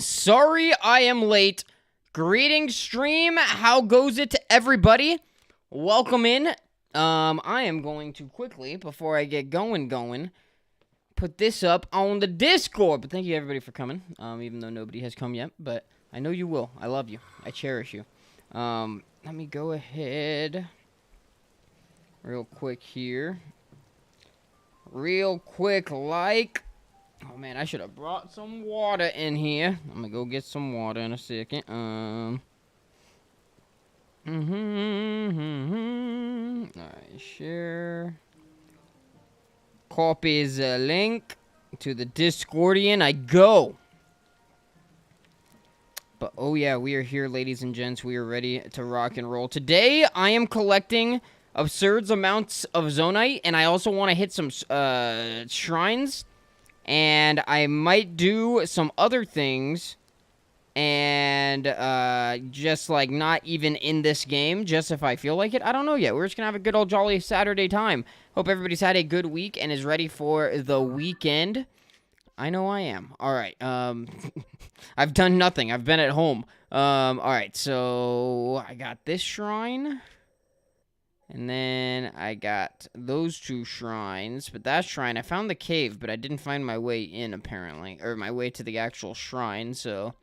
Sorry I am late. Greetings, stream. How goes it to everybody? Welcome in. I am going to quickly, before I get going, put this up on the Discord. But thank you, everybody, for coming, even though nobody has come yet. But I know you will. I love you. I cherish you. Let me go ahead real quick here. Real quick, like... Oh, man, I should have brought some water in here. I'm gonna go get some water in a second. Alright, share. Copy the link to the Discordian. I go. But, oh, yeah, we are here, ladies and gents. We are ready to rock and roll. Today, I am collecting absurd amounts of Zonaite, and I also want to hit some shrines. And I might do some other things, and just like not even in this game, just if I feel like it. I don't know yet. We're just gonna have a good old jolly Saturday time. Hope everybody's had a good week and is ready for the weekend. I know I am. All right. I've done nothing. I've been at home. All right. So I got this shrine. And then I got those two shrines. But that shrine, I found the cave, but I didn't find my way in, apparently. Or my way to the actual shrine, so...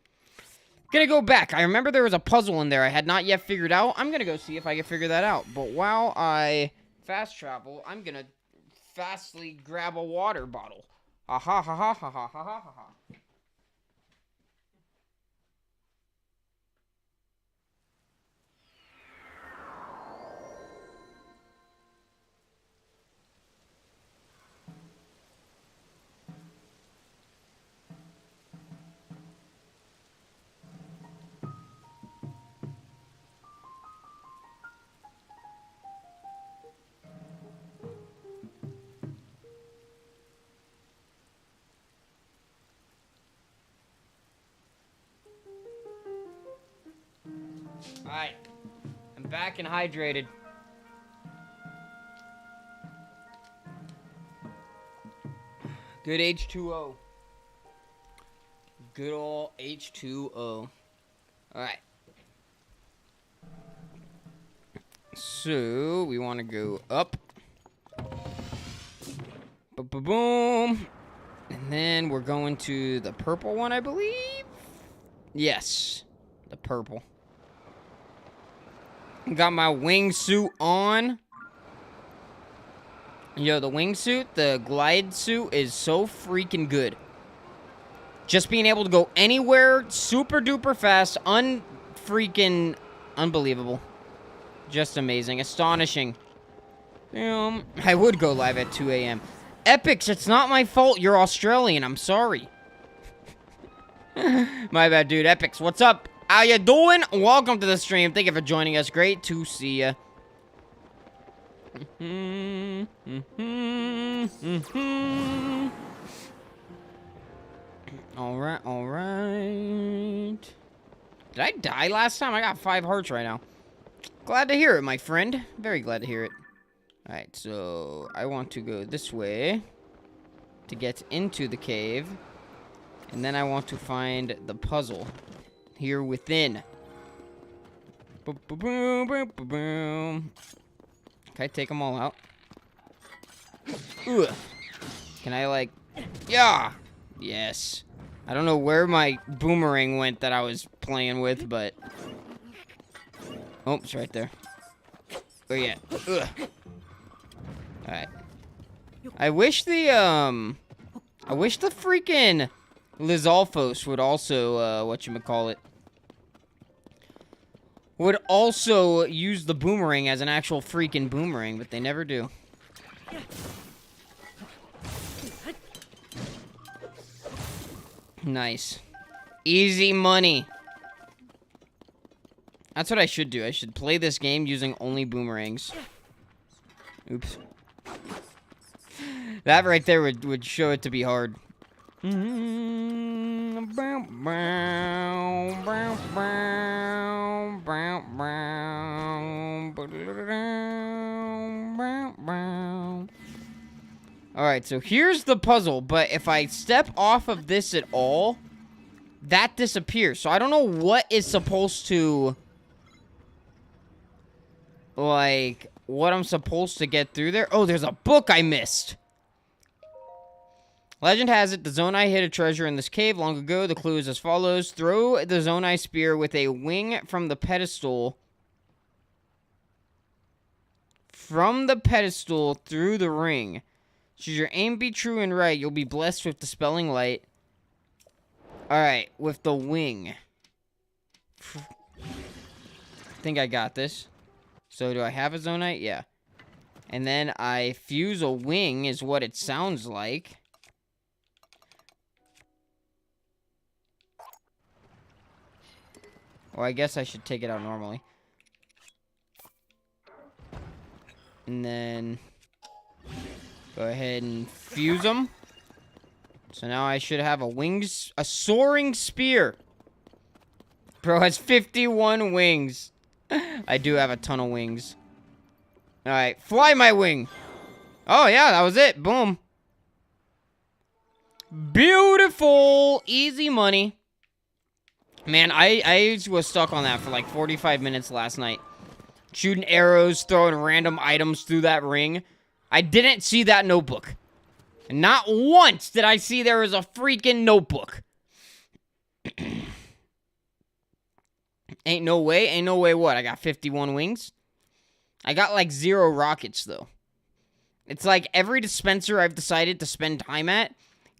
Gonna go back. I remember there was a puzzle in there I had not yet figured out. I'm gonna go see if I can figure that out. But while I fast travel, I'm gonna fastly grab a water bottle. Ha ha ha ha ha ha ha ha ha. Alright, I'm back and hydrated. Good H2O. Good old H2O. Alright. So, we want to go up. Boom. And then we're going to the purple one, I believe? Yes, the purple. Got my wingsuit on. Yo, the wingsuit, the glide suit is so freaking good. Just being able to go anywhere super duper fast, unfreaking unbelievable. Just amazing, astonishing. I would go live at 2 a.m. Epics, it's not my fault. You're Australian. I'm sorry. My bad, dude. Epics, what's up? How you doing? Welcome to the stream. Thank you for joining us. Great to see ya. Alright, alright. Did I die last time? I got 5 hearts right now. Glad to hear it, my friend. Very glad to hear it. Alright, so I want to go this way to get into the cave. And then I want to find the puzzle here within. Boom, boom, boom, boom, boom, boom. Can I take them all out? Ugh. Can I, like... Yeah! Yes. I don't know where my boomerang went that I was playing with, but... Oh, it's right there. Oh, yeah. Ugh. Alright. I wish the freaking Lizalfos would also, whatchamacallit, would also use the boomerang as an actual freaking boomerang, but they never do. Nice. Easy money. That's what I should do. I should play this game using only boomerangs. Oops. That right there would show it to be hard. Alright, so here's the puzzle, but if I step off of this at all, that disappears. So I don't know what is supposed to... Like, what I'm supposed to get through there. Oh, there's a book I missed. Legend has it, the Zonaite hid a treasure in this cave long ago. The clue is as follows. Throw the Zonaite spear with a wing from the pedestal. From the pedestal through the ring. Should your aim be true and right, you'll be blessed with dispelling light. Alright, with the wing. I think I got this. So do I have a Zonaite? Yeah. And then I fuse a wing is what it sounds like. Or I guess I should take it out normally. And then go ahead and fuse them. So now I should have a soaring spear. Bro has 51 wings. I do have a ton of wings. Alright, fly my wing. Oh yeah, that was it. Boom. Beautiful. Easy money. Man, I was stuck on that for like 45 minutes last night. Shooting arrows, throwing random items through that ring. I didn't see that notebook. Not once did I see there was a freaking notebook. Ain't no way what? I got 51 wings? I got like 0 rockets though. It's like every dispenser I've decided to spend time at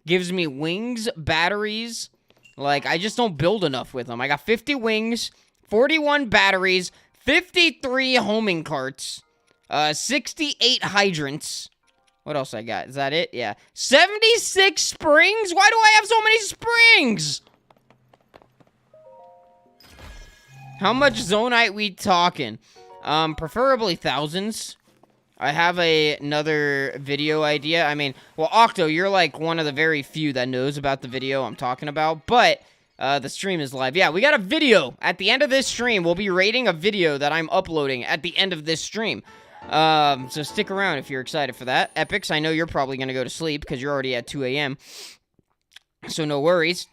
gives me wings, batteries. Like, I just don't build enough with them. I got 50 wings, 41 batteries, 53 homing carts, 68 hydrants. What else I got? Is that it? Yeah. 76 springs? Why do I have so many springs? How much Zonaite we talking? Preferably thousands. I have another video idea. I mean, well, Octo, you're like one of the very few that knows about the video I'm talking about, but the stream is live. Yeah, we got a video. At the end of this stream, we'll be rating a video that I'm uploading at the end of this stream. So stick around if you're excited for that. Epics, I know you're probably going to go to sleep because you're already at 2 a.m. So no worries.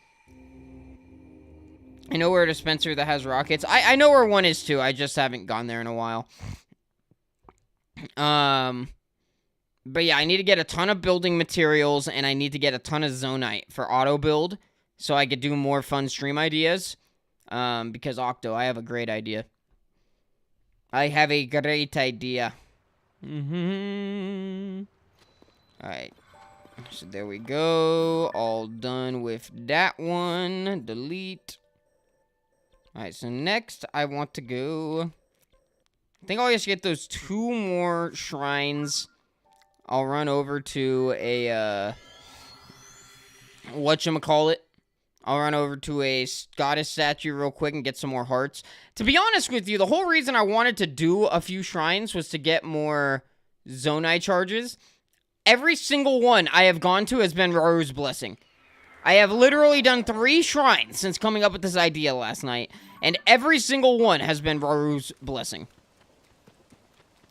I know where a dispenser that has rockets. I know where one is too. I just haven't gone there in a while. But yeah, I need to get a ton of building materials, and I need to get a ton of Zonaite for auto build, so I could do more fun stream ideas. Because Octo, I have a great idea. I have a great idea. Alright. So there we go. All done with that one. Delete. Alright, so next I want to go... I think I'll just get those 2 more shrines. I'll run over to a, whatchamacallit. I'll run over to a goddess statue real quick and get some more hearts. To be honest with you, the whole reason I wanted to do a few shrines was to get more Zonaite charges. Every single one I have gone to has been Raru's Blessing. I have literally done 3 shrines since coming up with this idea last night, and every single one has been Raru's Blessing.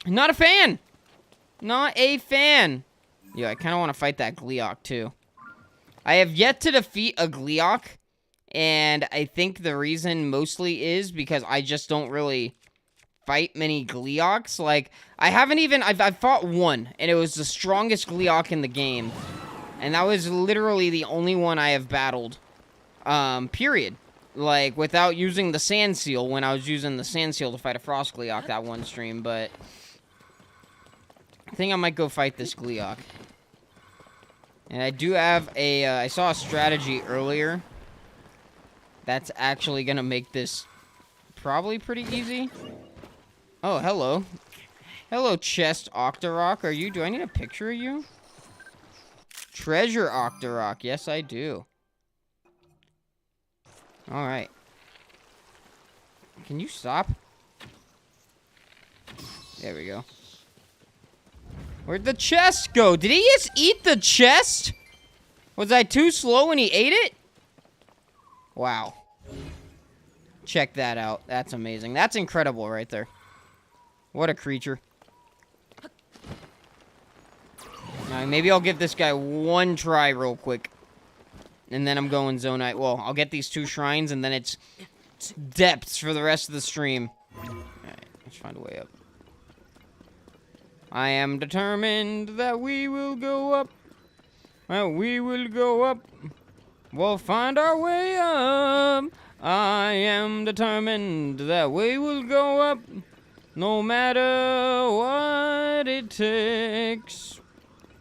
Not a fan. Not a fan. Yeah, I kind of want to fight that Gleeok, too. I have yet to defeat a Gleeok, and I think the reason mostly is because I just don't really fight many Gleeoks. Like, I haven't even... I've fought one, and it was the strongest Gleeok in the game. And that was literally the only one I have battled. Period. Like, without using the Sand Seal, when I was using the Sand Seal to fight a Frost Gleeok that one stream, but... I think I might go fight this Gleeok. And I do have a, I saw a strategy earlier. That's actually gonna make this probably pretty easy. Oh, hello. Hello, Chest Octorok. Are you, do I need a picture of you? Treasure Octorok. Yes, I do. Alright. Can you stop? There we go. Where'd the chest go? Did he just eat the chest? Was I too slow when he ate it? Wow. Check that out. That's amazing. That's incredible right there. What a creature. Now, maybe I'll give this guy one try real quick. And then I'm going Zonaite. Well, I'll get these 2 shrines, and then it's depths for the rest of the stream. Alright, let's find a way up. I am determined that we will go up. Well, we will go up. We'll find our way up. I am determined that we will go up. No matter what it takes.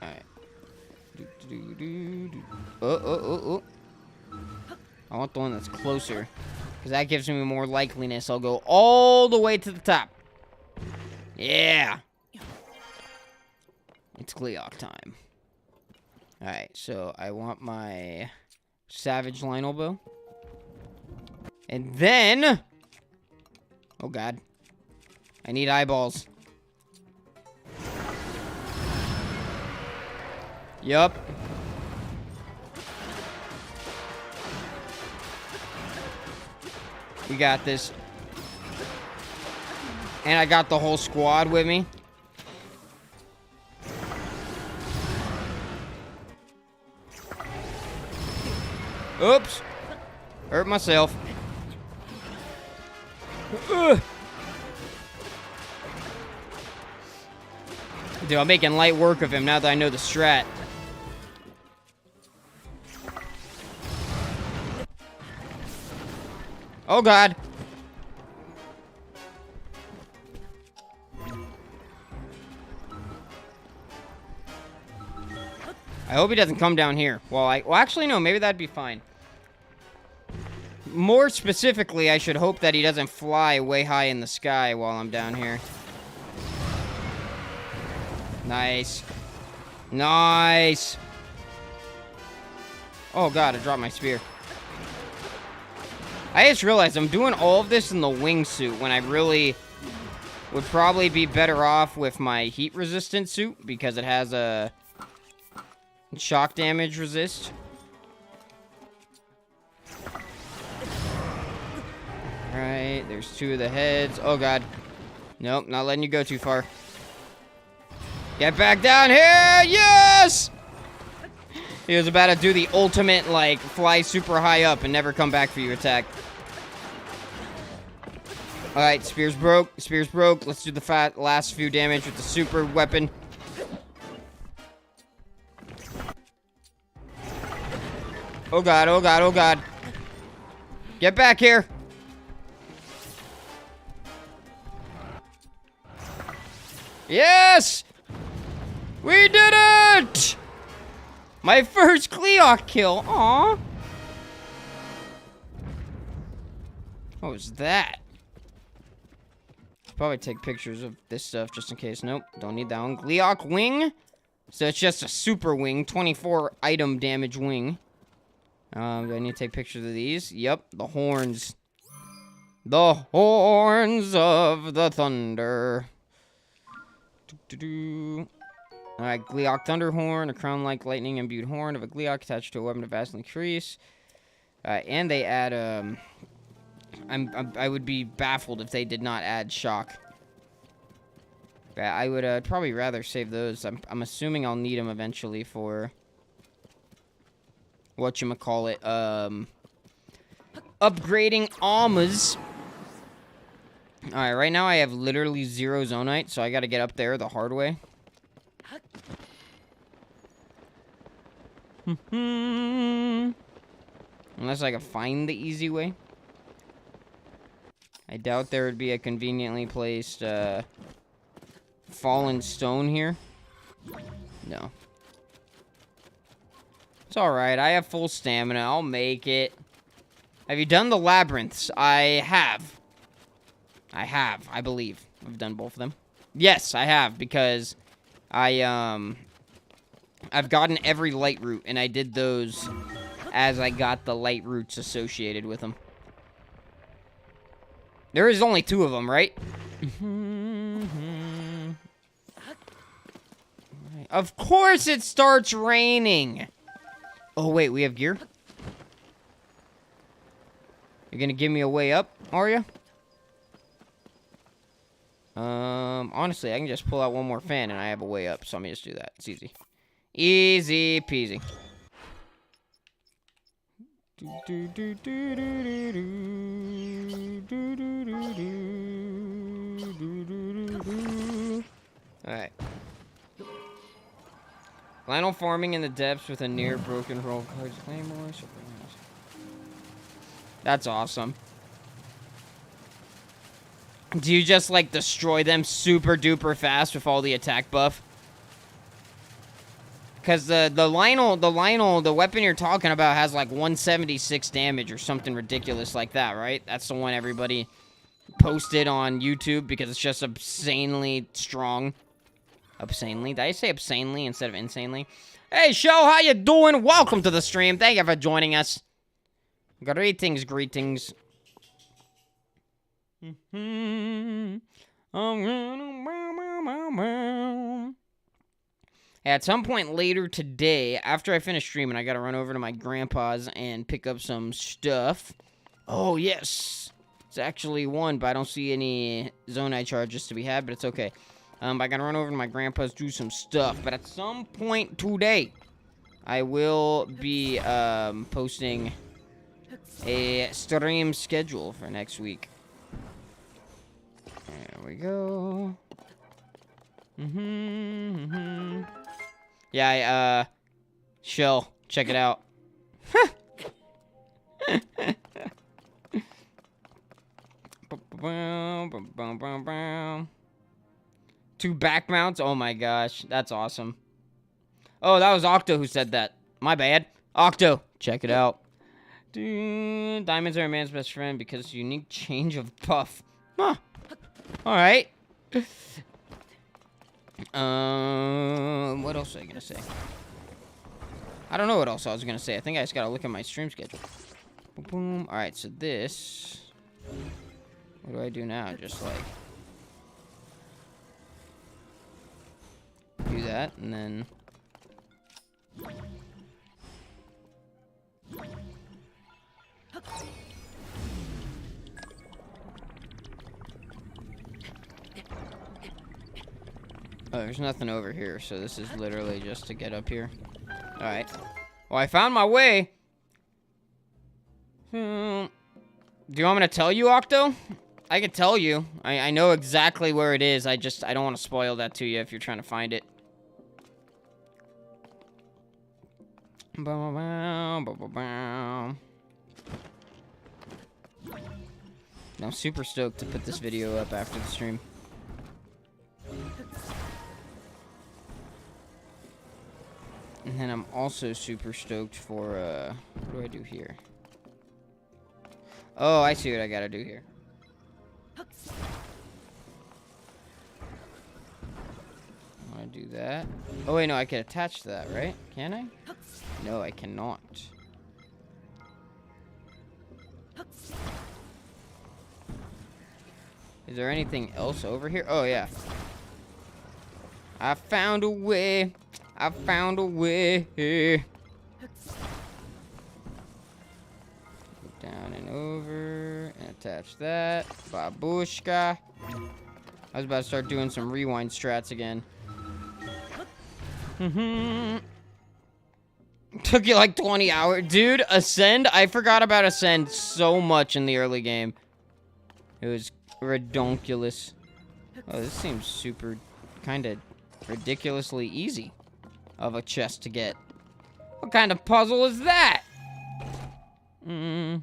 Alright. Oh. I want the one that's closer. Because that gives me more likeliness. I'll go all the way to the top. Yeah. It's Cubowak time. Alright, so I want my Savage Lionel Bow. And then... Oh, God. I need eyeballs. Yup. We got this. And I got the whole squad with me. Oops. Hurt myself. Ugh. Dude, I'm making light work of him now that I know the strat. Oh, God. I hope he doesn't come down here. Well, actually, no. Maybe that'd be fine. More specifically, I should hope that he doesn't fly way high in the sky while I'm down here. Nice. Nice. Oh, God. I dropped my spear. I just realized I'm doing all of this in the wingsuit when I really would probably be better off with my heat-resistant suit because it has a shock damage resist. Alright, there's 2 of the heads. Oh, God. Nope, not letting you go too far. Get back down here! Yes! He was about to do the ultimate, like, fly super high up and never come back for your attack. Alright, spears broke. Spears broke. Let's do the last few damage with the super weapon. Oh, God, oh, God, oh, God. Get back here. Yes! We did it! My first Cubowak kill. Aww. What was that? Probably take pictures of this stuff just in case. Nope, don't need that one. Cubowak wing. So it's just a super wing, 24 item damage wing. Do I need to take pictures of these? Yep, the horns. The horns of the thunder. Alright, Cubowak Thunder Horn, a crown-like lightning-imbued horn of a Cubowak attached to a weapon to vastly increase. And they add, I would be baffled if they did not add shock. I would probably rather save those. I'm assuming I'll need them eventually for whatchamacallit, upgrading armors. Alright, right now I have literally 0 Zonaite, so I gotta get up there the hard way. Unless I can find the easy way. I doubt there would be a conveniently placed, fallen stone here. No. It's alright, I have full stamina, I'll make it. Have you done the labyrinths? I have. I believe. I've done both of them. Yes, I have, because I've gotten every light route, and I did those as I got the light routes associated with them. There is only 2 of them, right? Of course it starts raining! Oh, wait, we have gear? You're gonna give me a way up, are you? Honestly, I can just pull out one more fan and I have a way up, so let me just do that. It's easy. Easy peasy. Alright. Lionel farming in the depths with a near broken roll of cards. That's awesome. Do you just, like, destroy them super duper fast with all the attack buff? Because the Lionel, the weapon you're talking about has, like, 176 damage or something ridiculous like that, right? That's the one everybody posted on YouTube because it's just obscenely strong. Obscenely? Did I say obscenely instead of insanely? Hey, show, how you doing? Welcome to the stream. Thank you for joining us. Greetings, greetings. At some point later today, after I finish streaming, I gotta run over to my grandpa's and pick up some stuff. Oh, yes. It's actually one, but I don't see any Zonaite charges to be had, but it's okay. I gotta run over to my grandpa's, do some stuff. But at some point today, I will be posting a stream schedule for next week. There we go. Yeah, Shell, check it out. Two back mounts? Oh my gosh, that's awesome. Oh, that was Octo who said that. My bad. Octo, check it out. Dude, diamonds are a man's best friend because unique change of buff. Huh. Alright. What else was I gonna say? I don't know what else I was gonna say. I think I just gotta look at my stream schedule. Boom, boom. Alright, so this... What do I do now? Just like... do that, and then... Oh, there's nothing over here, so this is literally just to get up here. Alright. Well, I found my way. Do you want me to tell you, Octo? I could tell you. I know exactly where it is. I don't want to spoil that to you if you're trying to find it. I'm super stoked to put this video up after the stream. And then I'm also super stoked for, what do I do here? Oh, I see what I gotta do here. I wanna do that. Oh, wait, no, I can attach to that, right? Can I? No, I cannot. Is there anything else over here? Oh, yeah. I found a way. I found a way. Down and over. And attach that. Babushka. I was about to start doing some rewind strats again. Took you like 20 hours. Dude, Ascend? I forgot about Ascend so much in the early game. It was redonkulous. Oh, this seems super kind of ridiculously easy of a chest to get. What kind of puzzle is that? Well,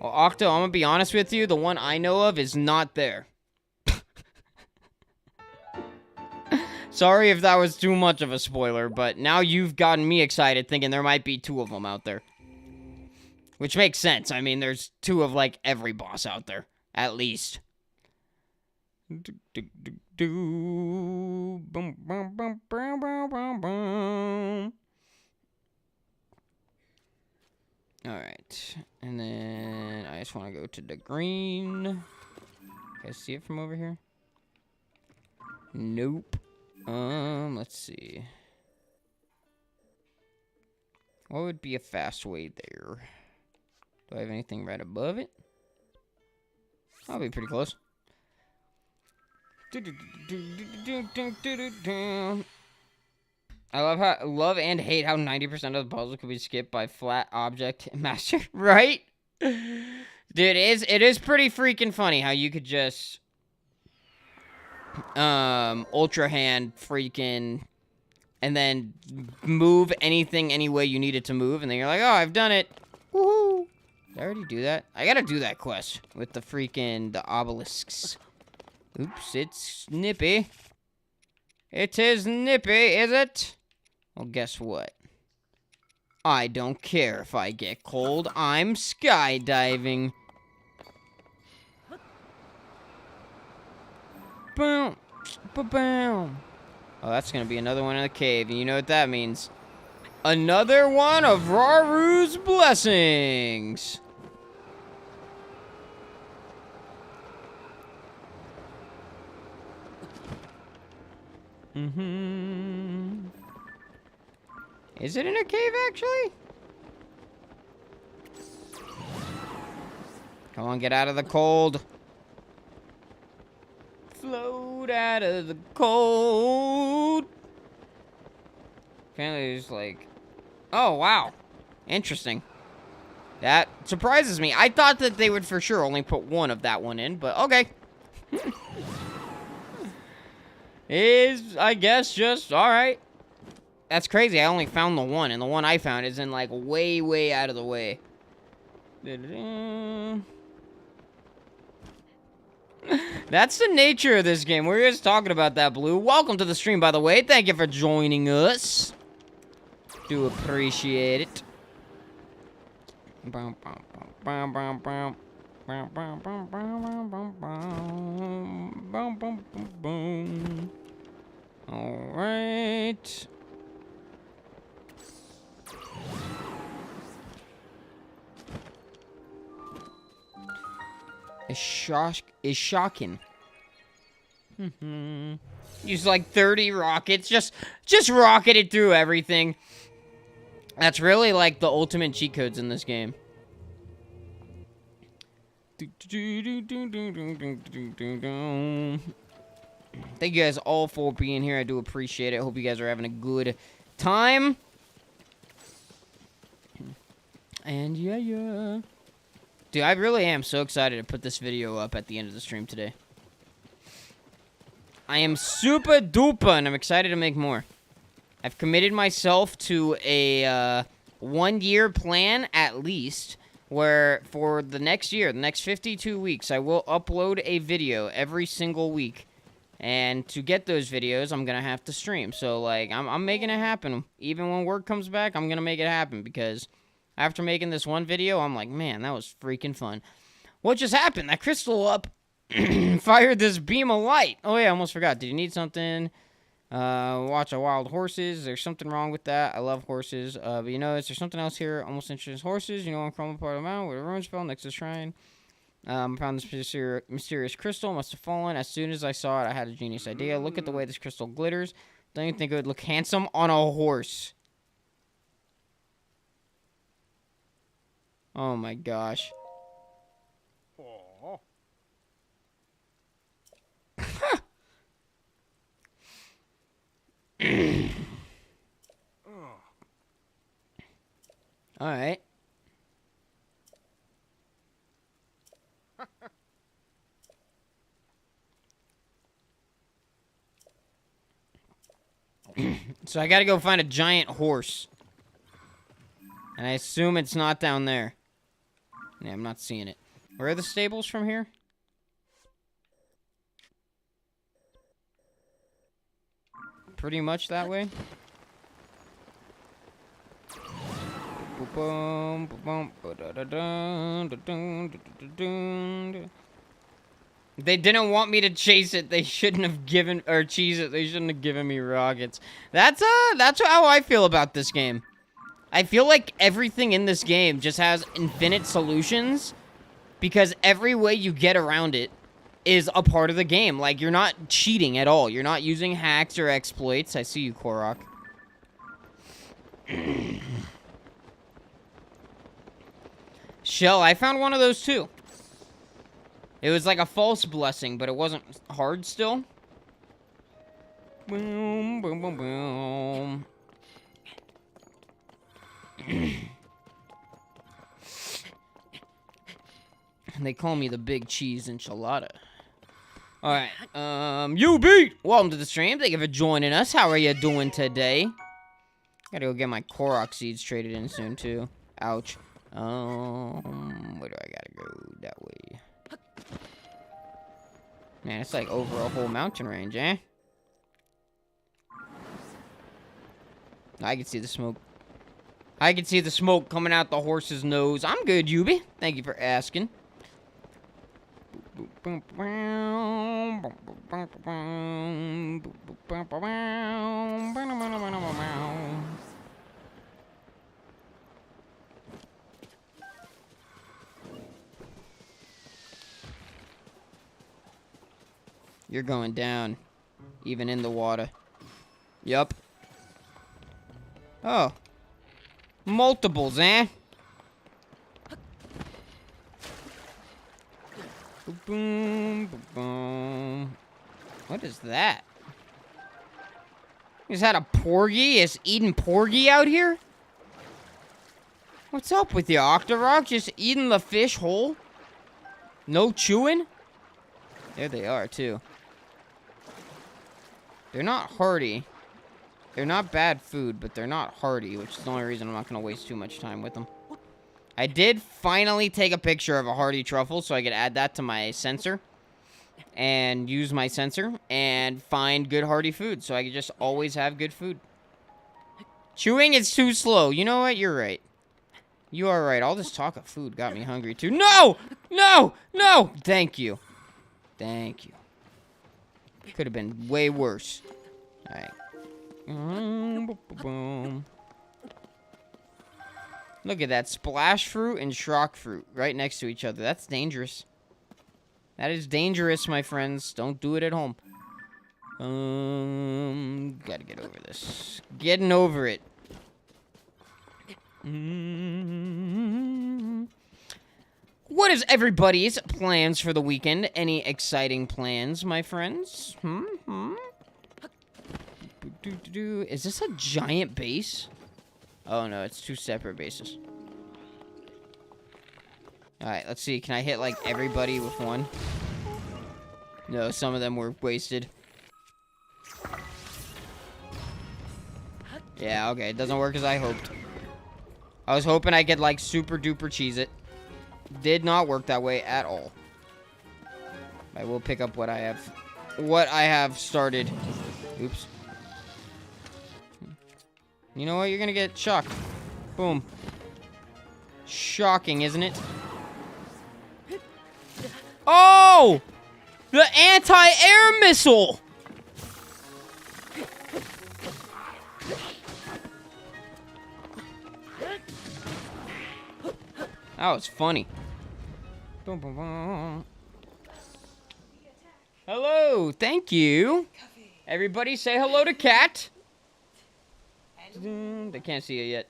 Octo, I'm gonna be honest with you, the one I know of is not there. Sorry if that was too much of a spoiler, but now you've gotten me excited thinking there might be two of them out there. Which makes sense. I mean, there's two of, like, every boss out there. At least. Alright. And then I just want to go to the green. Can I see it from over here? Nope. Let's see. What would be a fast way there? Do I have anything right above it? I'll be pretty close. I love and hate how 90% of the puzzle could be skipped by flat object master, right? Dude, it is pretty freaking funny how you could just ultra hand freaking and then move anything any way you need it to move, and then you're like, oh, I've done it. Woohoo! Did I already do that? I gotta do that quest with the obelisks. Oops, it's nippy. It is nippy, is it? Well, guess what? I don't care if I get cold. I'm skydiving. Boom. Ba-boom. Oh, that's gonna be another one in the cave, and you know what that means. Another one of Raru's blessings. Is it in a cave, actually? Come on, get out of the cold. Float out of the cold. Apparently there's like... Oh, wow. Interesting. That surprises me. I thought that they would for sure only put one of that one in, but okay. Is, I guess, just alright. That's crazy. I only found the one, and the one I found is in, like, way, way out of the way. That's the nature of this game. We're just talking about that, Blue. Welcome to the stream, by the way. Thank you for joining us. Do appreciate it. All right. Is shocking. Use like 30 rockets. Just rocketed through everything. That's really like the ultimate cheat codes in this game. Thank you guys all for being here. I do appreciate it. Hope you guys are having a good time. And yeah. Dude, I really am so excited to put this video up at the end of the stream today. I am super duper, and I'm excited to make more. I've committed myself to a 1-year plan at least, where for the next year, the next 52 weeks, I will upload a video every single week. And to get those videos, I'm going to have to stream. So, like, I'm making it happen. Even when work comes back, I'm going to make it happen because... After making this one video, I'm like, man, that was freaking fun. What just happened? That crystal up fired this beam of light. Oh, yeah, I almost forgot. Did you need something? Watch a wild horses. There's something wrong with that. I love horses. But you know, is there something else here? Almost interesting horses. You know, I'm from a part of the mountain where the ruins fell next to the shrine. I found this mysterious crystal. Must have fallen. As soon as I saw it, I had a genius idea. Look at the way this crystal glitters. Don't you think it would look handsome on a horse? Oh my gosh. Alright. So I gotta go find a giant horse. And I assume it's not down there. Yeah, I'm not seeing it. Where are the stables from here? Pretty much that way. They didn't want me to chase it. They shouldn't have given or cheese it. They shouldn't have given me rockets. That's how I feel about this game. I feel like everything in this game just has infinite solutions because every way you get around it is a part of the game. Like, you're not cheating at all. You're not using hacks or exploits. I see you, Korok. Shell, I found one of those too. It was like a false blessing, but it wasn't hard still. Boom, boom, boom, boom. They call me the big cheese enchilada. Alright, you beat! Welcome to the stream. Thank you for joining us. How are you doing today? Gotta go get my Korok seeds traded in soon, too. Ouch. Where do I gotta go? That way. Man, it's like over a whole mountain range, eh? I can see the smoke. I can see the smoke coming out the horse's nose. I'm good, Yubi. Thank you for asking. You're going down, even in the water. Yup. Oh. Multiples, eh? Boom, boom, boom. What is that? Is that a porgy? Is eating porgy out here? What's up with you, Octorok? Just eating the fish whole? No chewing? There they are, too. They're not hardy. They're not bad food, but they're not hardy, which is the only reason I'm not going to waste too much time with them. I did finally take a picture of a hardy truffle so I could add that to my sensor and use my sensor and find good hardy food so I could just always have good food. Chewing is too slow. You know what? You're right. You are right. All this talk of food got me hungry, too. No! No! No! Thank you. Thank you. Could have been way worse. Alright. Boom. Look at that. Splash fruit and shock fruit right next to each other. That's dangerous. That is dangerous, my friends. Don't do it at home. Gotta get over this. Getting over it. What is everybody's plans for the weekend? Any exciting plans, my friends? Is this a giant base? Oh, no, it's two separate bases. Alright, let's see. Can I hit, like, everybody with one? No, some of them were wasted. Yeah, okay. It doesn't work as I hoped. I was hoping I could, like, super duper cheese it. Did not work that way at all. I will pick up what I have started. Oops. You know what? You're gonna get shocked. Boom. Shocking, isn't it? Oh! The anti-air missile! That was funny. Boom, boom, boom. Hello, thank you. Everybody say hello to Kat. They can't see it yet.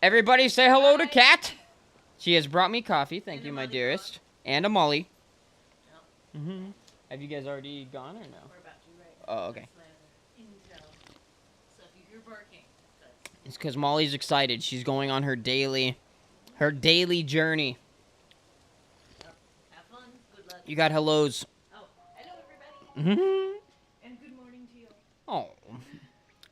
Everybody say hello to Kat. She has brought me coffee. Thank you, my dearest. And a Molly. Have you guys already gone or no? We're about to, right? Oh, okay. It's because Molly's excited. She's going on her daily journey. Have fun. Good luck. You got hellos. Oh, hello everybody. And good morning to you. Oh.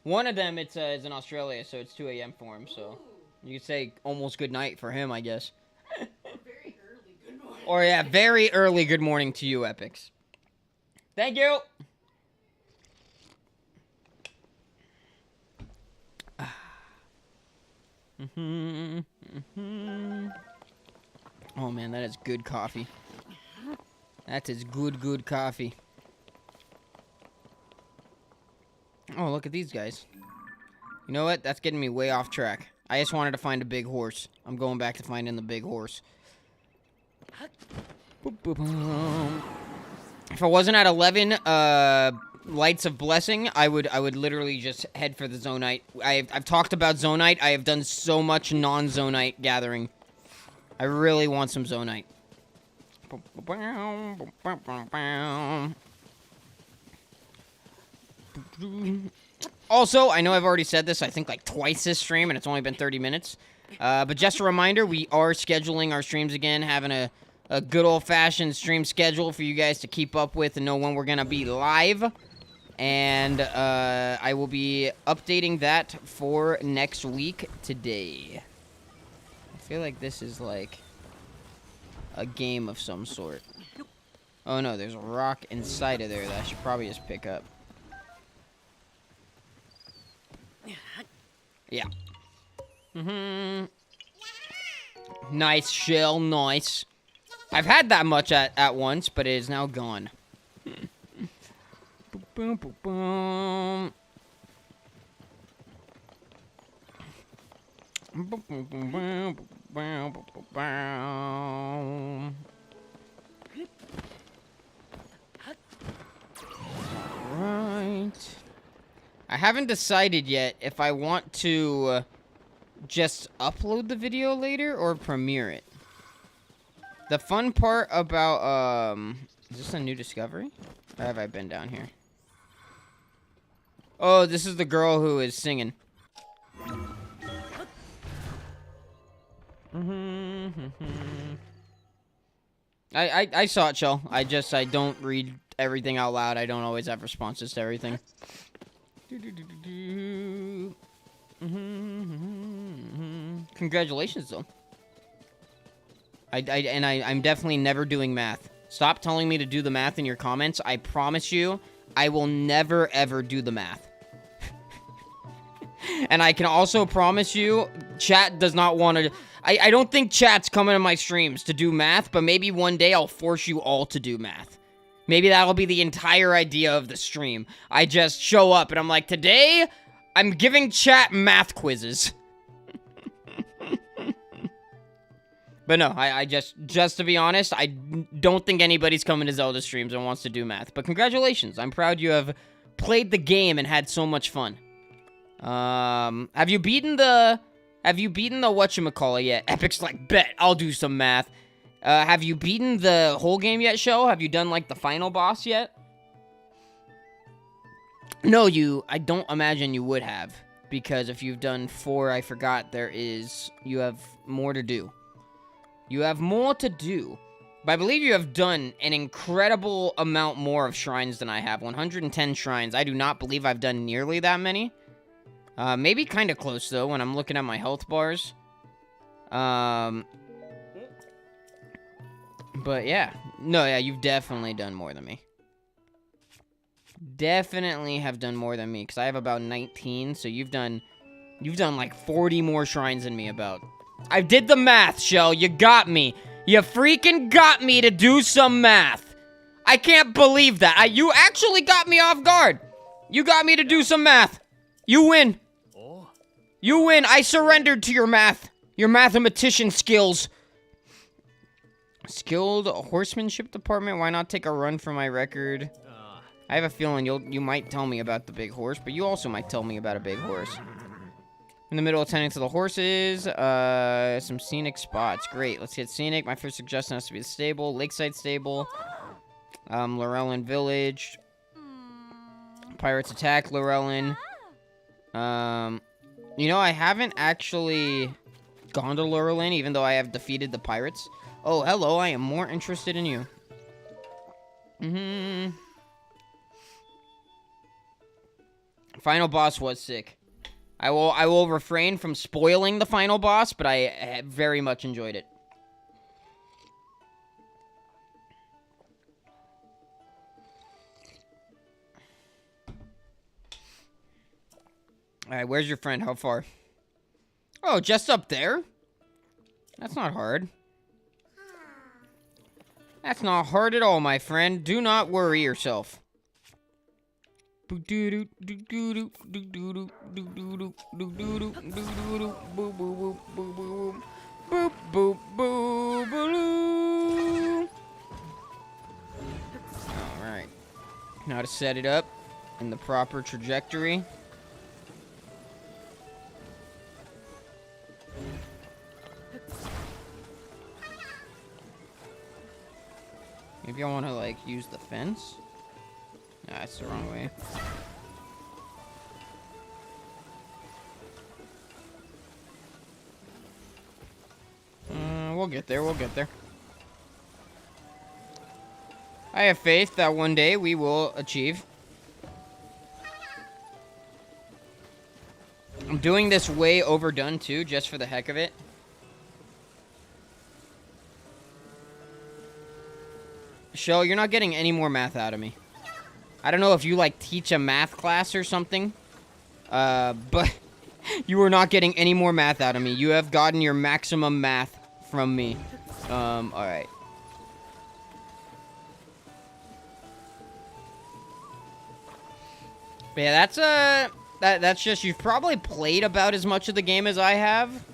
One of them is in Australia, so it's 2 a.m. for him, so you could say almost good night for him, I guess. Very early good morning. Or yeah, very early good morning to you, Epics. Thank you. Oh man, that is good coffee. That is good coffee. Oh, look at these guys. You know what? That's getting me way off track. I just wanted to find a big horse. I'm going back to finding the big horse. Boop, boop, boop. If I wasn't at 11 lights of blessing, I would literally just head for the Zonaite. I've talked about Zonaite. I have done so much non-Zonaite gathering. I really want some Zonaite. Also, I know I've already said this, I think, like, twice this stream, and it's only been 30 minutes. But just a reminder, we are scheduling our streams again, having a good old-fashioned stream schedule for you guys to keep up with and know when we're going to be live. And I will be updating that for next week today. I feel like this is, like, a game of some sort. Oh, no, there's a rock inside of there that I should probably just pick up. Yeah. Nice shell, nice. I've had that much at once, but it is now gone. Boom, boom, boom. Right. I haven't decided yet if I want to just upload the video later or premiere it. The fun part about, is this a new discovery? Or have I been down here? Oh, this is the girl who is singing. I saw it, Shell. I don't read everything out loud. I don't always have responses to everything. Congratulations, though. I'm definitely never doing math. Stop telling me to do the math in your comments. I promise you, I will never, ever do the math. And I can also promise you, chat does not want to... I don't think chat's coming to my streams to do math, but maybe one day I'll force you all to do math. Maybe that'll be the entire idea of the stream. I just show up and I'm like, today, I'm giving chat math quizzes. But no, I just to be honest, I don't think anybody's coming to Zelda streams and wants to do math. But congratulations, I'm proud you have played the game and had so much fun. Have you beaten the whatchamacallit yet? Epic's like, bet, I'll do some math. Have you beaten the whole game yet, Show? Have you done, like, the final boss yet? No, I don't imagine you would have. Because if you've done 4, I forgot, you have more to do. You have more to do. But I believe you have done an incredible amount more of shrines than I have. 110 shrines. I do not believe I've done nearly that many. Maybe kind of close, though, when I'm looking at my health bars. But, yeah. No, yeah, you've definitely done more than me. Definitely have done more than me, because I have about 19, so you've done, like, 40 more shrines than me about. I did the math, Shell. You got me. You freaking got me to do some math. I can't believe that. You actually got me off guard. You got me to do some math. You win. You win. I surrendered to your math. Your mathematician skills. Skilled horsemanship department. Why not take a run for my record? I have a feeling you might tell me about the big horse, but you also might tell me about a big horse. In the middle, attending to the horses. Some scenic spots. Great. Let's hit scenic. My first suggestion has to be the stable. Lakeside stable. Laurelin Village. Pirates attack Laurelin. You know, I haven't actually gone to Laurelin, even though I have defeated the pirates. Oh, hello. I am more interested in you. Final boss was sick. I will refrain from spoiling the final boss, but I very much enjoyed it. Alright, where's your friend? How far? Oh, just up there? That's not hard. That's not hard at all, my friend. Do not worry yourself. Alright. Now to set it up in the proper trajectory. Maybe I want to, like, use the fence? Nah, that's the wrong way. We'll get there, we'll get there. I have faith that one day we will achieve. I'm doing this way overdone, too, just for the heck of it. Shell, you're not getting any more math out of me. I don't know if you, like, teach a math class or something. But you are not getting any more math out of me. You have gotten your maximum math from me. Alright. But yeah, that's just, you've probably played about as much of the game as I have.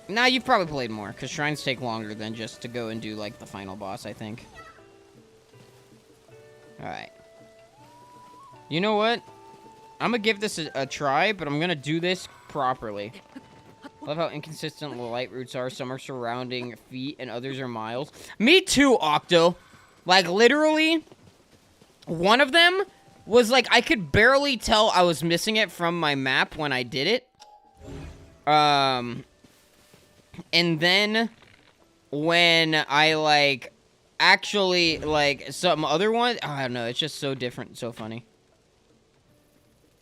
Nah, you've probably played more, because shrines take longer than just to go and do, like, the final boss, I think. Alright. You know what? I'm gonna give this a try, but I'm gonna do this properly. Love how inconsistent the light roots are. Some are surrounding feet, and others are miles. Me too, Octo. Like, literally, one of them was like, I could barely tell I was missing it from my map when I did it. And then when I, like, actually, like, some other one, I don't know, it's just so different, so funny.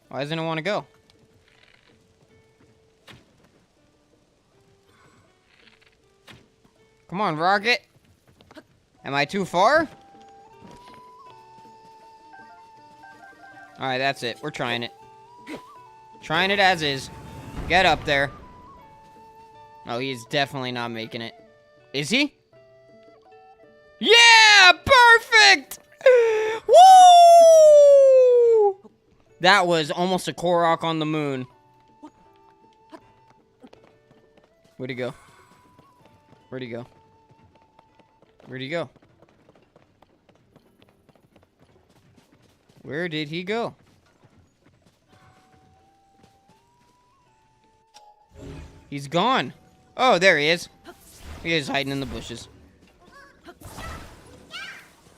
Why doesn't it want to go? Come on, Rocket. Am I too far? Alright, that's it. We're trying it. Trying it as is. Get up there. Oh, he's definitely not making it. Is he? Yeah! Perfect! Woo! That was almost a Korok on the moon. Where'd he go? Where'd he go? Where'd he go? Where did he go? He's gone. Oh, there he is. He is hiding in the bushes.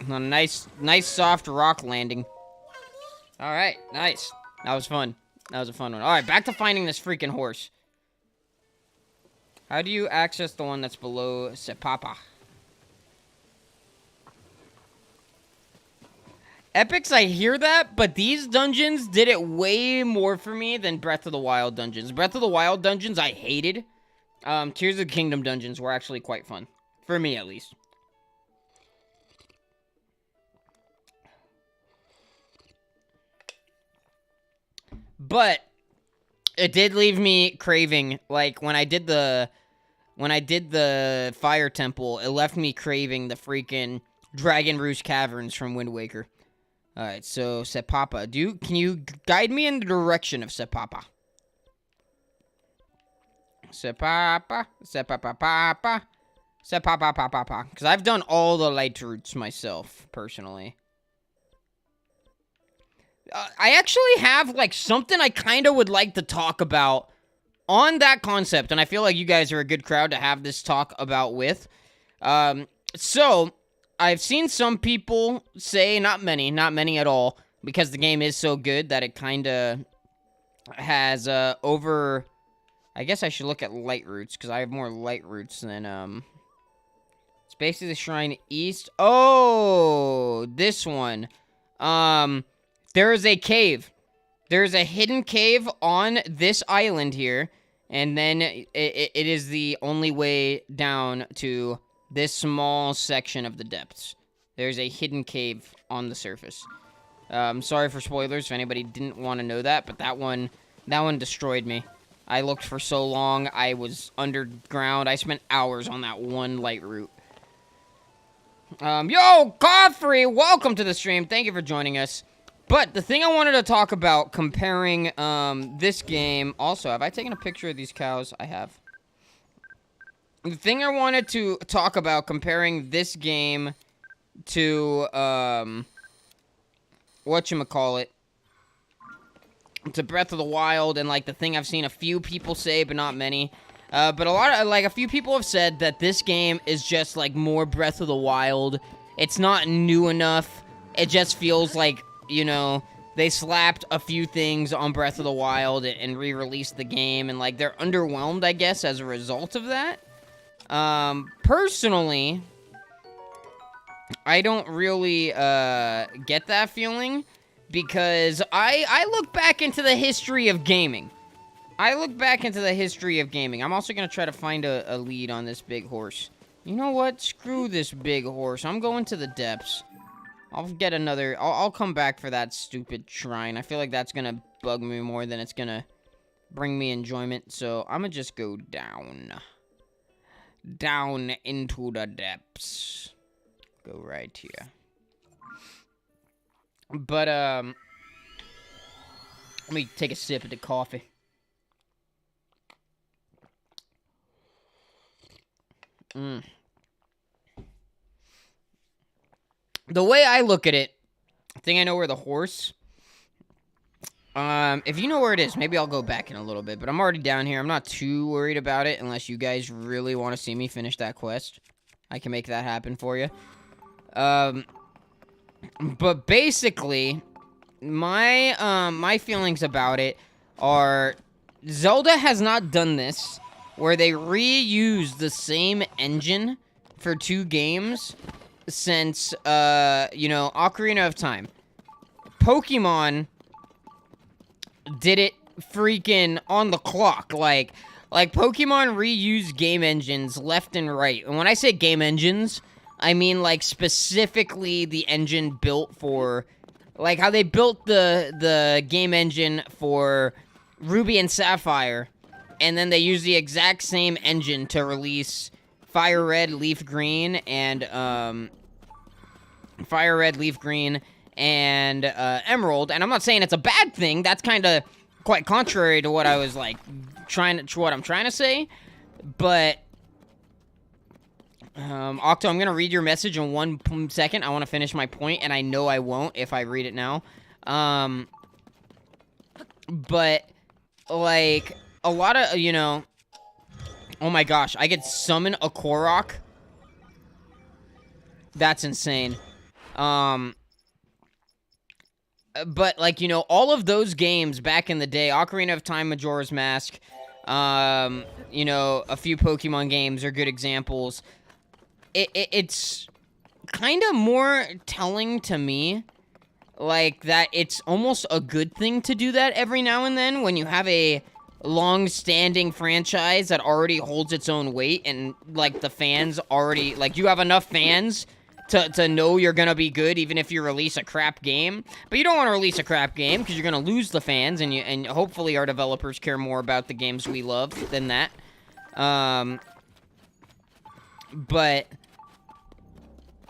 A nice soft rock landing. All right, nice. That was fun. That was a fun one. All right, back to finding this freaking horse. How do you access the one that's below Sepapa? Epics, I hear that, but these dungeons did it way more for me than Breath of the Wild dungeons. Breath of the Wild dungeons, I hated. Tears of the Kingdom dungeons were actually quite fun. For me, at least. But it did leave me craving, like, when I did the Fire Temple, it left me craving the freaking Dragon Roost Caverns from Wind Waker. Alright, so Sepapa. Can you guide me in the direction of Sepapa? Sepapa. Sepapa. Sepapa. Because I've done all the light routes myself, personally. I actually have, like, something I kind of would like to talk about on that concept. And I feel like you guys are a good crowd to have this talk about with. So, I've seen some people say, not many at all, because the game is so good that it kind of has, over... I guess I should look at light routes, because I have more light routes than, It's basically the shrine east. Oh, this one. There is a cave. There's a hidden cave on this island here, and then it is the only way down to this small section of the depths. There's a hidden cave on the surface. Sorry for spoilers if anybody didn't want to know that, but that one destroyed me. I looked for so long. I was underground. I spent hours on that one light route. Yo, Godfrey, welcome to the stream. Thank you for joining us. But the thing I wanted to talk about comparing this game... Also, have I taken a picture of these cows? I have. The thing I wanted to talk about comparing this game to, whatchamacallit, to Breath of the Wild, and, like, the thing I've seen a few people say, but not many. But a few people have said that this game is just, like, more Breath of the Wild. It's not new enough. It just feels like, you know, they slapped a few things on Breath of the Wild and re-released the game, and, like, they're underwhelmed, I guess, as a result of that. Personally, I don't really, get that feeling, because I look back into the history of gaming. I'm also gonna try to find a lead on this big horse. You know what? Screw this big horse. I'm going to the depths. I'll get another... I'll come back for that stupid shrine. I feel like that's gonna bug me more than it's gonna bring me enjoyment. So, I'm gonna just go down. Down into the depths. Go right here. But, let me take a sip of the coffee. The way I look at it, I think I know where the horse... if you know where it is, maybe I'll go back in a little bit, but I'm already down here. I'm not too worried about it, unless you guys really want to see me finish that quest. I can make that happen for you. But basically, my feelings about it are... Zelda has not done this, where they reuse the same engine for 2 games since, you know, Ocarina of Time. Pokemon did it freaking on the clock. Like Pokemon reused game engines left and right. And when I say game engines, I mean, like, specifically the engine built for... Like, how they built the game engine for Ruby and Sapphire, and then they used the exact same engine to release Fire Red, Leaf Green, and, Emerald. And I'm not saying it's a bad thing. That's kind of quite contrary to what I was, like, what I'm trying to say. But, Octo, I'm gonna read your message in 1 second. I want to finish my point, and I know I won't if I read it now. But, like, a lot of, you know... Oh my gosh, I could summon a Korok? That's insane. But, like, you know, all of those games back in the day, Ocarina of Time, Majora's Mask, you know, a few Pokemon games are good examples. It's kind of more telling to me, like, that it's almost a good thing to do that every now and then when you have a long-standing franchise that already holds its own weight, and, like, the fans already, like, you have enough fans to know you're gonna be good even if you release a crap game. But you don't want to release a crap game because you're gonna lose the fans, and hopefully our developers care more about the games we love than that. But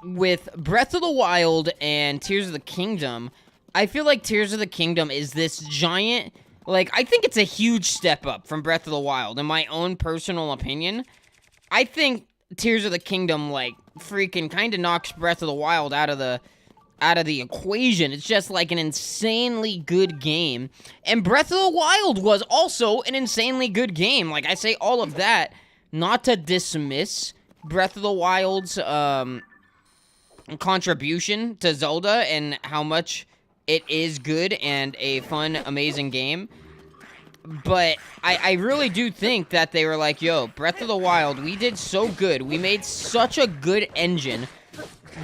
with Breath of the Wild and Tears of the Kingdom, I feel like Tears of the Kingdom is this giant... Like, I think it's a huge step up from Breath of the Wild, in my own personal opinion. I think Tears of the Kingdom, like, freaking kind of knocks Breath of the Wild out of the equation. It's just, like, an insanely good game. And Breath of the Wild was also an insanely good game. Like, I say all of that not to dismiss Breath of the Wild's, contribution to Zelda and how much it is good and a fun, amazing game. But I really do think that they were like, yo, Breath of the Wild, we did so good. We made such a good engine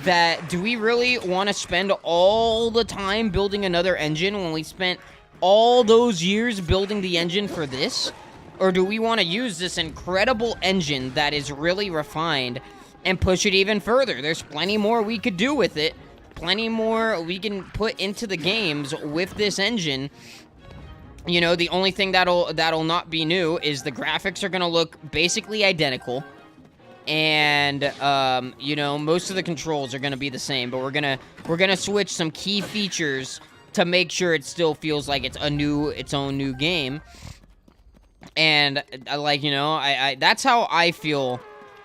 that do we really want to spend all the time building another engine when we spent all those years building the engine for this? Or do we want to use this incredible engine that is really refined and push it even further? There's plenty more we could do with it. Plenty more we can put into the games with this engine. You know, the only thing that'll not be new is the graphics are gonna look basically identical. And, you know, most of the controls are gonna be the same, but we're gonna switch some key features to make sure it still feels like it's its own new game. And, like, you know, I that's how I feel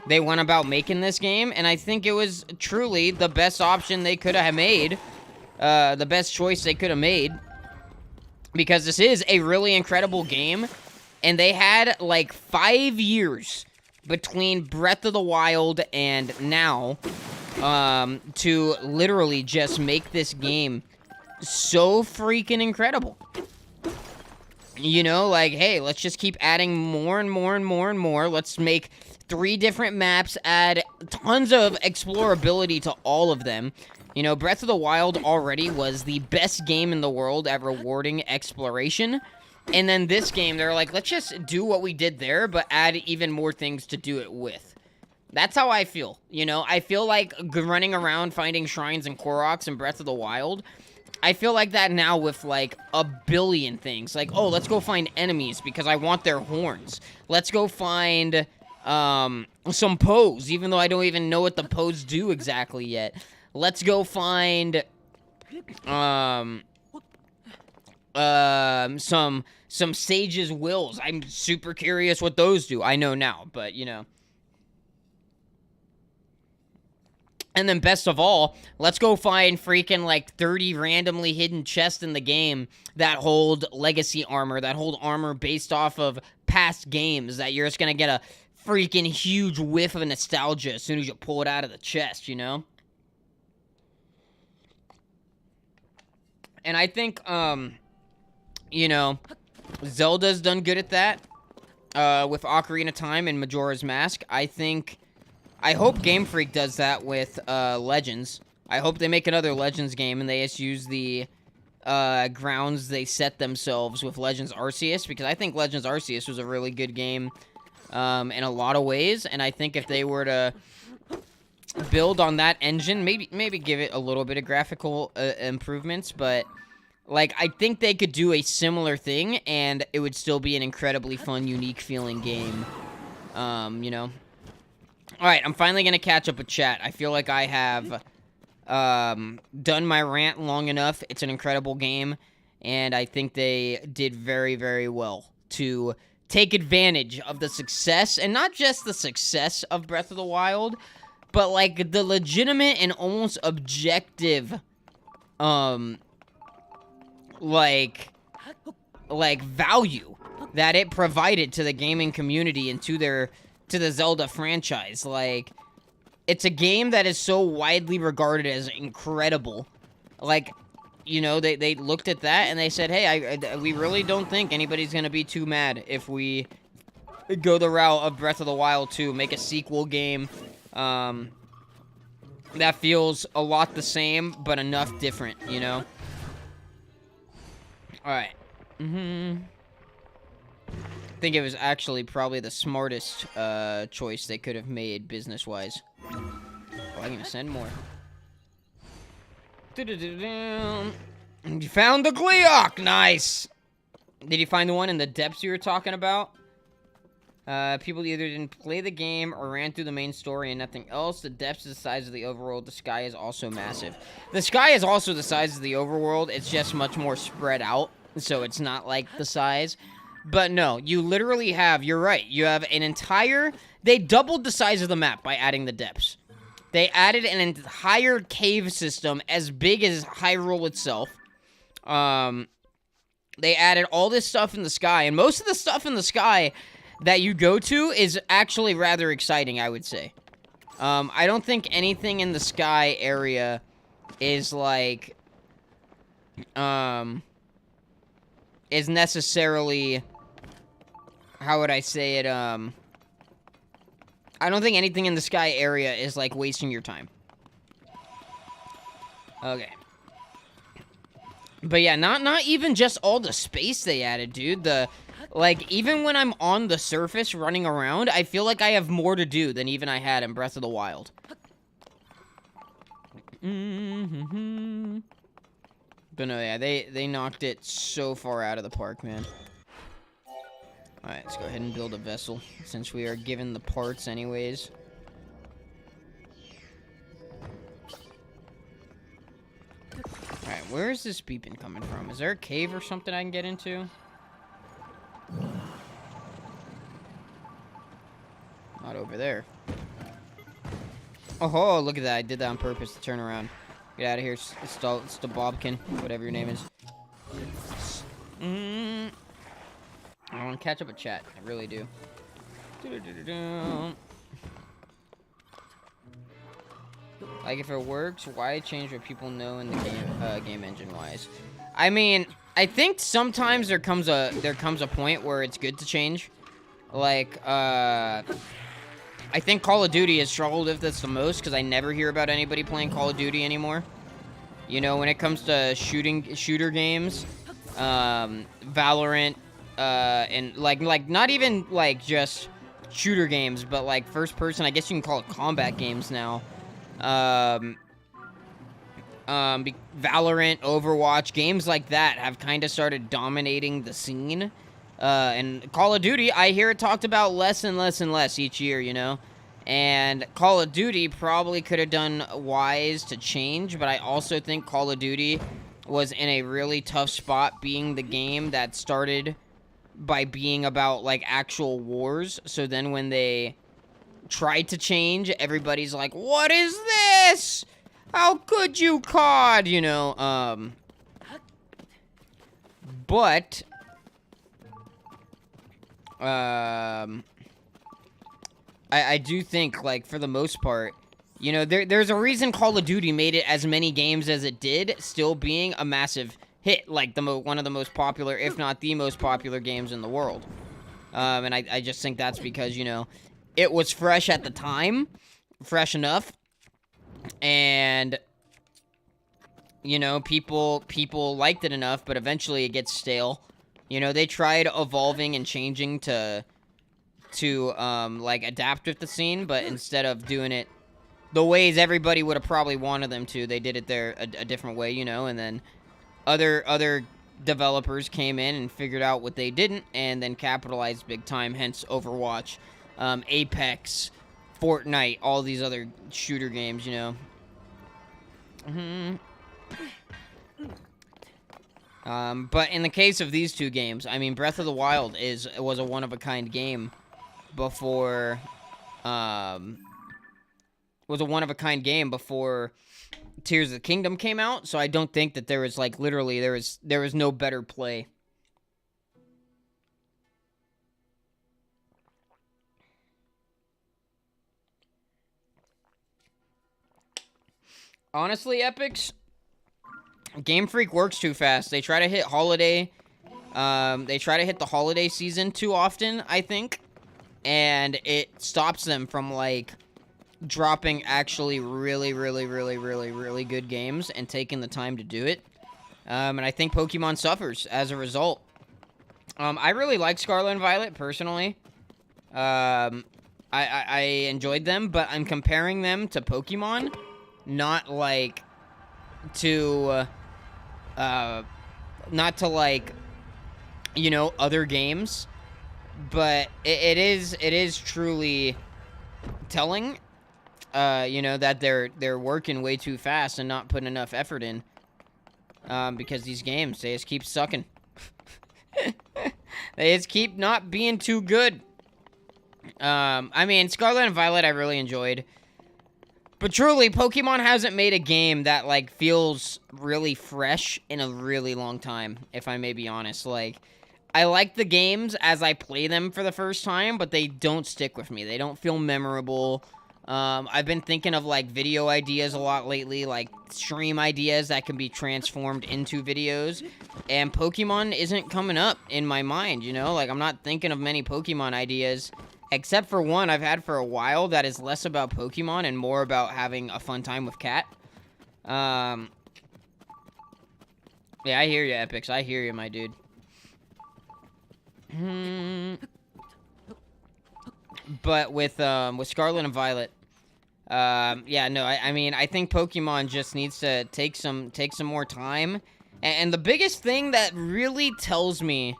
they went about making this game, and I think it was truly the best option they could have made, the best choice they could have made, because this is a really incredible game, and they had, like, 5 years between Breath of the Wild and now to literally just make this game so freaking incredible. You know, like, hey, let's just keep adding more and more and more and more. Let's make 3 different maps, add tons of explorability to all of them. You know, Breath of the Wild already was the best game in the world at rewarding exploration. And then this game, they're like, let's just do what we did there, but add even more things to do it with. That's how I feel, you know? I feel like running around finding shrines and Koroks in Breath of the Wild, I feel like that now with, like, a billion things. Like, oh, let's go find enemies because I want their horns. Let's go find, some Poes, even though I don't even know what the Poes do exactly yet. Let's go find, some Sage's Wills. I'm super curious what those do. I know now, but, you know. And then best of all, let's go find freaking like 30 randomly hidden chests in the game that hold legacy armor, that hold armor based off of past games, that you're just gonna get a freaking huge whiff of nostalgia as soon as you pull it out of the chest, you know? And I think, you know, Zelda's done good at that, with Ocarina of Time and Majora's Mask. I hope Game Freak does that with Legends. I hope they make another Legends game and they just use the grounds they set themselves with Legends Arceus, because I think Legends Arceus was a really good game in a lot of ways, and I think if they were to build on that engine, maybe give it a little bit of graphical improvements, but like I think they could do a similar thing and it would still be an incredibly fun, unique feeling game. You know. Alright, I'm finally gonna catch up with chat. I feel like I have done my rant long enough. It's an incredible game, and I think they did very, very well to take advantage of the success, and not just the success of Breath of the Wild, but like the legitimate and almost objective like value that it provided to the gaming community and to the Zelda franchise. Like, it's a game that is so widely regarded as incredible. Like, you know, they looked at that and they said, hey, we really don't think anybody's gonna be too mad if we go the route of Breath of the Wild 2, make a sequel game that feels a lot the same, but enough different, you know? Alright. I think it was actually probably the smartest choice they could have made business-wise. Oh, I'm gonna send more. You found the Gleeok! Nice! Did you find the one in the depths you were talking about? People either didn't play the game or ran through the main story and nothing else. The depths is the size of the overworld. The sky is also massive. The sky is also the size of the overworld. It's just much more spread out, so it's not like the size. But no, you literally have, you're right, you have an entire, they doubled the size of the map by adding the depths. They added an entire cave system as big as Hyrule itself. They added all this stuff in the sky, and most of the stuff in the sky that you go to is actually rather exciting, I would say. I don't think anything in the sky area is like, is necessarily, how would I say it, I don't think anything in the sky area is, like, wasting your time. Okay. But yeah, not even just all the space they added, dude. Like, even when I'm on the surface running around, I feel like I have more to do than even I had in Breath of the Wild. But no, yeah, they knocked it so far out of the park, man. Alright, let's go ahead and build a vessel, since we are given the parts anyways. Alright, where is this beeping coming from? Is there a cave or something I can get into? Not over there. Oh, look at that. I did that on purpose to turn around. Get out of here. It's the Bobkin, whatever your name is. I want to catch up with chat. I really do. Like, if it works, why change what people know in the game engine-wise? I mean, I think sometimes there comes a point where it's good to change. Like, I think Call of Duty has struggled with this the most because I never hear about anybody playing Call of Duty anymore. You know, when it comes to shooter games, Valorant, and like not even like just shooter games, but like first person, I guess you can call it combat games now. Valorant, Overwatch, games like that have kind of started dominating the scene. And Call of Duty, I hear it talked about less and less and less each year, you know? And Call of Duty probably could have done wise to change, but I also think Call of Duty was in a really tough spot being the game that started by being about, like, actual wars. So then when they tried to change, everybody's like, what is this? How could you, COD? You know, but I do think, like, for the most part, you know, there's a reason Call of Duty made it as many games as it did, still being a massive hit, like one of the most popular, if not the most popular games in the world. And I just think that's because, you know, it was fresh at the time, fresh enough, and, you know, people liked it enough, but eventually it gets stale. You know, they tried evolving and changing to like, adapt with the scene, but instead of doing it the ways everybody would have probably wanted them to, they did it a different way, you know, and then other developers came in and figured out what they didn't, and then capitalized big time, hence Overwatch, Apex, Fortnite, all these other shooter games, you know. But in the case of these two games, I mean, Breath of the Wild was a one-of-a-kind game before, Tears of the Kingdom came out, so I don't think that there was, like, literally, there was no better play. Honestly, Epics, Game Freak works too fast. They try to hit holiday, they try to hit the holiday season too often, I think, and it stops them from, like, dropping actually really good games and taking the time to do it. And I think Pokemon suffers as a result. I really like Scarlet and Violet, personally. I enjoyed them, but I'm comparing them to Pokemon, not like to, not to, like, you know, other games. But it is truly telling, you know, that they're working way too fast and not putting enough effort in. Because these games, they just keep sucking. They just keep not being too good. I mean, Scarlet and Violet I really enjoyed. But truly, Pokemon hasn't made a game that, like, feels really fresh in a really long time, if I may be honest. Like, I like the games as I play them for the first time, but they don't stick with me. They don't feel memorable. I've been thinking of, like, video ideas a lot lately, like stream ideas that can be transformed into videos, and Pokemon isn't coming up in my mind, you know? Like, I'm not thinking of many Pokemon ideas, except for one I've had for a while that is less about Pokemon and more about having a fun time with Cat. Yeah, I hear you, Epics. I hear you, my dude. But with Scarlet and Violet, yeah, no, I mean, I think Pokemon just needs to take some more time. And the biggest thing that really tells me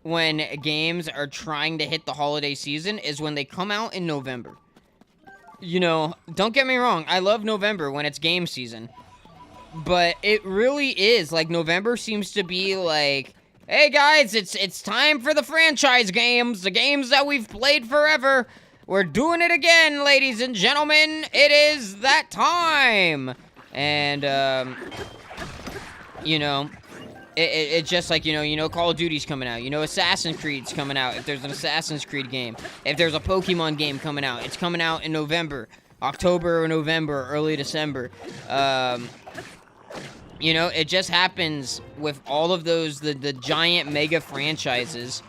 when games are trying to hit the holiday season is when they come out in November. You know, don't get me wrong, I love November when it's game season. But it really is, like, November seems to be like, hey guys, it's time for the franchise games, the games that we've played forever. We're doing it again, ladies and gentlemen. It is that time. And, you know, it's just like, you know, Call of Duty's coming out. You know, Assassin's Creed's coming out. If there's an Assassin's Creed game. If there's a Pokemon game coming out, it's coming out in November. October or November, early December. You know, it just happens with all of those, the giant mega franchises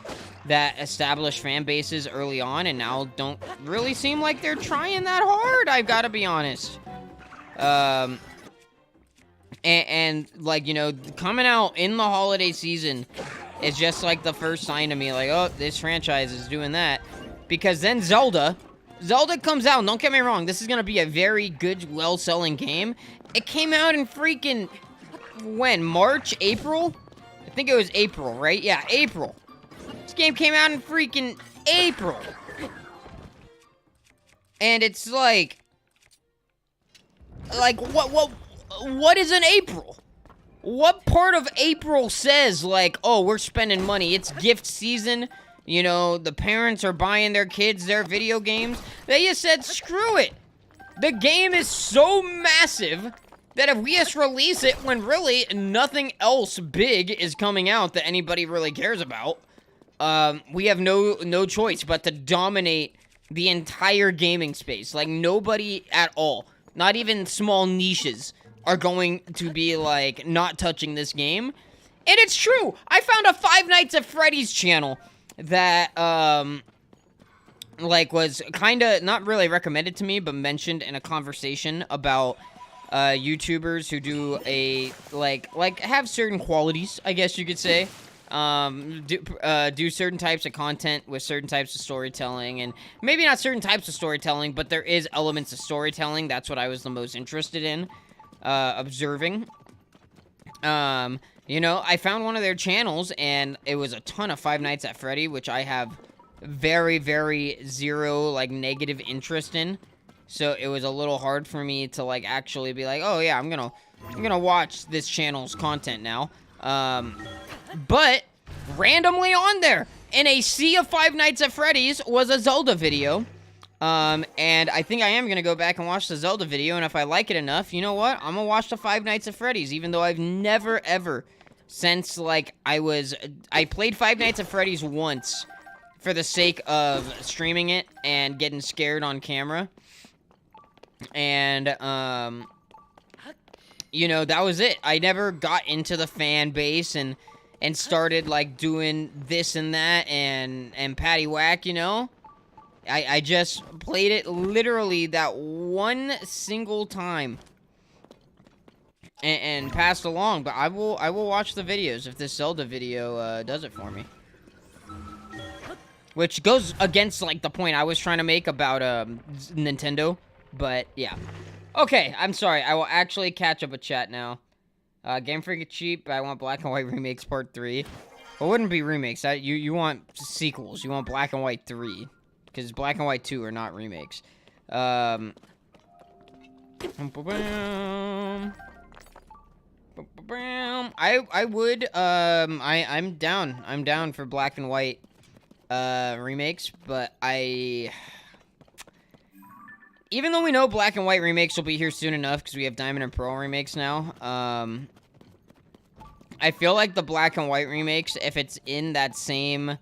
that establish fan bases early on and now don't really seem like they're trying that hard, I've got to be honest. And like, you know, coming out in the holiday season is just like the first sign to me, like, oh, this franchise is doing that. Because then Zelda comes out, and don't get me wrong, this is going to be a very good, well-selling game. It came out in freaking, when? March? April? I think it was April, right? Yeah, April. This game came out in freaking April. And it's like, what is an April? What part of April says, like, oh, we're spending money, it's gift season, you know, the parents are buying their kids their video games? They just said, screw it. The game is so massive that if we just release it when really nothing else big is coming out that anybody really cares about, we have no choice but to dominate the entire gaming space. Like, nobody at all, not even small niches, are going to be, like, not touching this game. And it's true. I found a Five Nights at Freddy's channel that, like, was kind of not really recommended to me, but mentioned in a conversation about YouTubers who do a, like have certain qualities, I guess you could say. Do certain types of content with certain types of storytelling, and maybe not certain types of storytelling, but there is elements of storytelling. That's what I was the most interested in, observing. You know, I found one of their channels, and it was a ton of Five Nights at Freddy, which I have very, very zero, like, negative interest in. So it was a little hard for me to, like, actually be like, oh yeah, I'm gonna watch this channel's content now. But randomly on there, in a sea of Five Nights at Freddy's, was a Zelda video. And I think I am gonna go back and watch the Zelda video, and if I like it enough, you know what? I'm gonna watch the Five Nights at Freddy's, even though I've never, ever, since, like, I played Five Nights at Freddy's once for the sake of streaming it and getting scared on camera. And, you know, that was it. I never got into the fan base and started, like, doing this and that and patty whack, you know? I just played it literally that one single time and passed along. But I will watch the videos if this Zelda video does it for me. Which goes against, like, the point I was trying to make about Nintendo. But, yeah. Okay, I'm sorry. I will actually catch up a chat now. Game Freak cheap. I want Black and White Remakes Part 3. Well, it wouldn't be remakes. You want sequels. You want Black and White 3. Because Black and White 2 are not remakes. I'm down. I'm down for Black and White remakes, but even though we know Black and White remakes will be here soon enough, because we have Diamond and Pearl remakes now, I feel like the Black and White remakes, if it's in that same,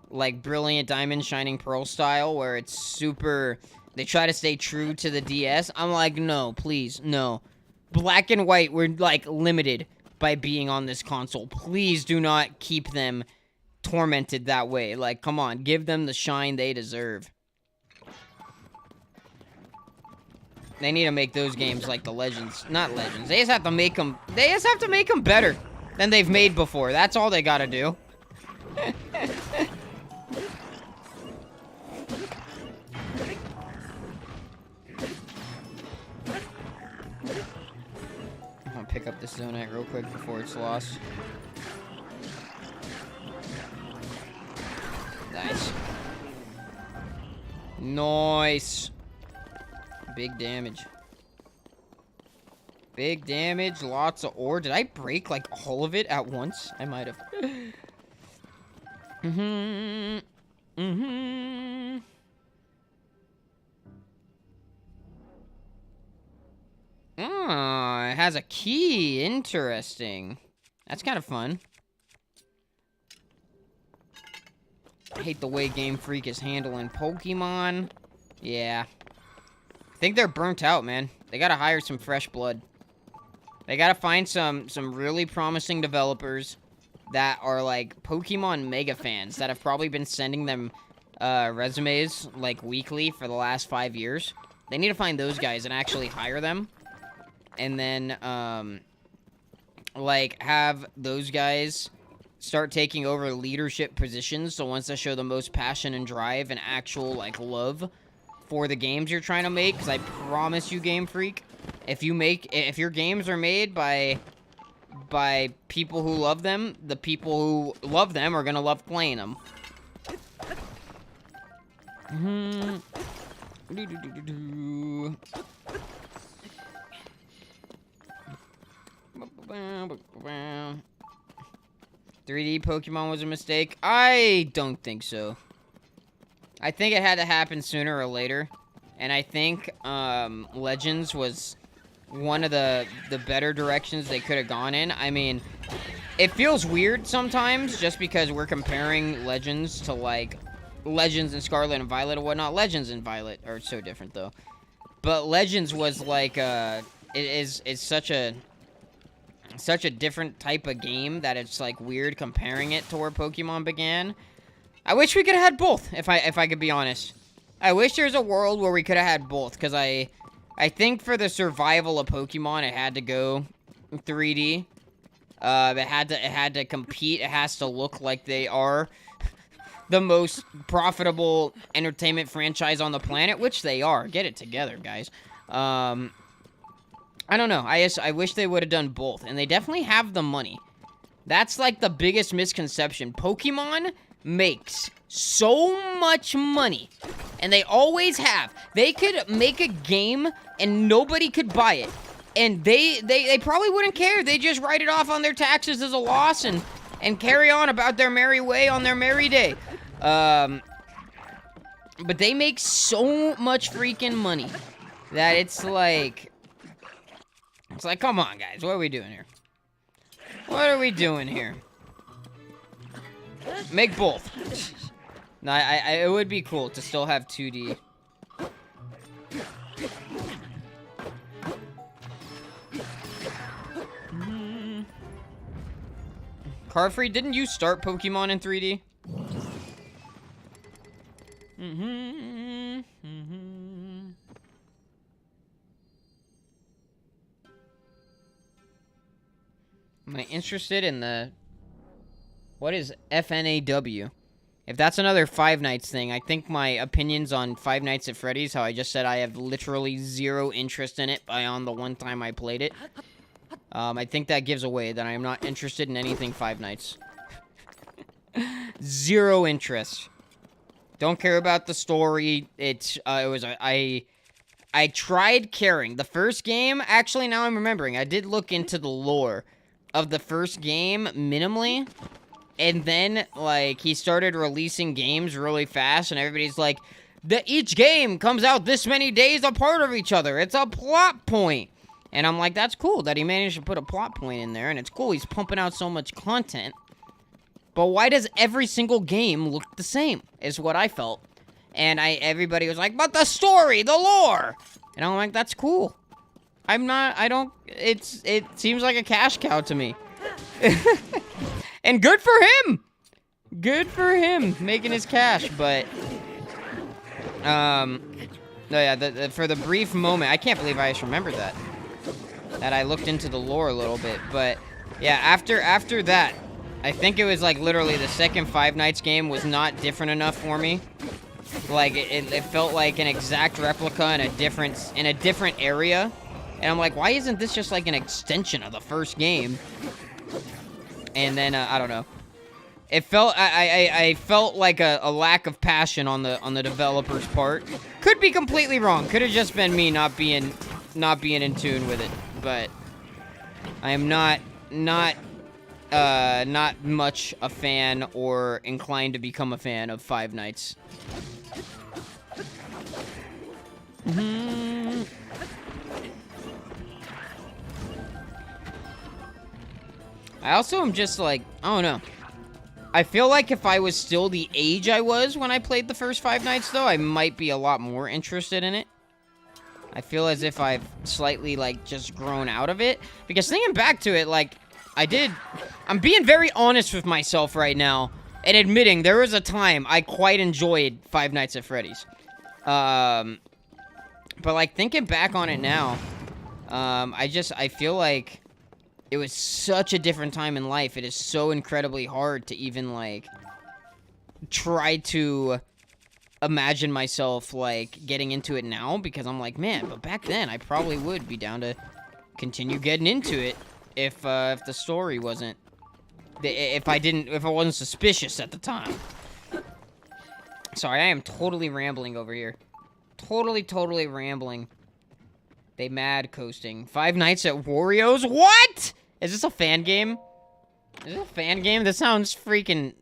like, Brilliant Diamond, Shining Pearl style, where it's super, they try to stay true to the DS, I'm like, no, please, no. Black and White, we're, like, limited by being on this console. Please do not keep them tormented that way. Like, come on, give them the shine they deserve. They need to make those games like the Legends. Not Legends. They just have to make them better than they've made before. That's all they gotta do. I'm gonna pick up this Zonaite real quick before it's lost. Nice. Nice. Big damage. Big damage, lots of ore. Did I break, like, all of it at once? I might have. Oh, it has a key. Interesting. That's kind of fun. I hate the way Game Freak is handling Pokemon. Yeah. think they're burnt out, man. They gotta hire some fresh blood. They gotta find some really promising developers that are like Pokemon mega fans that have probably been sending them resumes like weekly for the last 5 years. They need to find those guys and actually hire them, and then like have those guys start taking over leadership positions. So once they show the most passion and drive and actual like love for the games you're trying to make, because I promise you, Game Freak, if your games are made by people who love them, the people who love them are gonna love playing them. Do. 3D Pokemon was a mistake? I don't think so. I think it had to happen sooner or later. And I think Legends was one of the better directions they could have gone in. I mean, it feels weird sometimes just because we're comparing Legends to like Legends and Scarlet and Violet and whatnot. Legends and Violet are so different though. But Legends was like it's such a different type of game that it's like weird comparing it to where Pokemon began. I wish we could have had both, if I could be honest. I wish there's a world where we could have had both, because I think for the survival of Pokemon, it had to go 3D. It had to compete. It has to look like they are the most profitable entertainment franchise on the planet, which they are. Get it together, guys. I don't know. I wish they would have done both, and they definitely have the money. That's like the biggest misconception. Pokemon makes so much money, and they always have. They could make a game and nobody could buy it, and they probably wouldn't care. They just write it off on their taxes as a loss and carry on about their merry way on their merry day. But they make so much freaking money that it's like, come on, guys, what are we doing here? What are we doing here? Make both. No, it would be cool to still have 2D. Carfree, didn't you start Pokemon in 3D? Am I interested in the... What is FNAW? If that's another Five Nights thing, I think my opinions on Five Nights at Freddy's, how I just said I have literally zero interest in it beyond the one time I played it. I think that gives away that I am not interested in anything Five Nights. Zero interest. Don't care about the story. I tried caring. The first game, actually now I'm remembering, I did look into the lore of the first game minimally. And then, like, he started releasing games really fast, and everybody's like, each game comes out this many days apart of each other. It's a plot point. And I'm like, that's cool that he managed to put a plot point in there, and it's cool he's pumping out so much content. But why does every single game look the same, is what I felt. And everybody was like, but the story, the lore. And I'm like, that's cool. It seems like a cash cow to me. And good for him! Good for him, making his cash, but... No, yeah, for the brief moment, I can't believe I just remembered that. That I looked into the lore a little bit, but... Yeah, after that, I think it was, like, literally the second Five Nights game was not different enough for me. Like, it felt like an exact replica in a different area. And I'm like, why isn't this just, like, an extension of the first game? And then, I don't know. It felt, I felt like a lack of passion on the developer's part. Could be completely wrong. Could have just been me not being in tune with it. But I am not much a fan or inclined to become a fan of Five Nights. I also am just like, I don't know. I feel like if I was still the age I was when I played the first Five Nights, though, I might be a lot more interested in it. I feel as if I've slightly, like, just grown out of it. Because thinking back to it, like, I'm being very honest with myself right now and admitting there was a time I quite enjoyed Five Nights at Freddy's. But, like, thinking back on it now, I feel like it was such a different time in life. It is so incredibly hard to even, like, try to imagine myself, like, getting into it now, because I'm like, man, but back then I probably would be down to continue getting into it if the story wasn't, if I wasn't suspicious at the time. Sorry, I am totally rambling over here. Totally rambling. They mad coasting. Five Nights at Wario's? What? Is this a fan game? Is it a fan game? That sounds funny.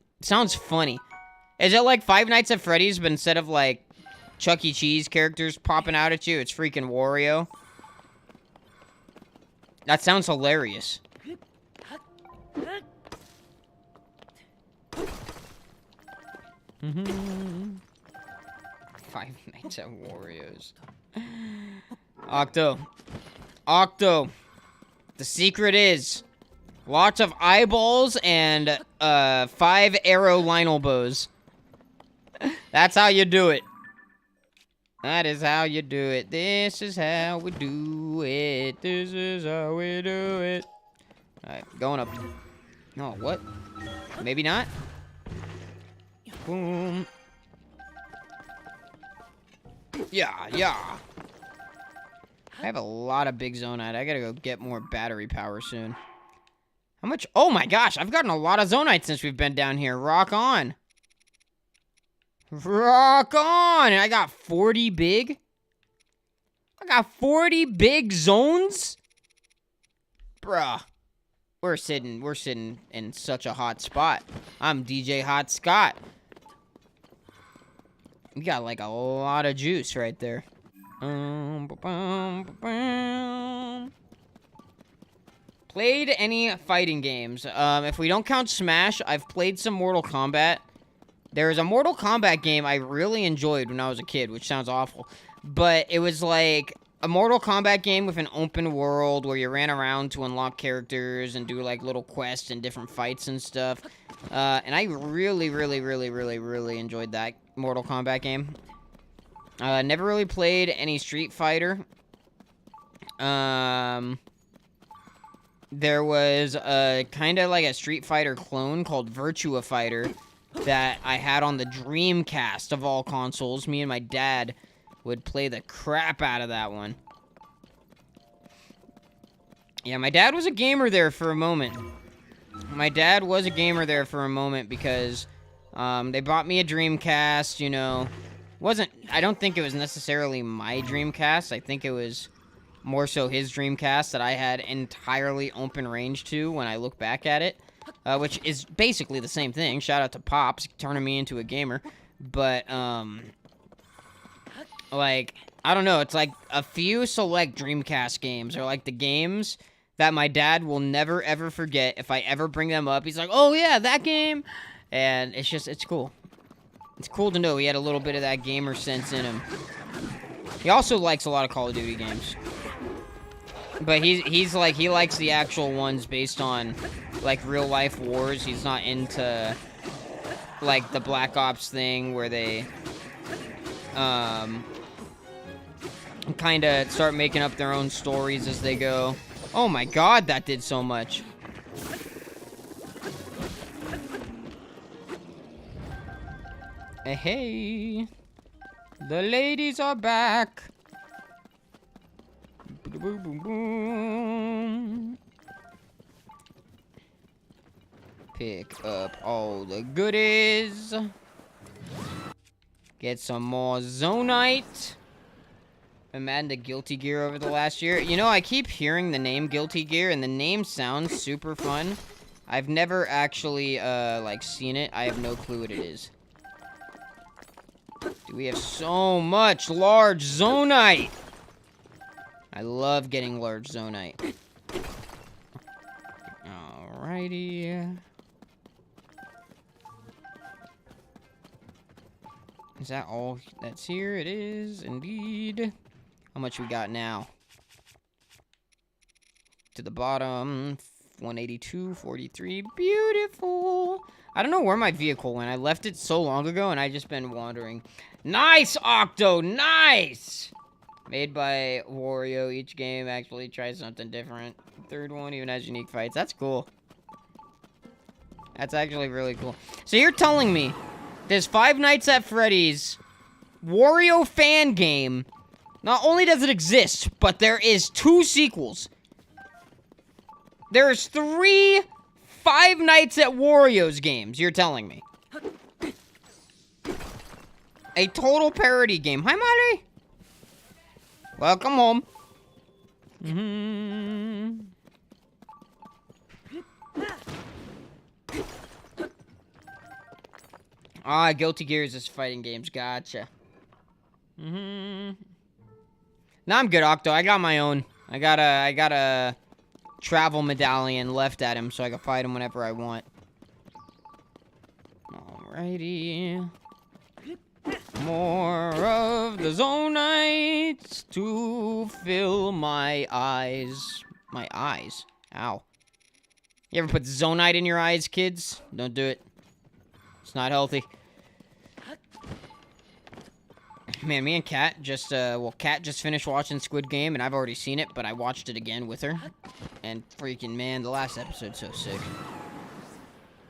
Is it like Five Nights at Freddy's, but instead of, like, Chuck E. Cheese characters popping out at you, it's freaking Wario? That sounds hilarious. Five Nights at Wario's. Octo. The secret is lots of eyeballs and 5 arrow Lionel bows. That's how you do it. That is how you do it. This is how we do it. This is how we do it. Alright, going up. No, what? Maybe not? Boom. Yeah. I have a lot of big Zonaite. I gotta go get more battery power soon. How much? Oh my gosh, I've gotten a lot of Zonaite since we've been down here. Rock on. Rock on! And I got 40 big? I got 40 big zones? Bruh. We're sitting in such a hot spot. I'm DJ Hot Scott. We got like a lot of juice right there. Played any fighting games? If we don't count Smash, I've played some Mortal Kombat. There was a Mortal Kombat game I really enjoyed when I was a kid, which sounds awful. But it was like a Mortal Kombat game with an open world where you ran around to unlock characters and do like little quests and different fights and stuff. And I really enjoyed that Mortal Kombat game. Never really played any Street Fighter. There was a kind of like a Street Fighter clone called Virtua Fighter that I had on the Dreamcast of all consoles. Me and my dad would play the crap out of that one. Yeah, my dad was a gamer there for a moment. Because they bought me a Dreamcast, you know. I don't think it was necessarily my Dreamcast. I think it was more so his Dreamcast that I had entirely open range to when I look back at it. Which is basically the same thing. Shout out to Pops, turning me into a gamer. But, like, I don't know. It's like a few select Dreamcast games are like the games that my dad will never, ever forget. If I ever bring them up, he's like, oh, yeah, that game. And it's cool. It's cool to know he had a little bit of that gamer sense in him. He also likes a lot of Call of Duty games. But he likes the actual ones based on, like, real-life wars. He's not into, like, the Black Ops thing where they, kind of start making up their own stories as they go. Oh my god, that did so much. Hey, the ladies are back. Boom, boom, boom. Pick up all the goodies. Get some more Zonaite. Been adding to Guilty Gear over the last year. You know, I keep hearing the name Guilty Gear, and the name sounds super fun. I've never actually, like, seen it. I have no clue what it is. Dude, we have so much large Zonaite. I love getting large Zonaite. Alrighty. Is that all that's here? It is, indeed. How much we got now? To the bottom. 182.43. Beautiful. I don't know where my vehicle went. I left it so long ago, and I just been wandering. Nice, Octo. Nice. Made by Wario. Each game actually tries something different. Third one even has unique fights. That's cool. That's actually really cool. So you're telling me this Five Nights at Freddy's Wario fan game, not only does it exist, but there is 2 sequels. There's 3 Five Nights at Wario's games, you're telling me. A total parody game. Hi, Molly. Welcome home. Ah, Guilty Gear is just fighting games. Gotcha. Now I'm good, Octo. I got my own. I got a travel medallion left at him, so I can fight him whenever I want. Alrighty. More of the Zonaites to fill my eyes. My eyes? Ow. You ever put Zonaite in your eyes, kids? Don't do it. It's not healthy. Man, me and Kat just, Kat just finished watching Squid Game, and I've already seen it, but I watched it again with her. And freaking, man, the last episode's so sick.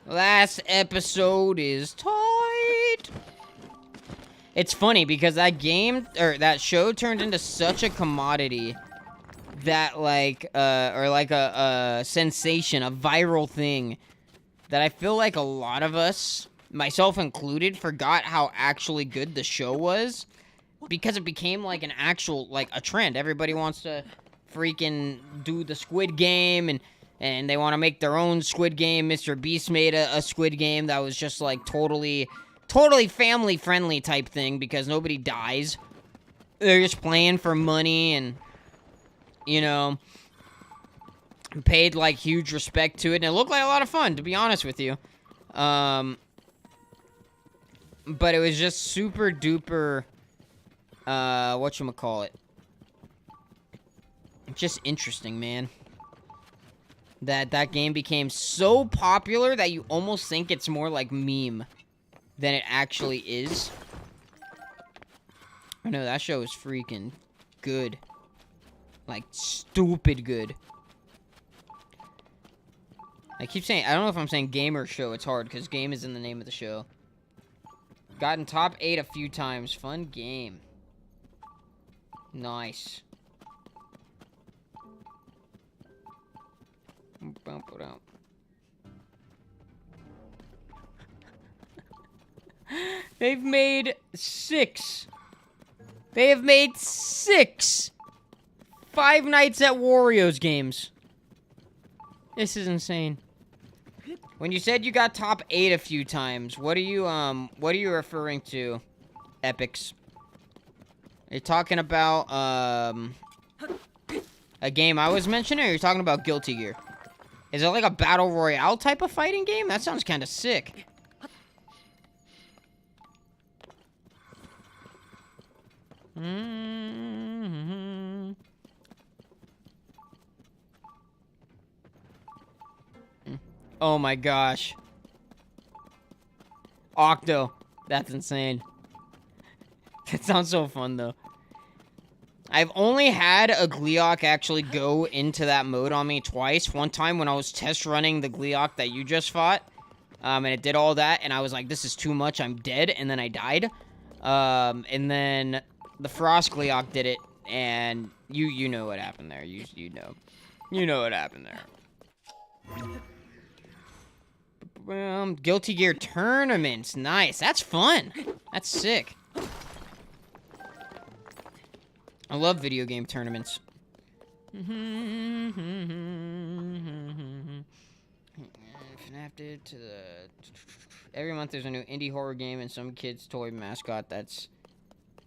Last episode is tight. It's funny, because that game, or that show turned into such a commodity that, like, or like a sensation, a viral thing, that I feel like a lot of us, myself included, forgot how actually good the show was. Because it became like an actual, like a trend. Everybody wants to freaking do the Squid Game, and they want to make their own Squid Game. Mr. Beast made a Squid Game that was just like totally family friendly type thing because nobody dies. They're just playing for money and, you know, paid like huge respect to it. And it looked like a lot of fun, to be honest with you. But it was just super duper... whatchamacallit. Just interesting, man. That game became so popular that you almost think it's more like meme than it actually is. I know, that show is freaking good. Like, stupid good. I keep saying, I don't know if I'm saying game or show. It's hard, because game is in the name of the show. Gotten top 8 a few times. Fun game. Nice. Bump it out. They've made 6. They have made 6 Five Nights at Wario's games. This is insane. When you said you got top 8 a few times, what are you referring to, Epics? Are you talking about, a game I was mentioning, or are you talking about Guilty Gear? Is it like a Battle Royale type of fighting game? That sounds kind of sick. Oh my gosh. Octo. That's insane. That sounds so fun, though. I've only had a Gleeok actually go into that mode on me twice. One time when I was test running the Gleeok that you just fought. And it did all that, and I was like, this is too much, I'm dead, and then I died. And then the Frost Gleeok did it, and you know what happened there. You know. You know what happened there. Guilty Gear tournaments. Nice. That's fun. That's sick. I love video game tournaments. FNAF to the... Every month there's a new indie horror game and some kid's toy mascot that's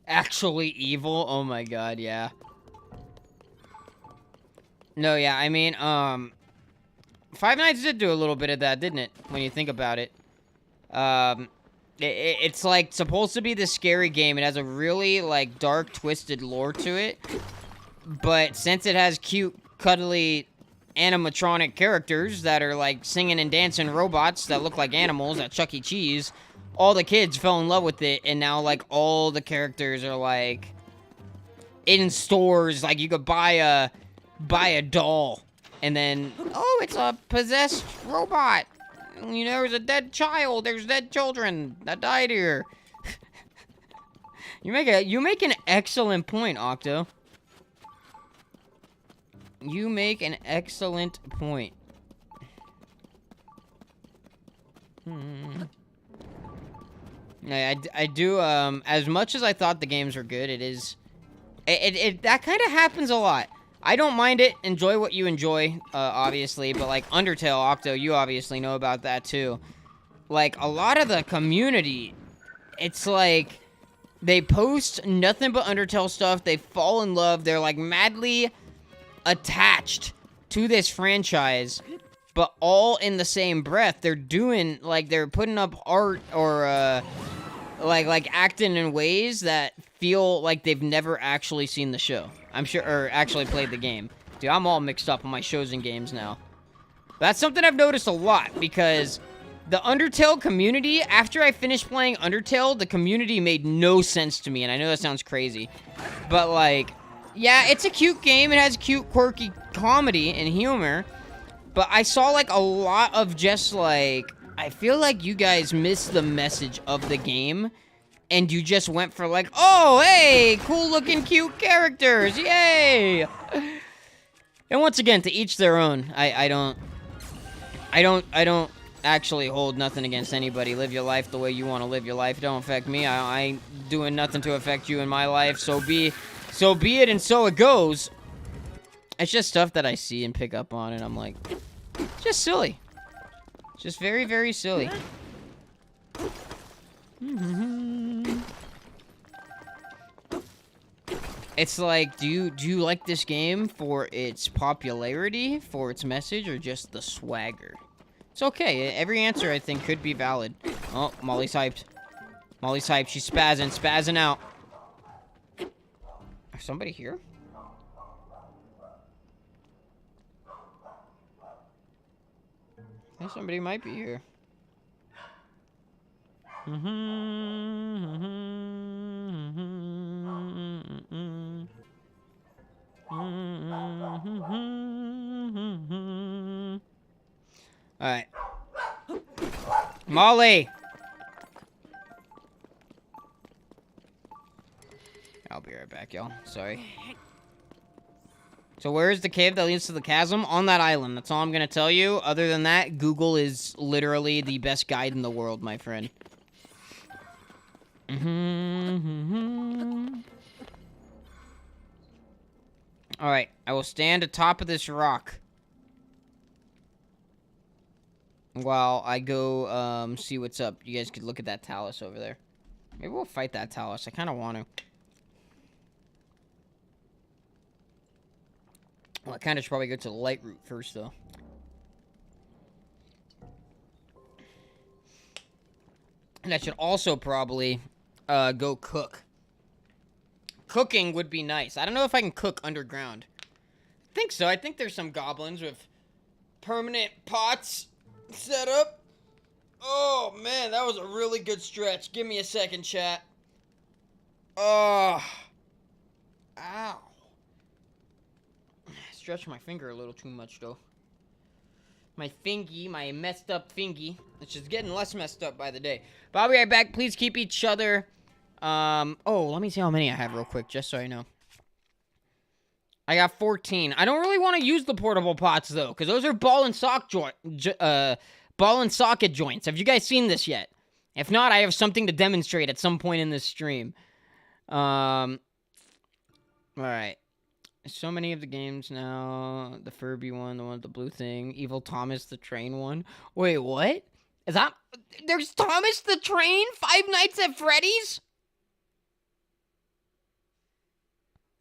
actually evil. Oh my god, yeah. No, yeah, I mean, Five Nights did do a little bit of that, didn't it? When you think about it. It's like supposed to be this scary game. It has a really like dark, twisted lore to it. But since it has cute, cuddly animatronic characters that are like singing and dancing robots that look like animals at Chuck E. Cheese, all the kids fell in love with it, and now like all the characters are like in stores. Like you could buy a doll, and then oh, it's a possessed robot. You know, there's a dead child. There's dead children that died here. You make an excellent point, Octo. You make an excellent point. I do, as much as I thought the games were good, that kind of happens a lot. I don't mind it, enjoy what you enjoy, obviously, but like Undertale, Octo, you obviously know about that too. Like, a lot of the community, it's like, they post nothing but Undertale stuff, they fall in love, they're like madly attached to this franchise, but all in the same breath they're doing like they're putting up art or like acting in ways that feel like they've never actually seen the show. I'm sure, or actually played the game. Dude, I'm all mixed up on my shows and games now. That's something I've noticed a lot, because the Undertale community, after I finished playing Undertale, the community made no sense to me, and I know that sounds crazy, but like, yeah, it's a cute game. It has cute, quirky comedy and humor. But I saw, like, a lot of just, like... I feel like you guys missed the message of the game. And you just went for, like, oh, hey, cool-looking, cute characters. Yay! And once again, to each their own. I don't actually hold nothing against anybody. Live your life the way you want to live your life. It don't affect me. I ain't doing nothing to affect you in my life. So be it, and so it goes. It's just stuff that I see and pick up on, and I'm like, it's just silly. It's just very, very silly. It's like, do you like this game for its popularity, for its message, or just the swagger? It's okay. Every answer, I think, could be valid. Oh, Molly's hyped. Molly's hyped. She's spazzing out. Is somebody here? I think somebody might be here. Alright. Molly! I'll be right back, y'all. Sorry. So where is the cave that leads to the chasm? On that island. That's all I'm gonna tell you. Other than that, Google is literally the best guide in the world, my friend. Alright, I will stand atop of this rock while I go see what's up. You guys could look at that Talus over there. Maybe we'll fight that Talus. I kind of want to. Well, I kind of should probably go to the light route first, though. And I should also probably go cook. Cooking would be nice. I don't know if I can cook underground. I think so. I think there's some goblins with permanent pots set up. Oh, man, that was a really good stretch. Give me a second, chat. Oh. Ow. Stretched my finger a little too much, though. My fingy, my messed up fingy. It's just getting less messed up by the day. But I'll be right back. Please keep each other. Oh, let me see how many I have real quick, just so I know. I got 14. I don't really want to use the portable pots, though, because those are ball and socket joints. Have you guys seen this yet? If not, I have something to demonstrate at some point in this stream. Alright. So many of the games now. The Furby one, the one with the blue thing. Evil Thomas the Train one. Wait, what? Is that... There's Thomas the Train? Five Nights at Freddy's?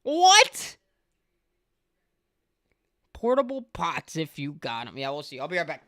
What? Portable pots if you got them. Yeah, we'll see. I'll be right back.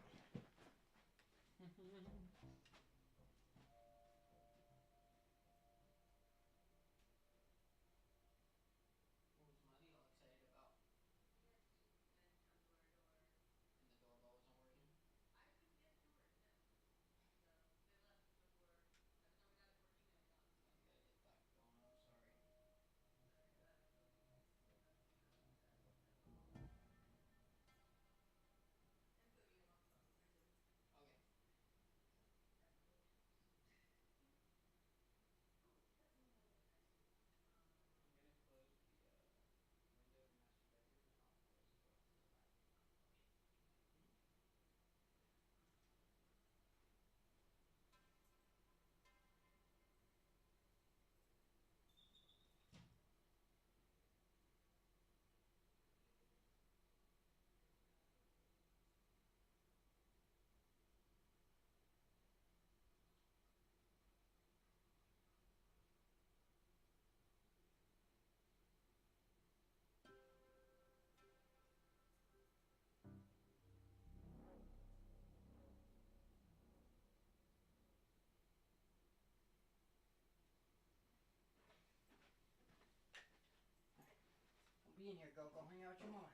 be in here. Go hang out with your mama.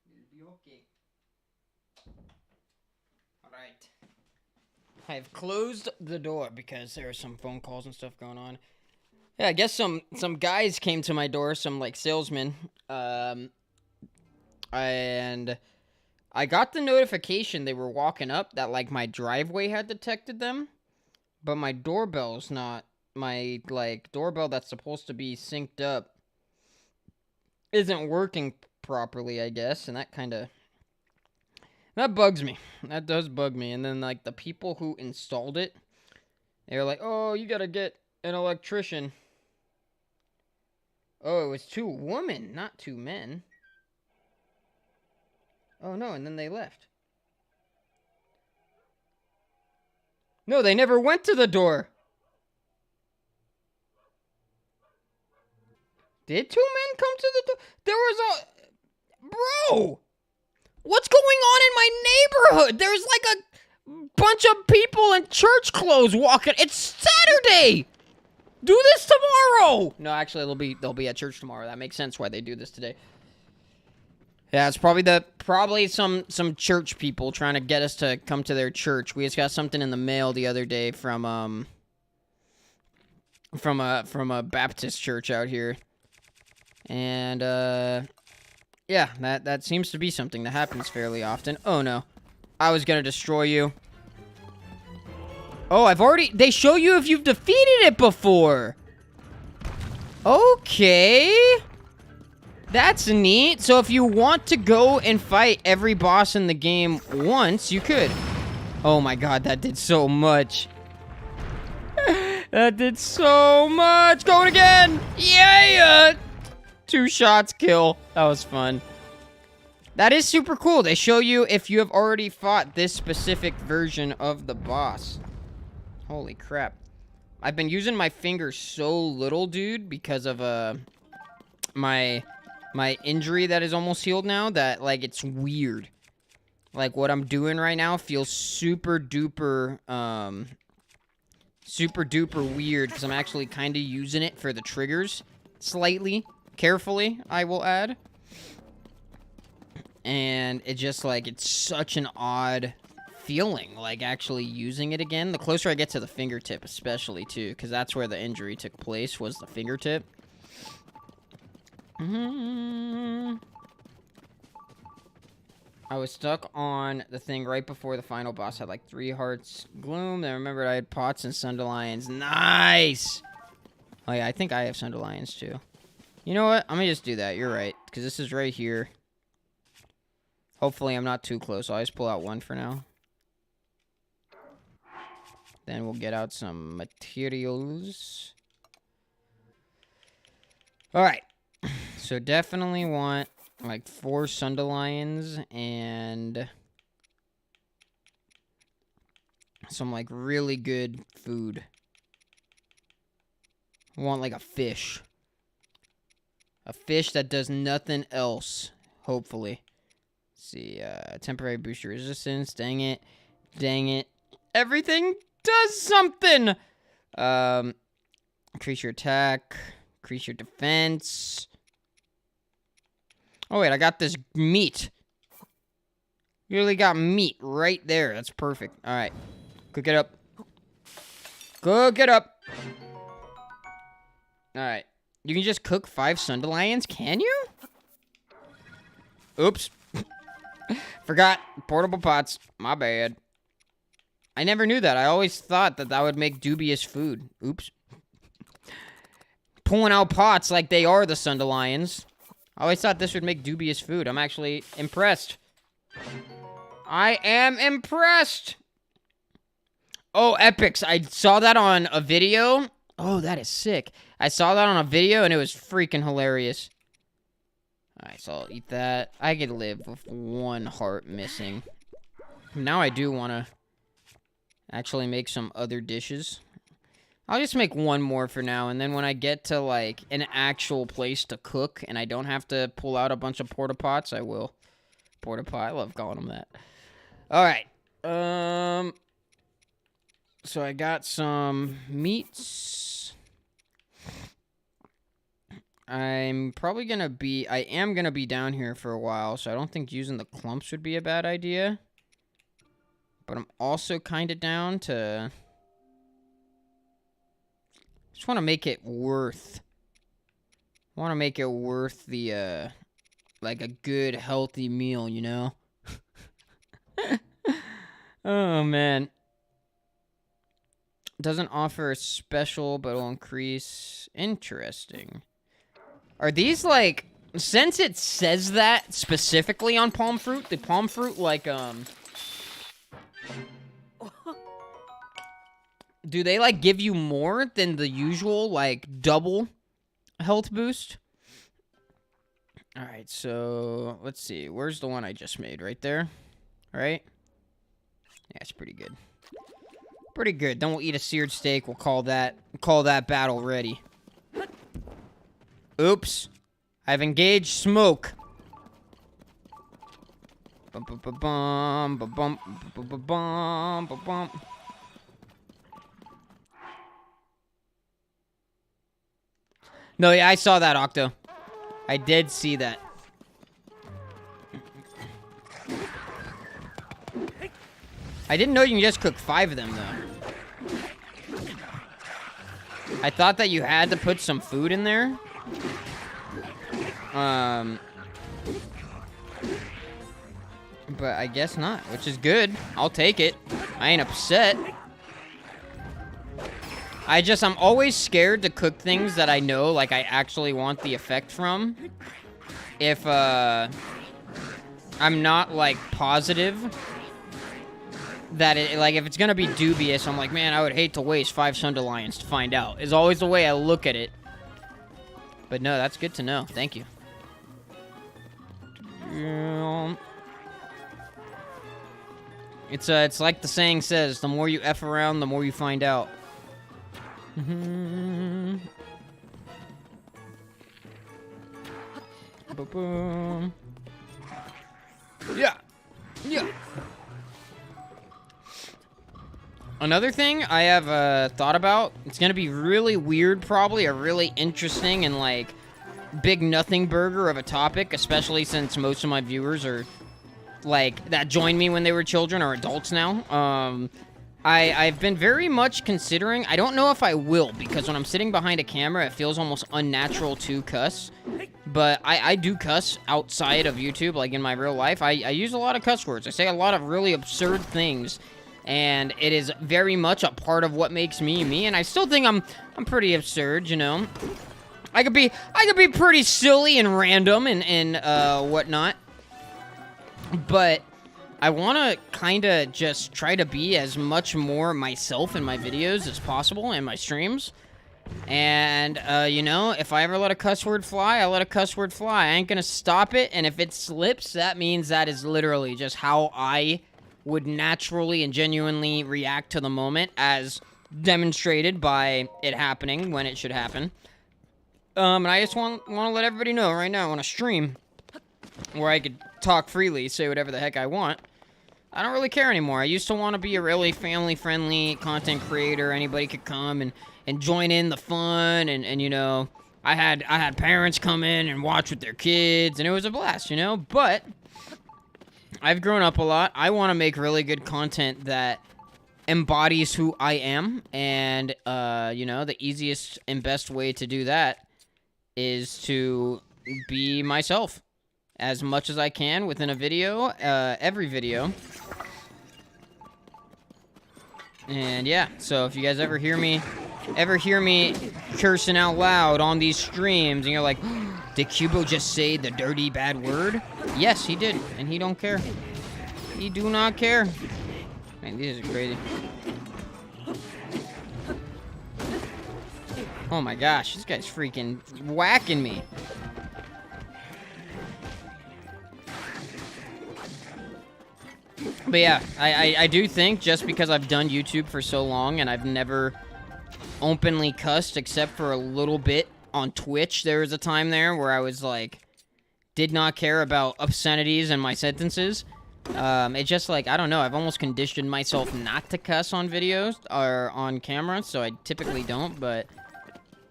It'll be okay. Alright. I've closed the door because there are some phone calls and stuff going on. Yeah, I guess some guys came to my door, some like salesmen. And I got the notification they were walking up that like my driveway had detected them, but my doorbell's not. My like doorbell that's supposed to be synced up isn't working properly, I guess, and that bugs me. That does bug me. And then like the people who installed it, they're like, "Oh, you gotta get an electrician." Oh, it was 2 women, not 2 men. Oh no, and then they left. No, they never went to the door. Did 2 men come to the door? There was a... Bro! What's going on in my neighborhood? There's like a bunch of people in church clothes walking. It's Saturday! Do this tomorrow! No, actually, they'll be at church tomorrow. That makes sense why they do this today. Yeah, it's probably some church people trying to get us to come to their church. We just got something in the mail the other day from a Baptist church out here. And yeah, that seems to be something that happens fairly often. Oh no. I was gonna destroy you. Oh, they show you if you've defeated it before. Okay. That's neat. So if you want to go and fight every boss in the game once, you could. Oh my god, that did so much. That did so much. Going again. Yeah. 2 shots, kill. That was fun. That is super cool. They show you if you have already fought this specific version of the boss. Holy crap. I've been using my fingers so little, dude, because of my injury that is almost healed now, that like it's weird. Like what I'm doing right now feels super duper weird because I'm actually kind of using it for the triggers slightly. Carefully, I will add. And it just, like, it's such an odd feeling, like, actually using it again. The closer I get to the fingertip, especially, too, because that's where the injury took place, was the fingertip. I was stuck on the thing right before the final boss. Had, like, 3 hearts gloom. Then I remembered I had pots and Sunderlions. Nice! Oh, yeah, I think I have Sunderlions, too. You know what? I'm gonna just do that. You're right. Because this is right here. Hopefully I'm not too close. I'll just pull out 1 for now. Then we'll get out some materials. Alright. So definitely want like 4 Sunderlions and some like really good food. I want like a fish. A fish that does nothing else, hopefully. Let's see, temporary booster resistance. Dang it. Dang it. Everything does something! Increase your attack. Increase your defense. Oh, wait, I got this meat. You really got meat right there. That's perfect. Alright. Cook it up. Cook it up. Alright. You can just cook 5 Sunderlions, can you? Oops. Forgot. Portable pots. My bad. I never knew that. I always thought that would make dubious food. Oops. Pulling out pots like they are the Sunderlions. I always thought this would make dubious food. I'm actually impressed. I am impressed. Oh, epics. I saw that on a video. Oh, that is sick. I saw that on a video, and it was freaking hilarious. Alright, so I'll eat that. I could live with 1 heart missing. Now I do want to actually make some other dishes. I'll just make 1 more for now, and then when I get to, like, an actual place to cook, and I don't have to pull out a bunch of porta-pots, I will. Porta-pot, I love calling them that. Alright, so I got some meats. I'm probably gonna be... I am gonna be down here for a while, so I don't think using the clumps would be a bad idea. But I'm also kind of down to... Just want to make it worth... I want to make it worth the, like a good, healthy meal, you know? Oh, man. Doesn't offer a special, but will increase... Interesting. Are these, like... Since it says that specifically on palm fruit, the palm fruit, like, do they, like, give you more than the usual, like, double health boost? Alright, so, let's see. Where's the one I just made? Right there? Right? Yeah, it's pretty good. Pretty good. Then we'll eat a seared steak. We'll call that battle ready. Oops. I've engaged smoke. Bum bum bum bum bum bum bum bum bum bum. No, yeah, I saw that, Octo. I did see that. I didn't know you can just cook 5 of them, though. I thought that you had to put some food in there. But I guess not, which is good. I'll take it. I ain't upset. I'm always scared to cook things that I know, like, I actually want the effect from. If, I'm not, like, positive that it, like, if it's gonna be dubious, I'm like, man, I would hate to waste 5 Sunderlions to find out. Is always the way I look at it. But no, that's good to know. Thank you. It's like the saying says, the more you F around, the more you find out. Ba-boom. Yeah. Yeah. Another thing I have thought about, it's gonna be really weird probably, or really interesting and like big nothing burger of a topic, especially since most of my viewers are like that joined me when they were children or adults now. I've been very much considering, I don't know if I will, because when I'm sitting behind a camera, it feels almost unnatural to cuss. But I do cuss outside of YouTube, like in my real life. I use a lot of cuss words. I say a lot of really absurd things. And it is very much a part of what makes me me. And I still think I'm pretty absurd, you know. I could be pretty silly and random and whatnot. But I want to kind of just try to be as much more myself in my videos as possible and my streams. And, you know, if I ever let a cuss word fly, I let a cuss word fly. I ain't gonna stop it, and if it slips, that means that is literally just how I would naturally and genuinely react to the moment, as demonstrated by it happening when it should happen. And I just want to let everybody know right now on a stream where I could talk freely, say whatever the heck I want. I don't really care anymore. I used to want to be a really family-friendly content creator. Anybody could come and join in the fun, and you know, I had parents come in and watch with their kids, and it was a blast, you know. But I've grown up a lot. I want to make really good content that embodies who I am, and you know, the easiest and best way to do that is to be myself as much as I can within a video, every video. And yeah, so if you guys ever hear me cursing out loud on these streams and you're like, did Cubo just say the dirty bad word? Yes, he did, and he don't care. He do not care. Man, these are crazy. Oh my gosh, this guy's freaking whacking me. But yeah, I do think just because I've done YouTube for so long and I've never openly cussed except for a little bit on Twitch, there was a time there where I was like, did not care about obscenities in my sentences. It's just like, I don't know, I've almost conditioned myself not to cuss on videos or on camera, so I typically don't, but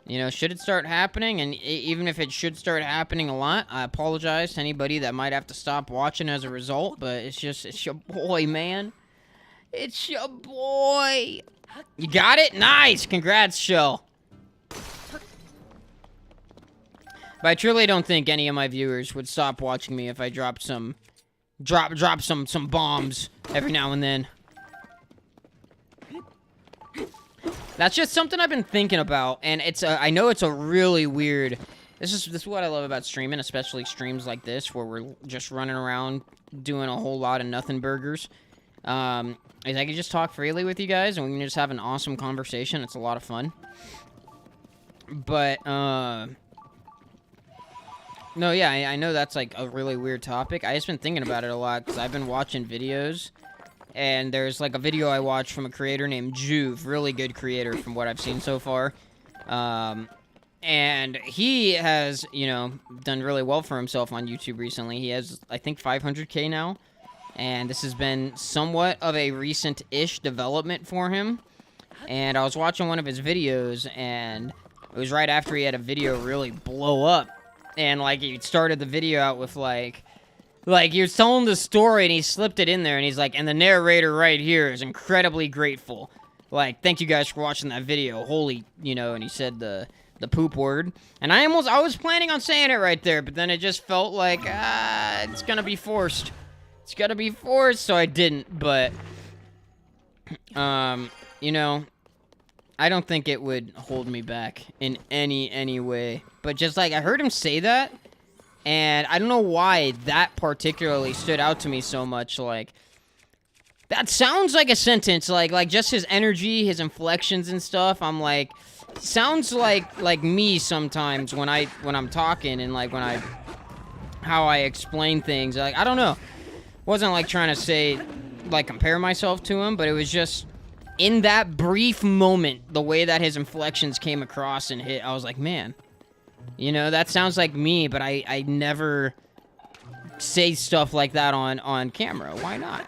You know, should it start happening, and even if it should start happening a lot, I apologize to anybody that might have to stop watching as a result, but it's your boy, man. It's your boy. You got it? Nice! Congrats, Shell. But I truly don't think any of my viewers would stop watching me if I dropped some bombs every now and then. That's just something I've been thinking about, and I know it's a really weird. This is what I love about streaming, especially streams like this where we're just running around doing a whole lot of nothing burgers. Is I can just talk freely with you guys, and we can just have an awesome conversation. It's a lot of fun. But no, yeah, I know that's like a really weird topic. I just been thinking about it a lot because I've been watching videos. And there's like a video I watched from a creator named Juve, really good creator from what I've seen so far. And he has, you know, done really well for himself on YouTube recently. He has, I think, 500K now. And this has been somewhat of a recent-ish development for him. And I was watching one of his videos, and it was right after he had a video really blow up. And, like, he started the video out with, like, he was telling the story, and he slipped it in there, and he's like, and the narrator right here is incredibly grateful. Like, thank you guys for watching that video. Holy, you know, and he said the poop word. And I was planning on saying it right there, but then it just felt like, it's gonna be forced. It's gonna be forced, so I didn't, but, you know, I don't think it would hold me back in any way. But just, like, I heard him say that, and I don't know why that particularly stood out to me so much. Like, that sounds like a sentence. Like just his energy, his inflections and stuff. I'm like, sounds like me sometimes when I'm talking and like how I explain things. Like, I don't know. Wasn't like trying to say, like, compare myself to him, but it was just in that brief moment, the way that his inflections came across and hit. I was like, man. You know, that sounds like me, but I never say stuff like that on camera. Why not?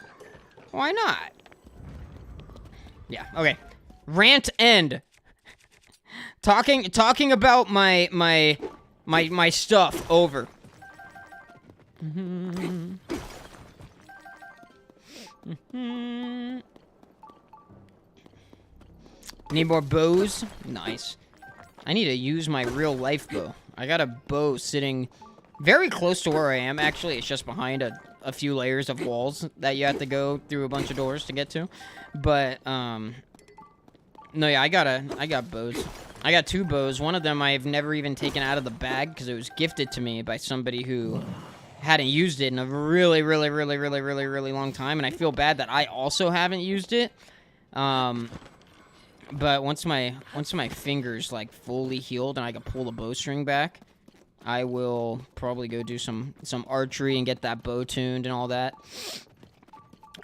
Why not? Yeah, okay. Rant end. Talking about my stuff over. Need more bows? Nice. I need to use my real life bow. I got a bow sitting very close to where I am. Actually, it's just behind a few layers of walls that you have to go through a bunch of doors to get to. But, no, yeah, I got bows. I got 2 bows. One of them I've never even taken out of the bag because it was gifted to me by somebody who hadn't used it in a really long time. And I feel bad that I also haven't used it. But once my fingers, like, fully healed and I can pull the bowstring back, I will probably go do some archery and get that bow tuned and all that.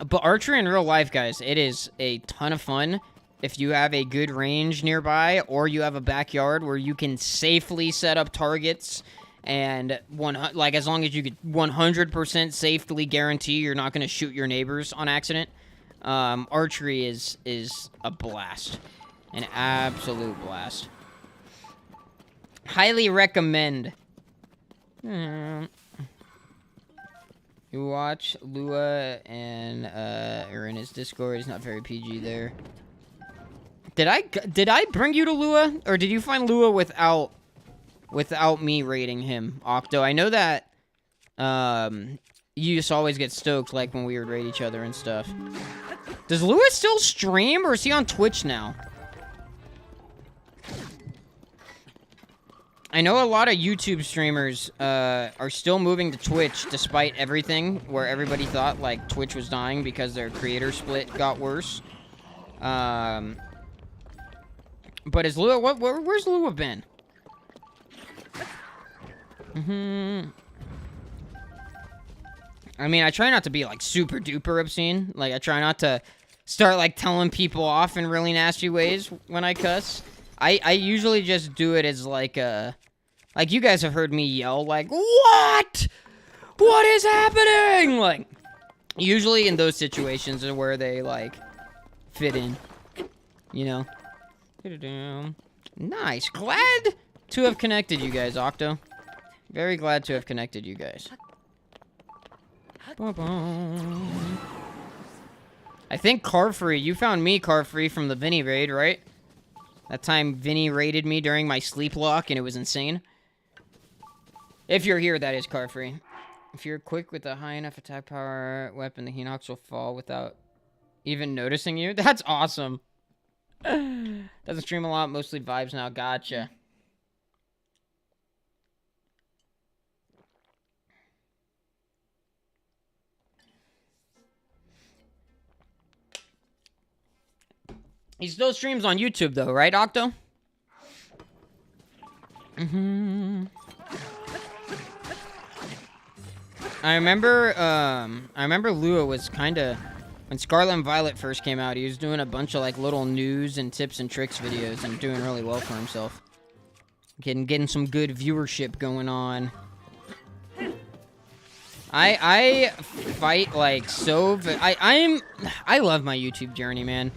But archery in real life, guys, it is a ton of fun if you have a good range nearby or you have a backyard where you can safely set up targets and, like, as long as you could 100% safely guarantee you're not going to shoot your neighbors on accident, archery is a blast. An absolute blast. Highly recommend. You watch Lua and or in his Discord. He's not very PG there. Did I bring you to Lua, or did you find Lua without me rating him, Octo? I know that you just always get stoked like when we would raid each other and stuff. Does Lua still stream, or is he on Twitch now? I know a lot of YouTube streamers are still moving to Twitch despite everything, where everybody thought, like, Twitch was dying because their creator split got worse. But is Lua... where's Lua been? I mean, I try not to be, like, super duper obscene. Like, I try not to start, like, telling people off in really nasty ways when I cuss. I usually just do it as, like you guys have heard me yell, like, what? What is happening? Like, usually in those situations are where they, like, fit in. You know? Nice. Glad to have connected you guys, Octo. Very glad to have connected you guys. Ba-bum. I think Carfree, you found me, Carfree, from the Vinny raid, right? That time Vinny raided me during my sleep lock, and it was insane. If you're here, that is Carfree. If you're quick with a high enough attack power weapon, the Hinox will fall without even noticing you. That's awesome. Doesn't stream a lot, mostly vibes now. Gotcha. He still streams on YouTube though, right, Octo? I remember Lua was kinda, when Scarlet and Violet first came out, he was doing a bunch of like little news and tips and tricks videos and doing really well for himself. Getting some good viewership going on. I fight like so, I love my YouTube journey, man.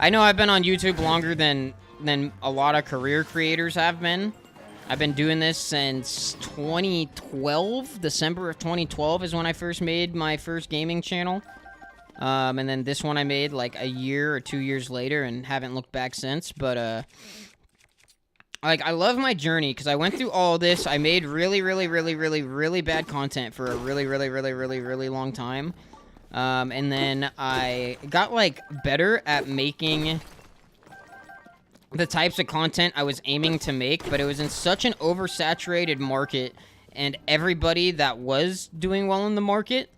I know I've been on YouTube longer than a lot of career creators have been. I've been doing this since 2012. December of 2012 is when I first made my first gaming channel. And then this one I made like a year or 2 years later and haven't looked back since. But, like, I love my journey because I went through all this. I made really bad content for a really long time. And then I got, like, better at making the types of content I was aiming to make, but it was in such an oversaturated market, and everybody that was doing well in the market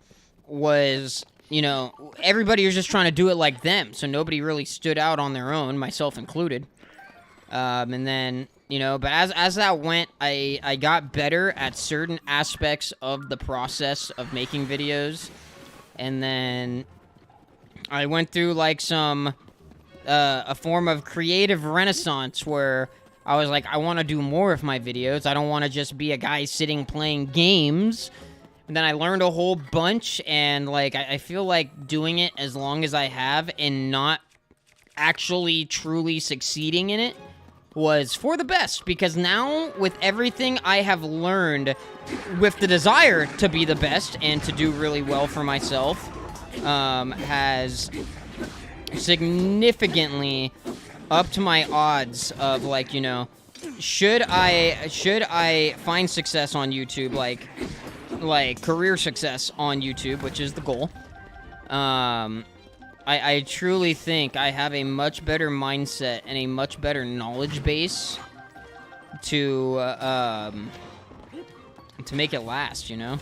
was, you know, everybody was just trying to do it like them, so nobody really stood out on their own, myself included. And then, you know, but as that went, I got better at certain aspects of the process of making videos. And then I went through like a form of creative renaissance where I was like, I want to do more of my videos. I don't want to just be a guy sitting playing games. And then I learned a whole bunch, and like I feel like doing it as long as I have and not actually truly succeeding in it was for the best, because now with everything I have learned with the desire to be the best and to do really well for myself, has significantly upped my odds of, like, you know, should I find success on YouTube, like career success on YouTube, which is the goal. I truly think I have a much better mindset and a much better knowledge base to make it last, you know?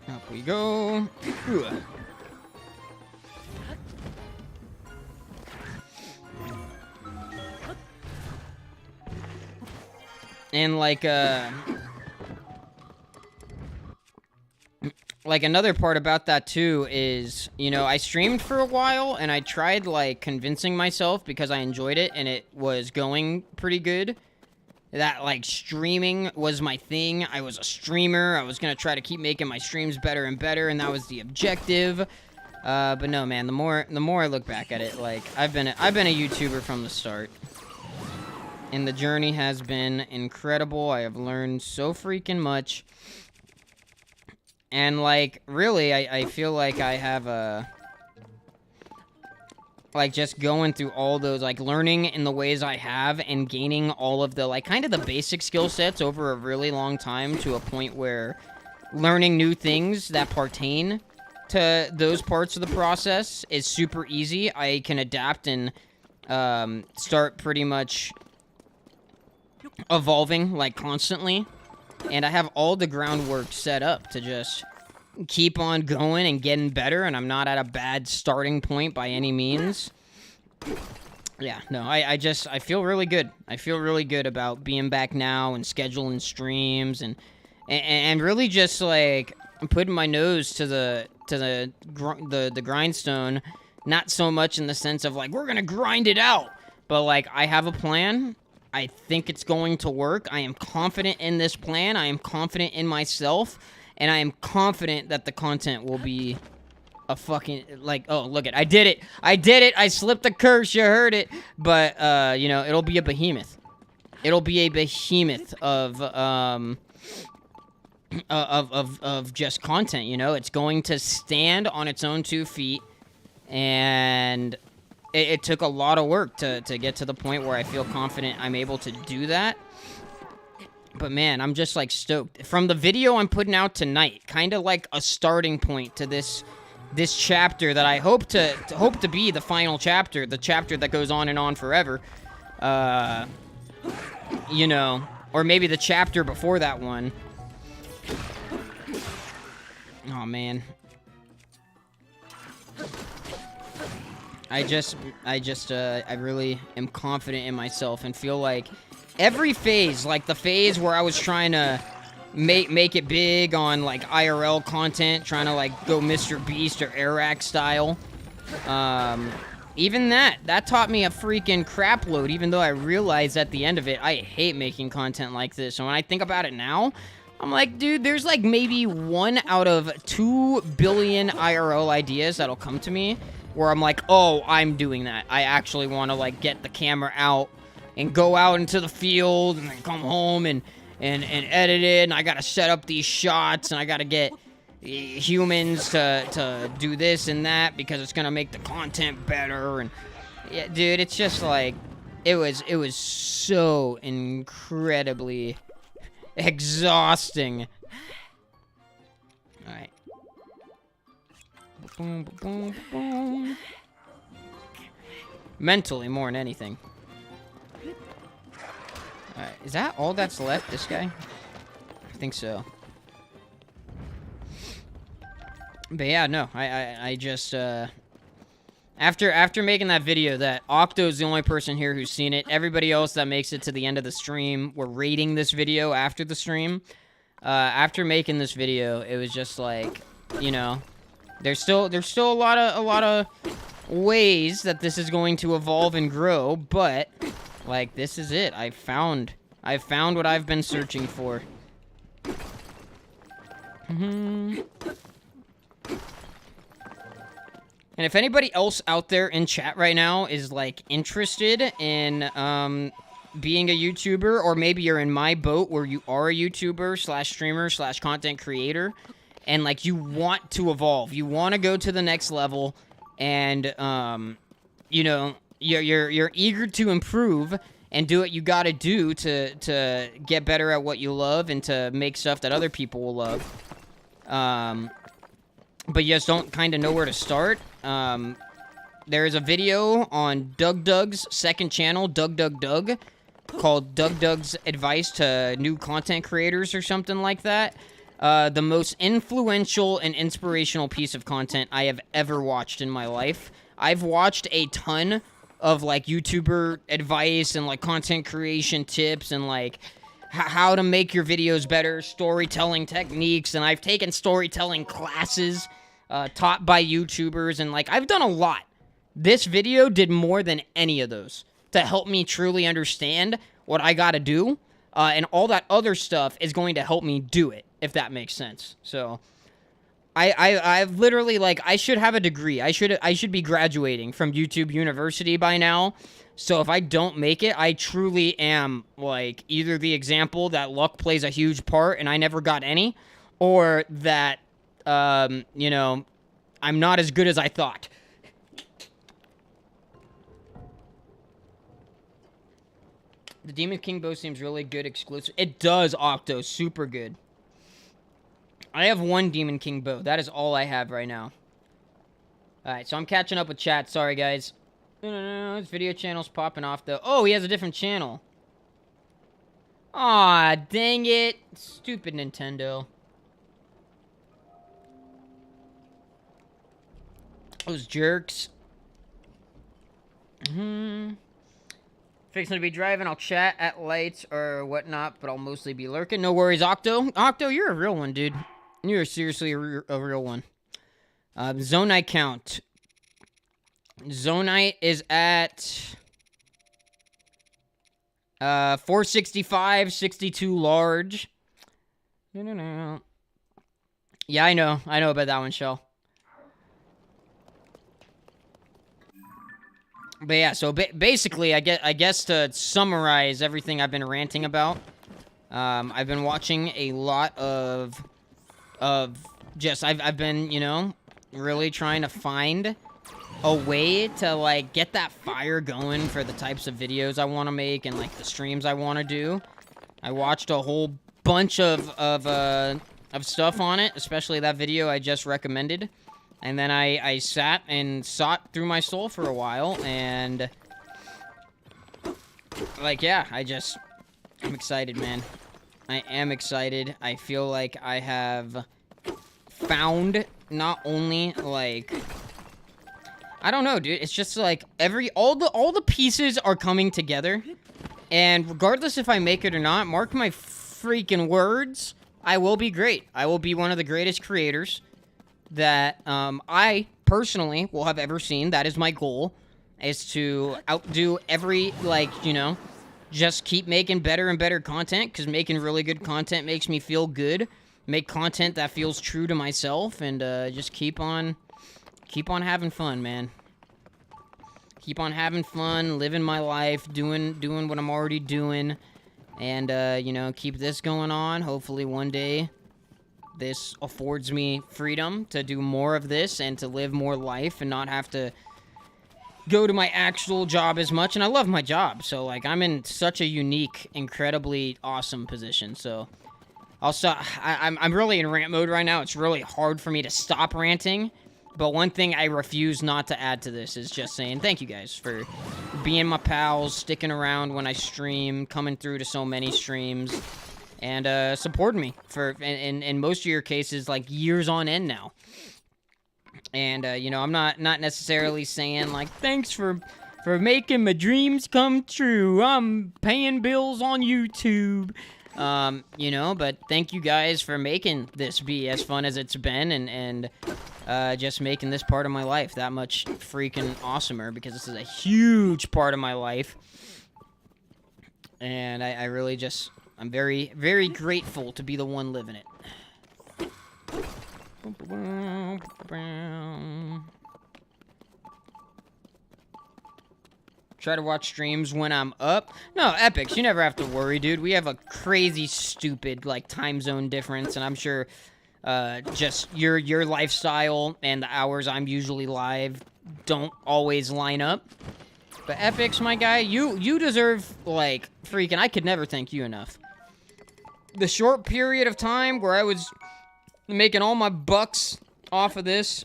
Up we go. Ugh. And like another part about that too is, you know, I streamed for a while and I tried like convincing myself, because I enjoyed it and it was going pretty good, that like streaming was my thing. I was a streamer. I was gonna try to keep making my streams better and better, and that was the objective. But no, man, the more I look back at it, like I've been a YouTuber from the start. And the journey has been incredible. I have learned so freaking much. And, like, really, I feel like I have like, just going through all those, like, learning in the ways I have and gaining all of the, like, kind of the basic skill sets over a really long time, to a point where learning new things that pertain to those parts of the process is super easy. I can adapt and start pretty much evolving, like, constantly, and I have all the groundwork set up to just keep on going and getting better, and I'm not at a bad starting point by any means. Yeah, no, I feel really good. I feel really good about being back now and scheduling streams and really just, like, putting my nose to the grindstone, not so much in the sense of, like, we're gonna grind it out, but, like, I have a plan. I think it's going to work. I am confident in this plan. I am confident in myself. And I am confident that the content will be a fucking, like, oh, look it. I did it. I slipped the curse. You heard it. But, you know, it'll be a behemoth. It'll be a behemoth of just content, you know? It's going to stand on its own 2 feet, and it took a lot of work to get to the point where I feel confident I'm able to do that. But man, I'm just like stoked. From the video I'm putting out tonight, kind of like a starting point to this chapter that I hope to be the final chapter, the chapter that goes on and on forever. You know, or maybe the chapter before that one. Oh man. I really am confident in myself and feel like every phase, like the phase where I was trying to make it big on like IRL content, trying to like go Mr. Beast or Arak style. Even that taught me a freaking crap load, even though I realized at the end of it, I hate making content like this. And when I think about it now, I'm like, dude, there's like maybe 1 out of 2 billion IRL ideas that'll come to me where I'm like, oh, I'm doing that. I actually want to like get the camera out and go out into the field and then come home and edit it, and I gotta set up these shots, and I gotta get humans to do this and that because it's gonna make the content better. And yeah, dude, it's just like it was so incredibly exhausting. All right. Boom, boom, boom. Mentally more than anything. Alright, is that all that's left, this guy? I think so. But yeah, no, I just, after making that video, that Octo's the only person here who's seen it. Everybody else that makes it to the end of the stream, we're rating this video after the stream. After making this video, it was just like, you know, there's still a lot of ways that this is going to evolve and grow, but like, this is it. I've found what I've been searching for. And if anybody else out there in chat right now is like interested in being a YouTuber, or maybe you're in my boat where you are a YouTuber slash streamer slash content creator, and like you want to evolve, you want to go to the next level, and you know, you're eager to improve and do what you gotta do to get better at what you love and to make stuff that other people will love. But you just don't kind of know where to start. There is a video on Doug's second channel, Doug, called Doug's Advice to New Content Creators or something like that. The most influential and inspirational piece of content I have ever watched in my life. I've watched a ton of like YouTuber advice and like content creation tips and like how to make your videos better, storytelling techniques, and I've taken storytelling classes taught by YouTubers, and like I've done a lot. This video did more than any of those to help me truly understand what I gotta do, and all that other stuff is going to help me do it, if that makes sense. So I've literally, like, I should have a degree. I should be graduating from YouTube University by now. So if I don't make it, I truly am, like, either the example that luck plays a huge part and I never got any, or that, you know, I'm not as good as I thought. The Demon King bow seems really good exclusive. It does, Octo. Super good. I have one Demon King bow. That is all I have right now. Alright, so I'm catching up with chat. Sorry, guys. No, his video channel's popping off, though. Oh, he has a different channel. Aw, dang it. Stupid Nintendo. Those jerks. Fixing to be driving. I'll chat at lights or whatnot, but I'll mostly be lurking. No worries, Octo. Octo, you're a real one, dude. You're seriously a real one. Zonaite count. Zonaite is at 465, 62 large. No. Yeah, I know about that one, Shell. But yeah, so basically, I guess to summarize everything I've been ranting about, I've been watching a lot of just I've been, you know, really trying to find a way to like get that fire going for the types of videos I want to make and like the streams I want to do. I watched a whole bunch of stuff on it, especially that video I just recommended. And then I sat and sought through my soul for a while, and like, yeah, I'm excited, man. I am excited. I feel like I have found not only like, I don't know, dude. It's just like all the pieces are coming together, and regardless if I make it or not, mark my freaking words, I will be great. I will be one of the greatest creators that I personally will have ever seen. That is my goal, is to outdo every, like, you know, just keep making better and better content, because making really good content makes me feel good. Make content that feels true to myself, and just keep on having fun, man. Keep on having fun, living my life, doing what I'm already doing, and you know, keep this going on. Hopefully one day this affords me freedom to do more of this and to live more life and not have to go to my actual job as much. And I love my job, so like I'm in such a unique, incredibly awesome position. So also, I'm really in rant mode right now. It's really hard for me to stop ranting. But one thing I refuse not to add to this is just saying thank you guys for being my pals, sticking around when I stream, coming through to so many streams, and supporting me for, in most of your cases, like years on end now. And, you know, I'm not necessarily saying, like, thanks for making my dreams come true. I'm paying bills on YouTube. You know, but thank you guys for making this be as fun as it's been, and just making this part of my life that much freaking awesomer, because this is a huge part of my life. And I really just, I'm very, very grateful to be the one living it. Try to watch streams when I'm up. No, Epics, you never have to worry, dude. We have a crazy, stupid, like, time zone difference, and I'm sure just your lifestyle and the hours I'm usually live don't always line up. But Epics, my guy, you deserve, like, freaking, I could never thank you enough. The short period of time where I was making all my bucks off of this,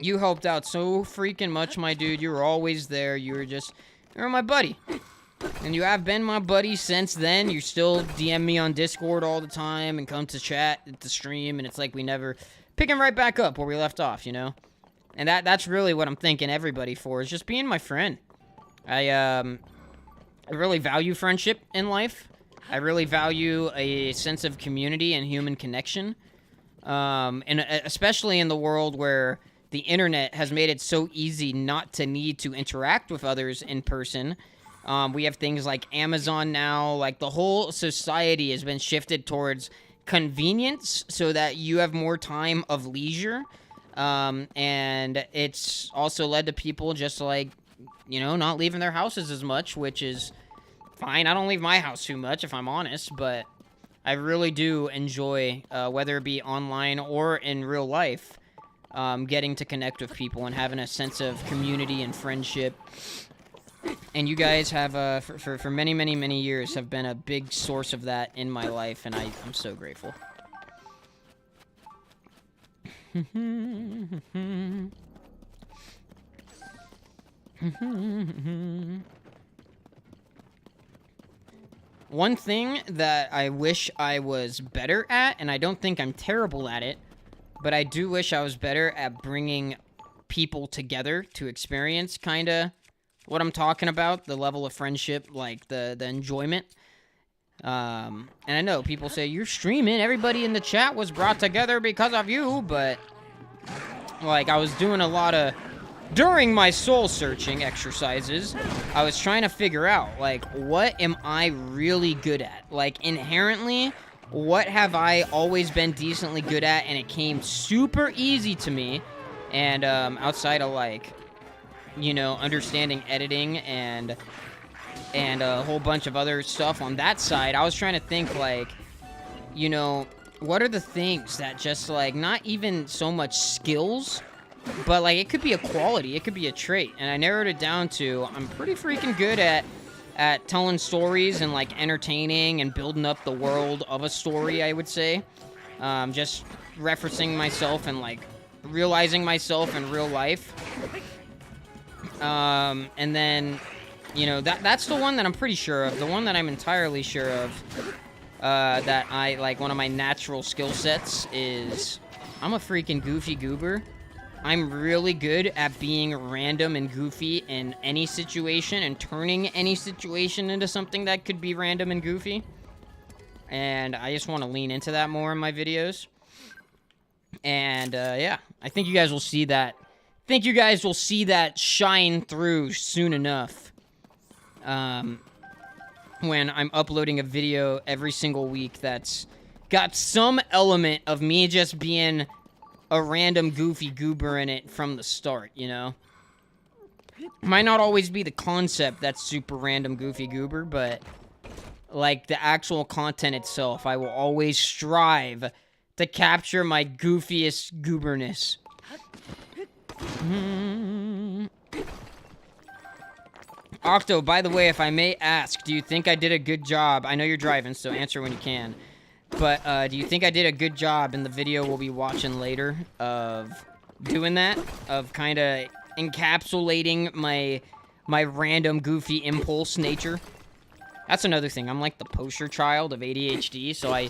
you helped out so freaking much, my dude. You were always there. You were my buddy. And you have been my buddy since then. You still DM me on Discord all the time and come to chat at the stream, and it's like we never... Picking right back up where we left off, you know? And that's really what I'm thanking everybody for, is just being my friend. I really value friendship in life. I really value a sense of community and human connection. And especially in the world where the internet has made it so easy not to need to interact with others in person. We have things like Amazon now. Like, the whole society has been shifted towards convenience so that you have more time of leisure. And it's also led to people just, like, you know, not leaving their houses as much, which is fine. I don't leave my house too much, if I'm honest, but I really do enjoy, whether it be online or in real life, getting to connect with people and having a sense of community and friendship. And you guys have, for many, many, many years, have been a big source of that in my life, and I'm so grateful. One thing that I wish I was better at, and I don't think I'm terrible at it, but I do wish I was better at bringing people together to experience kind of what I'm talking about, the level of friendship, like the enjoyment. And I know people say, you're streaming, everybody in the chat was brought together because of you, but like, I was doing a lot of, during my soul searching exercises, I was trying to figure out, like, what am I really good at? Like, inherently, what have I always been decently good at? And it came super easy to me. And outside of, like, you know, understanding editing and a whole bunch of other stuff on that side, I was trying to think, like, you know, what are the things that just, like, not even so much skills, but, like, it could be a quality, it could be a trait, and I narrowed it down to, I'm pretty freaking good at telling stories and, like, entertaining and building up the world of a story, I would say. Just referencing myself and, like, realizing myself in real life. And then, you know, that's the one that I'm pretty sure of. The one that I'm entirely sure of, that I, like, one of my natural skill sets is I'm a freaking goofy goober. I'm really good at being random and goofy in any situation and turning any situation into something that could be random and goofy. And I just want to lean into that more in my videos. And, yeah, I think you guys will see that. I think you guys will see that shine through soon enough. When I'm uploading a video every single week that's got some element of me just being a random goofy goober in it from the start, you know? Might not always be the concept that's super random goofy goober, but like the actual content itself, I will always strive to capture my goofiest gooberness. Octo, by the way, if I may ask, do you think I did a good job? I know you're driving, so answer when you can. But, do you think I did a good job in the video we'll be watching later of doing that? Of kind of encapsulating my random goofy impulse nature? That's another thing. I'm like the poster child of ADHD, so I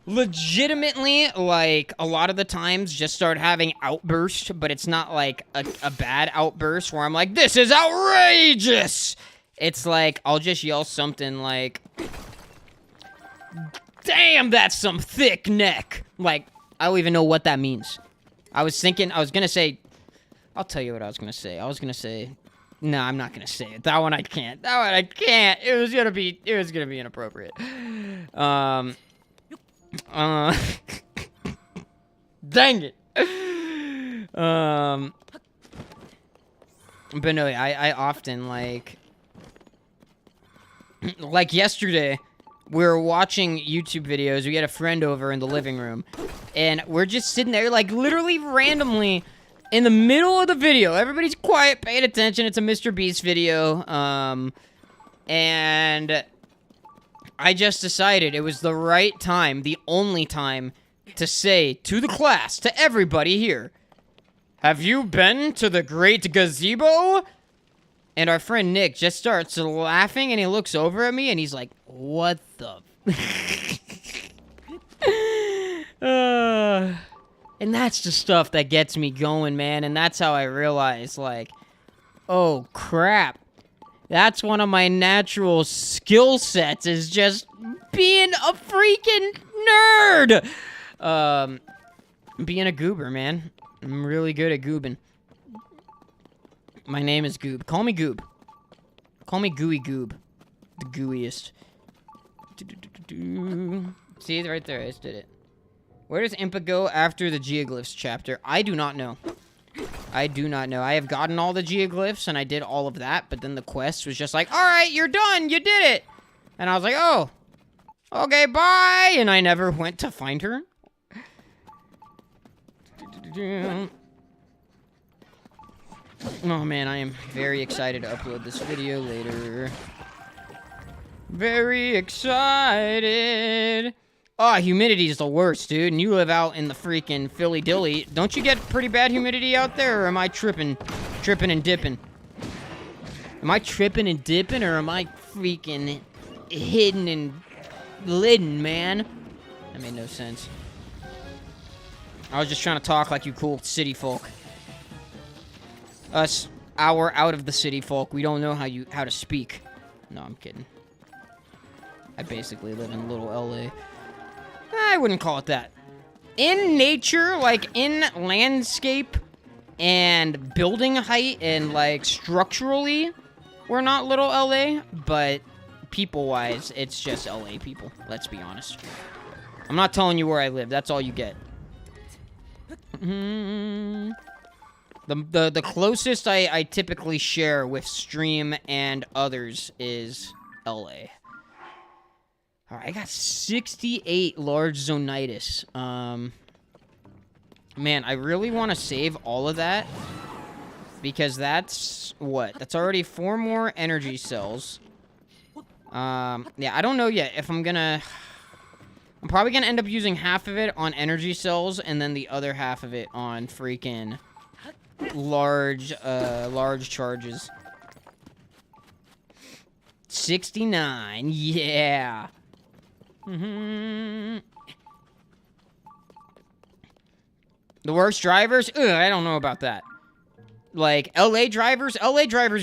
legitimately, like, a lot of the times just start having outbursts, but it's not like a bad outburst where I'm like, this is outrageous! It's like, I'll just yell something like, damn, that's some thick neck! Like, I don't even know what that means. I was gonna say, I'll tell you what I was gonna say. No, I'm not gonna say it. That one I can't. It was gonna be inappropriate. Dang it. But no, I often, like yesterday, we were watching YouTube videos. We had a friend over in the living room, and we're just sitting there, like, literally randomly in the middle of the video. Everybody's quiet, paying attention. It's a Mr. Beast video. And I just decided it was the right time, the only time, to say to the class, to everybody here, have you been to the Great Gazebo? And our friend Nick just starts laughing, and he looks over at me, and he's like, what the... And that's the stuff that gets me going, man, and that's how I realize, like, oh, crap. That's one of my natural skill sets, is just being a freaking nerd! Being a goober, man. I'm really good at goobing. My name is Goob. Call me Goob. Call me Gooey Goob. The gooeyest. See, right there, I just did it. Where does Impa go after the geoglyphs chapter? I do not know. I do not know. I have gotten all the geoglyphs, and I did all of that, but then the quest was just like, alright, you're done, you did it! And I was like, oh, okay, bye! And I never went to find her. Oh man, I am very excited to upload this video later. Very excited. Oh, humidity is the worst, dude. And you live out in the freaking Philly Dilly. Don't you get pretty bad humidity out there, or am I tripping and dipping? Am I tripping and dipping, or am I freaking hidden and lidden, man? That made no sense. I was just trying to talk like you cool city folk. Us, our out of the city folk, we don't know how to speak. No, I'm kidding. I basically live in little LA. I wouldn't call it that. In nature, like in landscape and building height and like structurally, we're not little LA, but people-wise, it's just LA people. Let's be honest. I'm not telling you where I live. That's all you get. The closest I typically share with stream and others is LA. Alright, I got 68 large Zonitis. Man, I really want to save all of that. Because that's what? That's already 4 more energy cells. Yeah, I don't know yet if I'm gonna... I'm probably gonna end up using half of it on energy cells and then the other half of it on freaking large charges. 69, yeah. The worst drivers? Ugh, I don't know about that. Like, LA drivers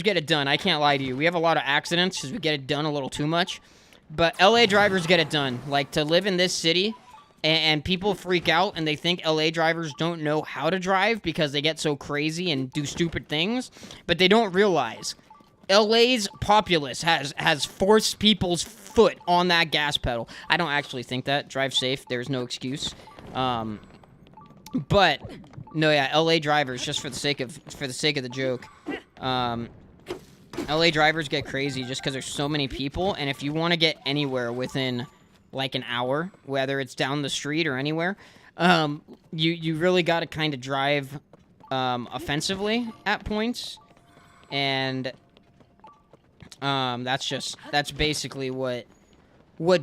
get it done. I can't lie to you. We have a lot of accidents because we get it done a little too much. But LA drivers get it done. Like, to live in this city, and people freak out, and they think LA drivers don't know how to drive because they get so crazy and do stupid things. But they don't realize LA's populace has forced people's foot on that gas pedal. I don't actually think that. Drive safe. There's no excuse. But no, yeah, LA drivers, just for the sake of the joke. LA drivers get crazy just because there's so many people, and if you want to get anywhere within like an hour, whether it's down the street or anywhere, you really got to kind of drive offensively at points, and that's basically what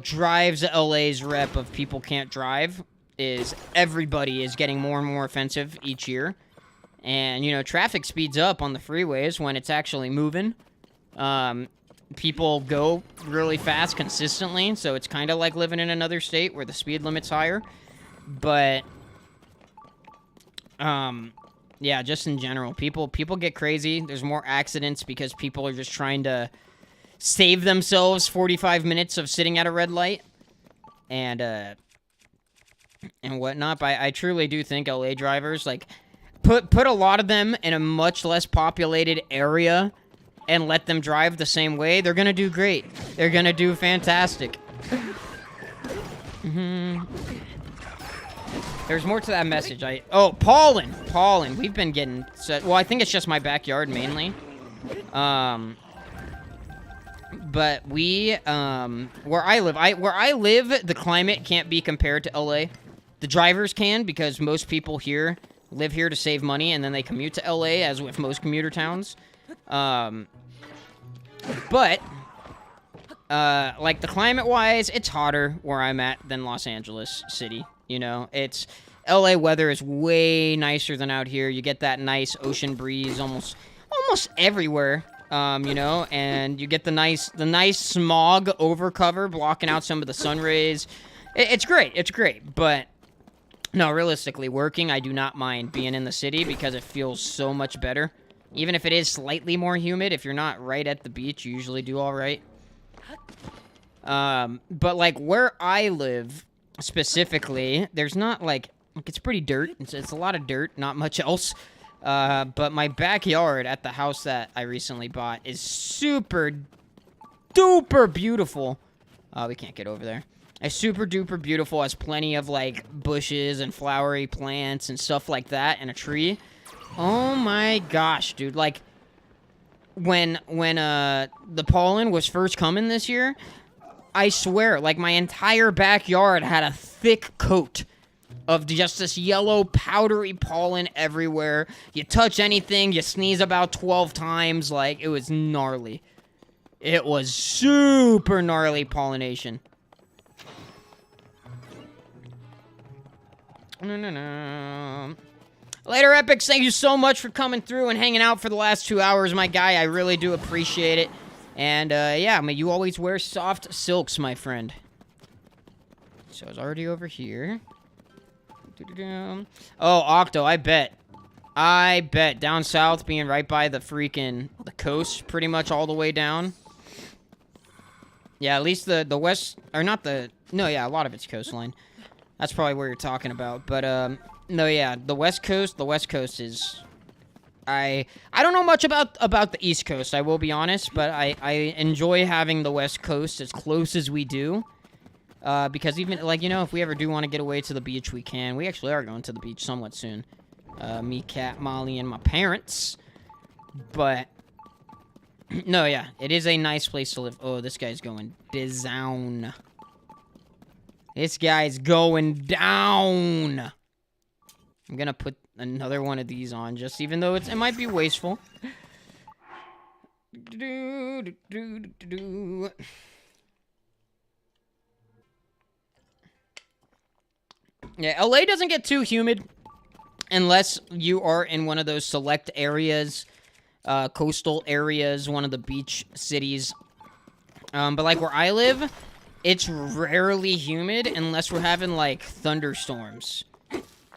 drives LA's rep of people can't drive. Is everybody is getting more and more offensive each year. And, you know, traffic speeds up on the freeways when it's actually moving. People go really fast consistently, so it's kind of like living in another state where the speed limit's higher. But, yeah, just in general, people get crazy. There's more accidents because people are just trying to save themselves 45 minutes of sitting at a red light. And whatnot. But I truly do think LA drivers, like, put a lot of them in a much less populated area and let them drive the same way. They're gonna do great. They're gonna do fantastic. There's more to that message. Oh, pollen. We've been getting well, I think it's just my backyard mainly. But we where I live, the climate can't be compared to LA. The drivers can, because most people here live here to save money, and then they commute to LA, as with most commuter towns. But, like, the climate-wise, it's hotter where I'm at than Los Angeles City, you know? LA weather is way nicer than out here. You get that nice ocean breeze almost everywhere, you know? And you get the nice smog overcover blocking out some of the sun rays. It's great, but... No, realistically, working, I do not mind being in the city because it feels so much better. Even if it is slightly more humid, if you're not right at the beach, you usually do all right. But, like, where I live, specifically, there's not, like it's pretty dirt. It's a lot of dirt, not much else. But my backyard at the house that I recently bought is super duper beautiful. We can't get over there. It's super duper beautiful, has plenty of, like, bushes and flowery plants and stuff like that, and a tree. Oh my gosh, dude. Like, when the pollen was first coming this year, I swear, like, my entire backyard had a thick coat of just this yellow, powdery pollen everywhere. You touch anything, you sneeze about 12 times. Like, it was gnarly. It was super gnarly pollination. No. Later, Epics, thank you so much for coming through and hanging out for the last 2 hours, my guy. I really do appreciate it. And, yeah, I mean, you always wear soft silks, my friend. So it's already over here. Oh, Octo, I bet. Down south, being right by the coast, pretty much all the way down. Yeah, at least the west, or not the, no, yeah, a lot of it's coastline. That's probably where you're talking about. But, no, yeah, the West Coast is... I don't know much about the East Coast, I will be honest, but I enjoy having the West Coast as close as we do. Because even, like, you know, if we ever do want to get away to the beach, we can. We actually are going to the beach somewhat soon. Me, Cat, Molly, and my parents. But, no, yeah, it is a nice place to live. Oh, this guy's going down. This guy's going down. I'm gonna put another one of these on, just even though it might be wasteful. Yeah, LA doesn't get too humid unless you are in one of those select areas, coastal areas, one of the beach cities. But like where I live, it's rarely humid unless we're having like thunderstorms.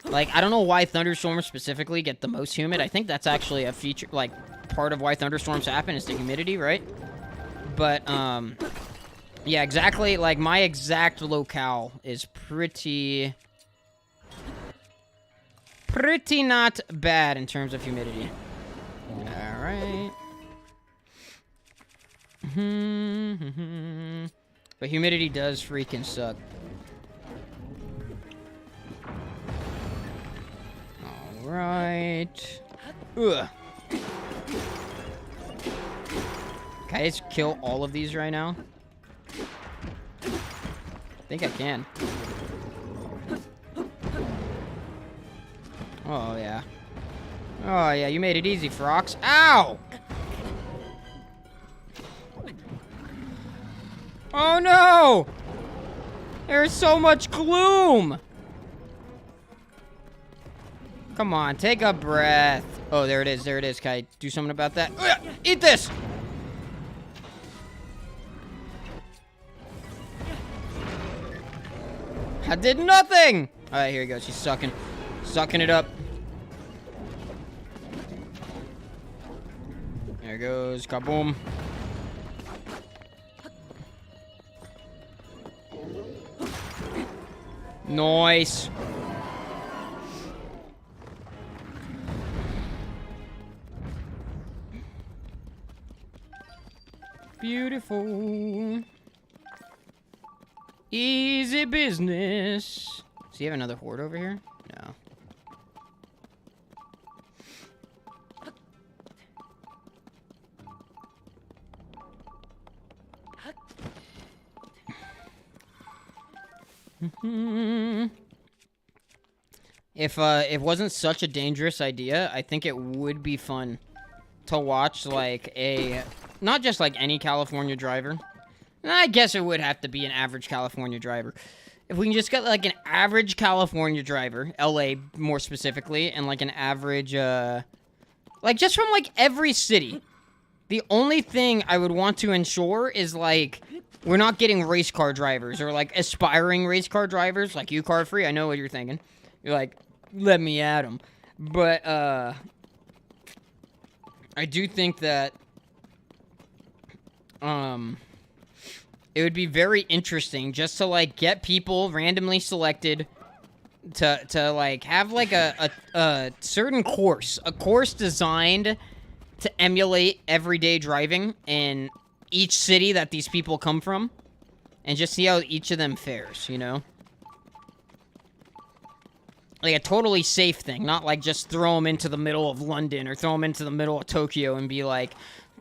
Like, I don't know why thunderstorms specifically get the most humid. I think that's actually a feature, like, part of why thunderstorms happen is the humidity, right? But, yeah, exactly, like, my exact locale is pretty not bad in terms of humidity. Alright. But humidity does freaking suck. Alright. Ugh. Can I just kill all of these right now? I think I can. Oh, yeah. Oh, yeah, you made it easy, Frox. Ow! Oh, no! There's so much gloom! Come on, take a breath. Oh, there it is, there it is. Can I do something about that? Eat this! I did nothing! Alright, here he goes. She's sucking. Sucking it up. There goes. Kaboom. Nice. Beautiful. Easy business. Does he have another horde over here? No. If it wasn't such a dangerous idea, I think it would be fun to watch, like, not just, like, any California driver. I guess it would have to be an average California driver. If we can just get, like, an average California driver, LA more specifically, and, like, an average, like, just from, like, every city. The only thing I would want to ensure is, like, we're not getting race car drivers or, like, aspiring race car drivers, like you, Car Free. I know what you're thinking. You're like, let me at them. But, I do think that, it would be very interesting just to, like, get people randomly selected to like, have, like, a certain course. A course designed to emulate everyday driving in each city that these people come from. And just see how each of them fares, you know? Like, a totally safe thing. Not, like, just throw them into the middle of London or throw them into the middle of Tokyo and be like,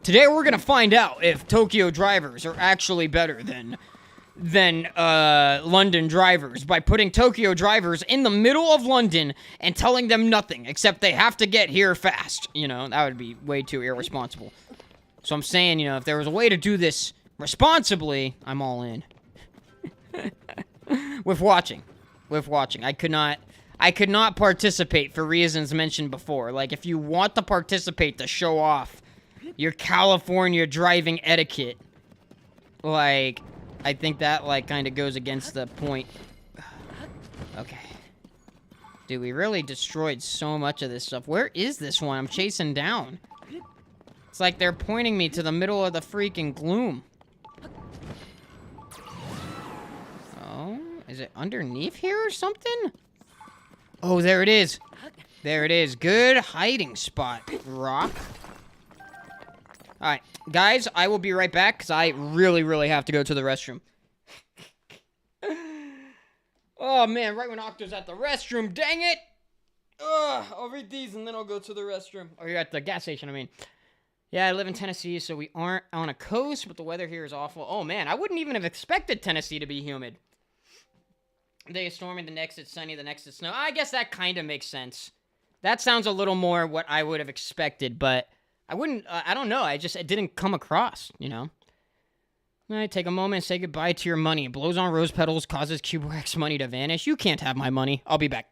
today we're gonna find out if Tokyo drivers are actually better than London drivers by putting Tokyo drivers in the middle of London and telling them nothing except they have to get here fast. You know, that would be way too irresponsible. So I'm saying, you know, if there was a way to do this responsibly, I'm all in. With watching. I could not participate for reasons mentioned before. Like, if you want to participate to show off your California driving etiquette, like, I think that, like, kind of goes against the point. Okay. Dude, we really destroyed so much of this stuff. Where is this one I'm chasing down? It's like they're pointing me to the middle of the freaking gloom. Oh, is it underneath here or something? Oh, there it is. There it is. Good hiding spot, Rock. Alright, guys, I will be right back, because I really, really have to go to the restroom. Oh, man, right when Octo's at the restroom, dang it! I'll read these and then I'll go to the restroom. Or you're at the gas station, I mean. Yeah, I live in Tennessee, so we aren't on a coast, but the weather here is awful. Oh, man, I wouldn't even have expected Tennessee to be humid. The day is stormy, the next it's sunny, the next it's snow. I guess that kind of makes sense. That sounds a little more what I would have expected, but I wouldn't, I don't know. It didn't come across, you know? All right, take a moment and say goodbye to your money. It blows on rose petals, causes Cubowak's money to vanish. You can't have my money. I'll be back.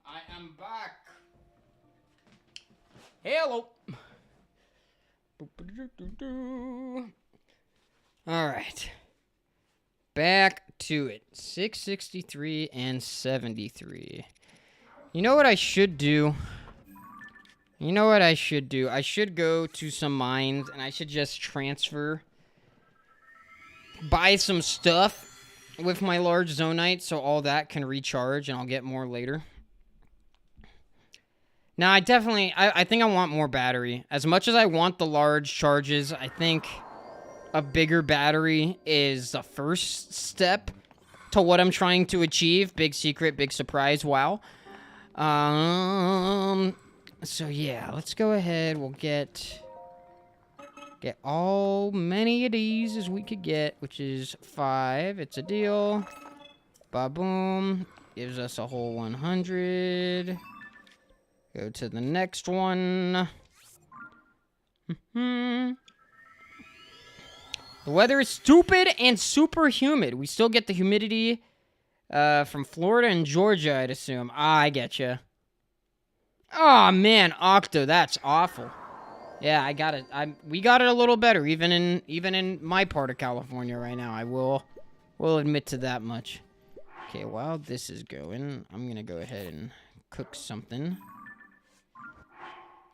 I am back. Hello. All right. Back to it. 663 and 73. You know what I should do? I should go to some mines and I should just buy some stuff with my large Zonaite so all that can recharge and I'll get more later. Now, I think I want more battery. As much as I want the large charges, I think a bigger battery is the first step to what I'm trying to achieve. Big secret, big surprise, wow. So yeah, let's go ahead. We'll get all many of these as we could get, which is 5. It's a deal. Ba-boom. Gives us a whole 100. Go to the next one. The weather is stupid and super humid. We still get the humidity from Florida and Georgia, I'd assume. I getcha. Oh man, Octo, that's awful. Yeah, I got it. We got it a little better, even in my part of California right now. I will admit to that much. Okay, while this is going, I'm gonna go ahead and cook something.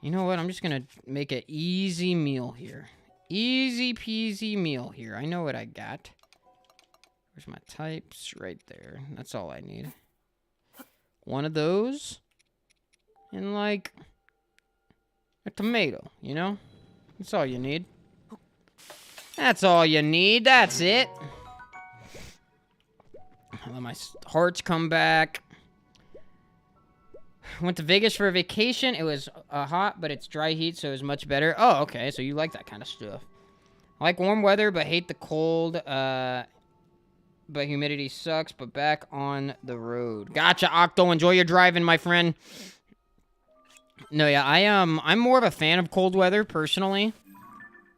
You know what? I'm just gonna make an easy meal here. Easy peasy meal here. I know what I got. Where's my types? Right there. That's all I need. One of those. And, like, a tomato, you know? That's all you need. That's all you need. That's it. Let my hearts come back. Went to Vegas for a vacation. It was hot, but it's dry heat, so it was much better. Oh, okay. So you like that kind of stuff. I like warm weather, but hate the cold. But humidity sucks. But back on the road. Gotcha, Octo. Enjoy your driving, my friend. No, yeah, I'm more of a fan of cold weather personally,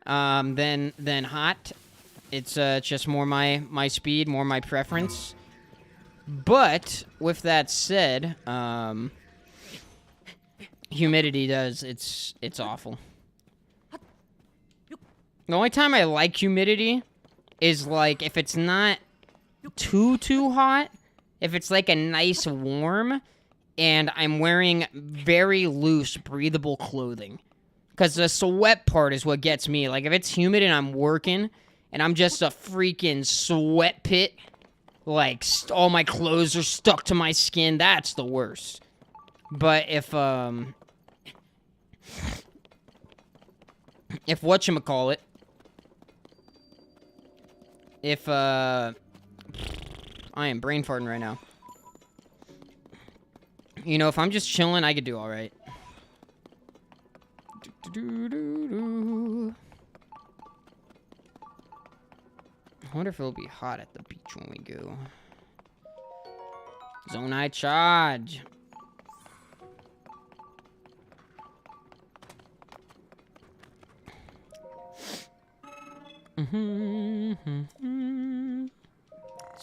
than hot. It's just more my speed, more my preference. But with that said, humidity does it's awful. The only time I like humidity is like if it's not too hot, if it's like a nice warm, and I'm wearing very loose, breathable clothing. Because the sweat part is what gets me. Like, if it's humid and I'm working, and I'm just a freaking sweat pit, like, all my clothes are stuck to my skin, that's the worst. But if whatchamacallit, I am brain farting right now. You know, if I'm just chilling, I could do all right. I wonder if it'll be hot at the beach when we go. Zonaite charge. It's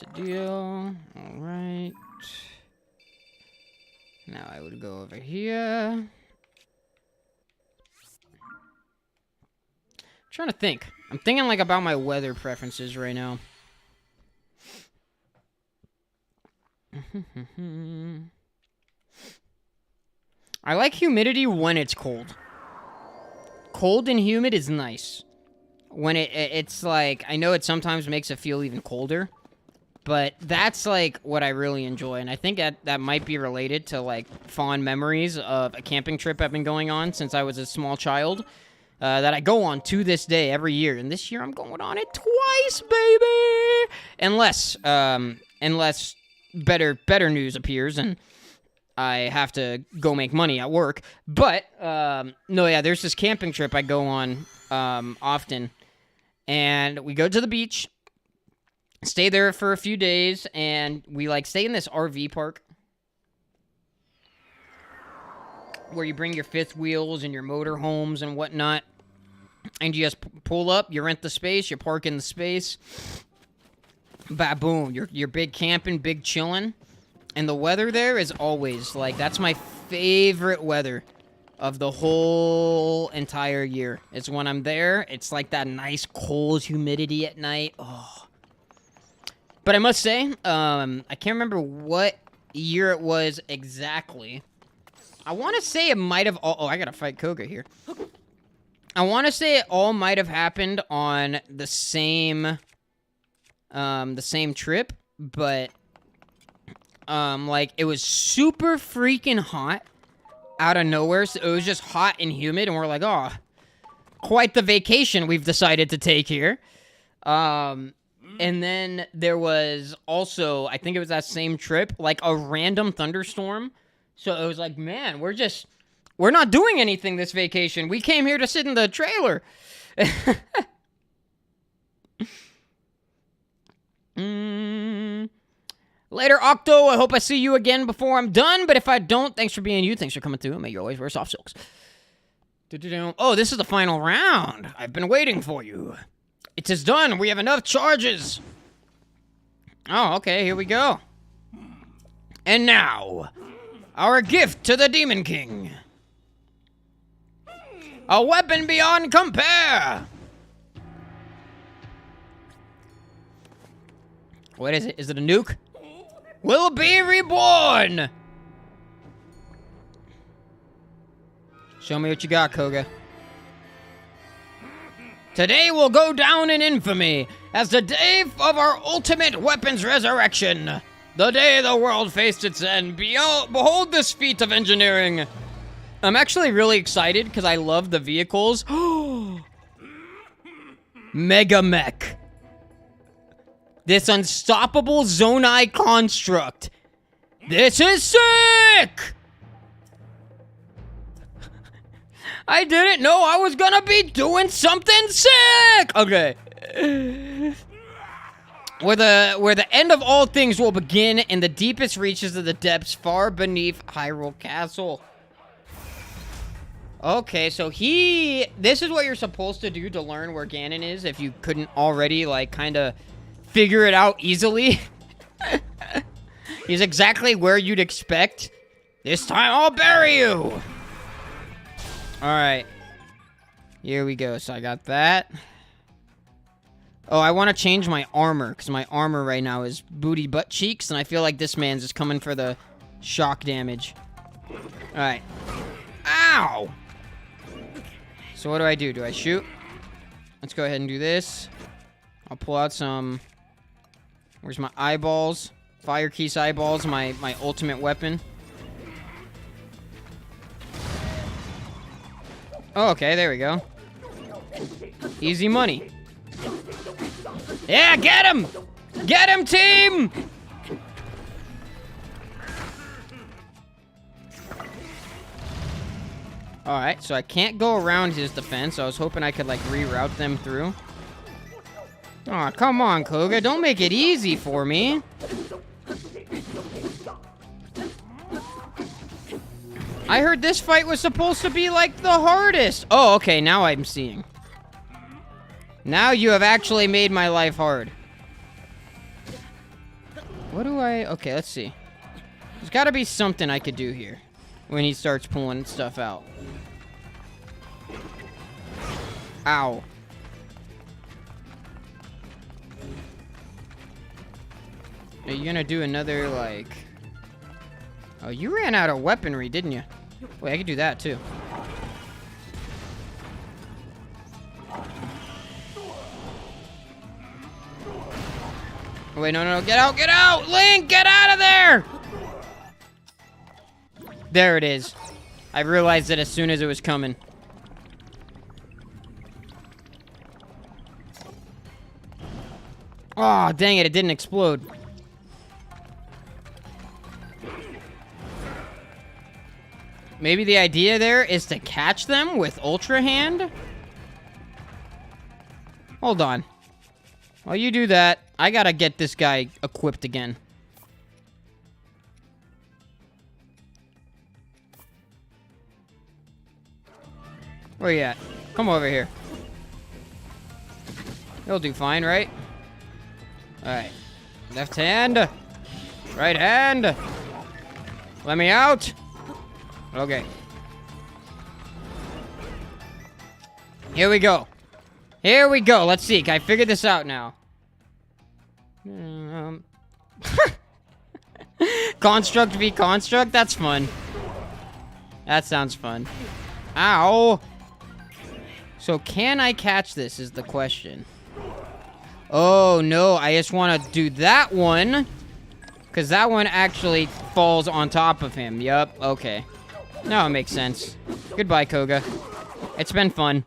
a deal. All right. Now I would go over here. Trying to think. I'm thinking like about my weather preferences right now. I like humidity when it's cold. Cold and humid is nice. When it's like, I know it sometimes makes it feel even colder, but that's like what I really enjoy, and I think that might be related to like fond memories of a camping trip I've been going on since I was a small child. That I go on to this day every year, and this year I'm going on it twice, baby. Unless better news appears and I have to go make money at work. But no, yeah, there's this camping trip I go on often, and we go to the beach, stay there for a few days, and we like stay in this RV park where you bring your fifth wheels and your motor homes and whatnot. And you just pull up, you rent the space, you park in the space. Boom, you're big camping, big chilling. And the weather there is always, like, that's my favorite weather of the whole entire year. It's when I'm there, it's like that nice cold humidity at night. Oh. But I must say, I can't remember what year it was exactly. I want to say it might have... Oh, I gotta fight Koga here. I want to say it all might have happened on the same trip, but, like, it was super freaking hot out of nowhere, so it was just hot and humid, and we're like, oh, quite the vacation we've decided to take here. And then there was also, I think it was that same trip, like, a random thunderstorm, so it was like, man, we're not doing anything this vacation. We came here to sit in the trailer. Later, Octo. I hope I see you again before I'm done. But if I don't, thanks for being you. Thanks for coming through. May you always wear soft silks. Oh, this is the final round. I've been waiting for you. It is done. We have enough charges. Oh, okay. Here we go. And now, our gift to the Demon King. A weapon beyond compare! What is it? Is it a nuke? Will be reborn! Show me what you got, Koga. Today will go down in infamy as the day of our ultimate weapons resurrection. The day the world faced its end. Behold this feat of engineering. I'm actually really excited because I love the vehicles. Mega Mech. This unstoppable Zonaite construct. This is sick! I didn't know I was gonna be doing something sick! Okay. Where the end of all things will begin in the deepest reaches of the depths far beneath Hyrule Castle. Okay, so this is what you're supposed to do to learn where Ganon is if you couldn't already, like, kind of figure it out easily. He's exactly where you'd expect. This time I'll bury you! Alright. Here we go. So I got that. Oh, I want to change my armor, because my armor right now is booty butt cheeks, and I feel like this man's just coming for the shock damage. Alright. Ow! So what do? Do I shoot? Let's go ahead and do this. I'll pull out some... Where's my eyeballs? Fire Keese eyeballs, my ultimate weapon. Oh, okay, there we go. Easy money. Yeah, get him! Get him, team! Alright, so I can't go around his defense. I was hoping I could, like, reroute them through. Aw, come on, Koga. Don't make it easy for me. I heard this fight was supposed to be, like, the hardest. Oh, okay, now I'm seeing. Now you have actually made my life hard. What do I... Okay, let's see. There's got to be something I could do here when he starts pulling stuff out. Ow. Are you gonna do another, like... Oh, you ran out of weaponry, didn't you? Wait, I could do that, too. Wait, no, get out, get out! Link, get out of there! There it is. I realized it as soon as it was coming. Aw, oh, dang it, it didn't explode. Maybe the idea there is to catch them with Ultra Hand? Hold on. While you do that, I gotta get this guy equipped again. Where you at? Come over here. You'll do fine, right? Alright. Left hand. Right hand. Let me out. Okay. Here we go. Here we go. Let's see. Can I figure this out now? Construct v construct? That's fun. That sounds fun. Ow. So can I catch this is the question. Oh, no. I just want to do that one. Because that one actually falls on top of him. Yup. Okay. Now it makes sense. Goodbye, Koga. It's been fun.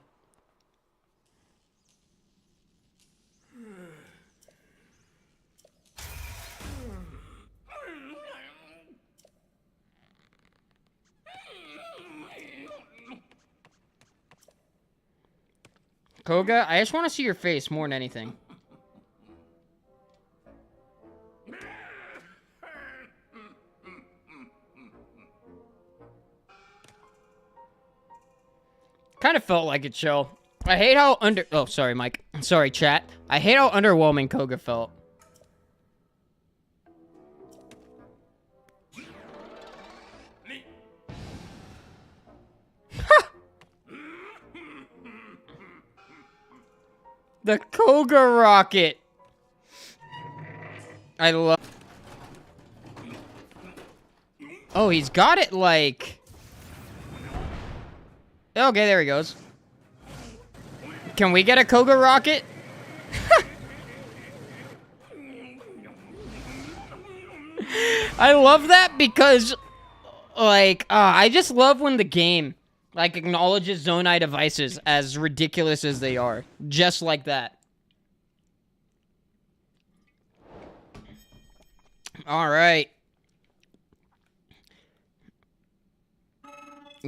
Koga, I just want to see your face more than anything. Kind of felt like it, chill. I hate how Oh, sorry, Mike. Sorry, chat. I hate how underwhelming Koga felt. The Koga rocket. I love... Oh, he's got it, like... Okay, there he goes. Can we get a Koga rocket? I love that because, like, I just love when the game, like, acknowledges Zonaite devices as ridiculous as they are. Just like that. All right.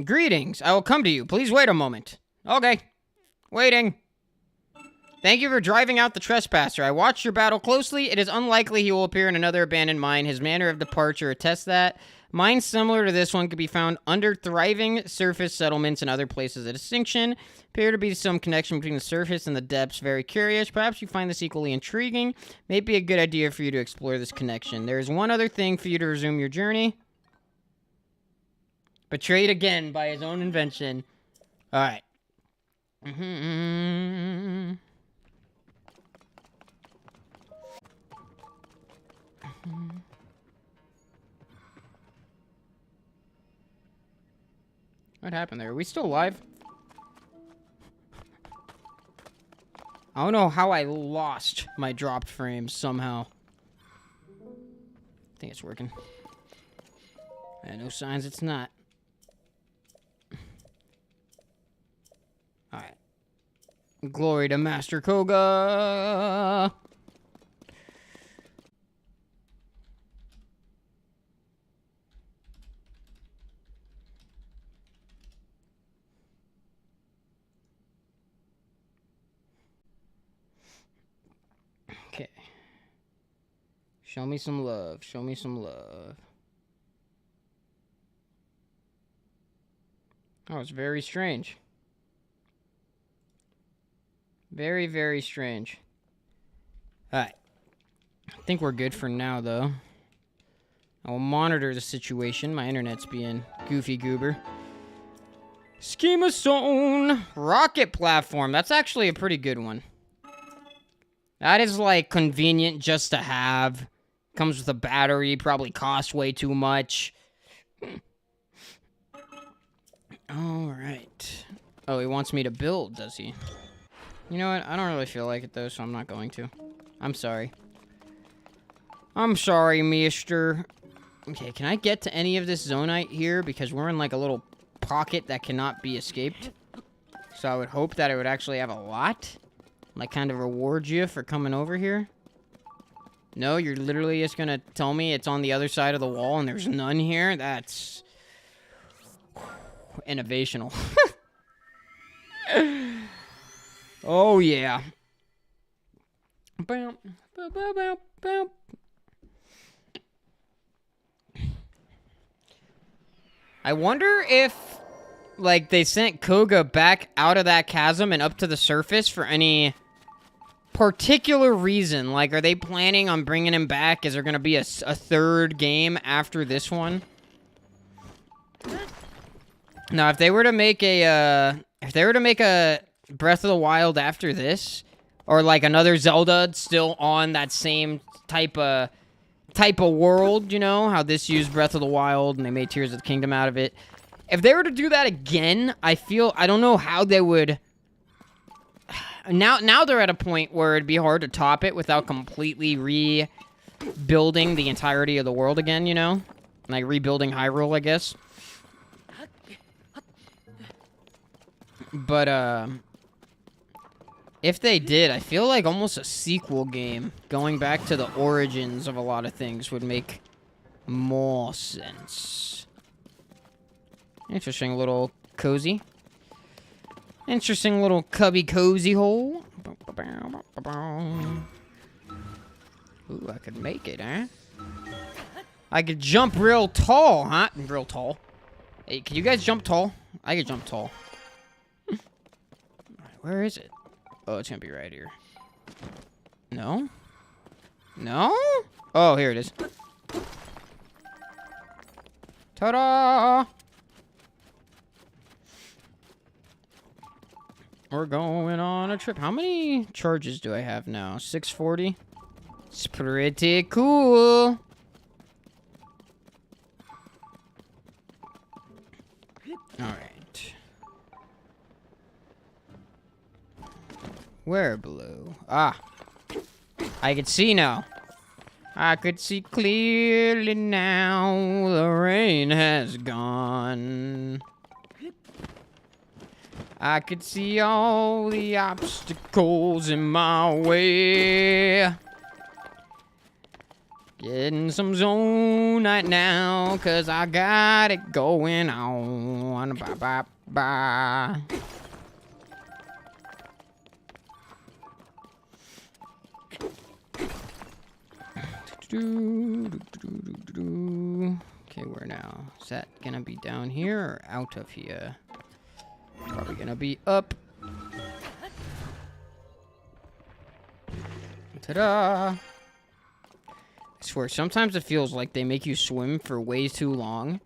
Greetings. I will come to you. Please wait a moment. Okay. Waiting. Thank you for driving out the trespasser. I watched your battle closely. It is unlikely he will appear in another abandoned mine. His manner of departure attests that. Mines similar to this one could be found under thriving surface settlements and other places of distinction. Appear to be some connection between the surface and the depths. Very curious. Perhaps you find this equally intriguing. May be a good idea for you to explore this connection. There is one other thing for you to resume your journey. Betrayed again by his own invention. All right. What happened there? Are we still alive? I don't know how I lost my dropped frames somehow. I think it's working. No signs it's not. Alright. Glory to Master Koga! Okay. Show me some love. Show me some love. Oh, it's very strange. Very, very strange. Alright. I think we're good for now, though. I will monitor the situation. My internet's being goofy goober. Schema Zone rocket platform. That's actually a pretty good one. That is, like, convenient just to have. Comes with a battery. Probably costs way too much. Alright. Oh, he wants me to build, does he? You know what? I don't really feel like it, though, so I'm not going to. I'm sorry. I'm sorry, mister. Okay, can I get to any of this Zonaite here? Because we're in, like, a little pocket that cannot be escaped. So I would hope that it would actually have a lot. Like, kind of reward you for coming over here. No, you're literally just gonna tell me it's on the other side of the wall and there's none here? That's... innovational. Oh, yeah. Bam, bam, bam, bam, bam. I wonder if, like, they sent Koga back out of that chasm and up to the surface for any particular reason. Like, are they planning on bringing him back? Is there going to be a third game after this one? Now, if they were to make a, Breath of the Wild after this, or like another Zelda still on that same type of world, you know, how this used Breath of the Wild and they made Tears of the Kingdom out of it. If they were to do that again, I don't know how they would. Now they're at a point where it'd be hard to top it without completely rebuilding the entirety of the world again, you know? Like rebuilding Hyrule, I guess. But, if they did, I feel like almost a sequel game, going back to the origins of a lot of things, would make more sense. Interesting little cozy. Interesting little cubby cozy hole. Ooh, I could make it, huh? I could jump real tall, huh? Real tall. Hey, can you guys jump tall? I could jump tall. Where is it? Oh, it's gonna be right here. No? No? Oh, here it is. Ta-da! We're going on a trip. How many charges do I have now? 640? It's pretty cool. Alright. Where blue? Ah. I can see now. I could see clearly now. The rain has gone. I could see all the obstacles in my way. Getting some Zonaite now, 'cause I got it going on. Bye, bye, bye. Okay, where now? Is that gonna be down here or out of here? Probably gonna be up. Ta-da! I swear, sometimes it feels like they make you swim for way too long.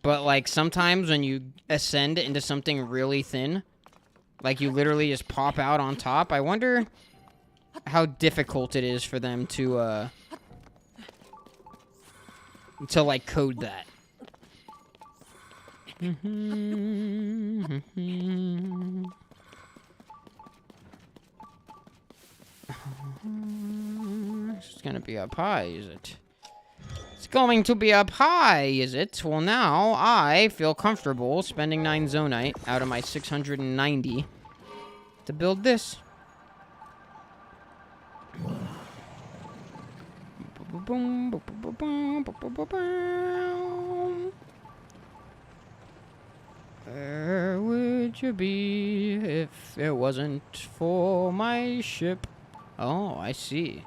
But, like, sometimes when you ascend into something really thin, like you literally just pop out on top, I wonder how difficult it is for them to like, code that. It's gonna be up high, is it? It's going to be up high, is it? Well, now I feel comfortable spending 9 Zonaite out of my 690 to build this. Where would you be if it wasn't for my ship? Oh, I see.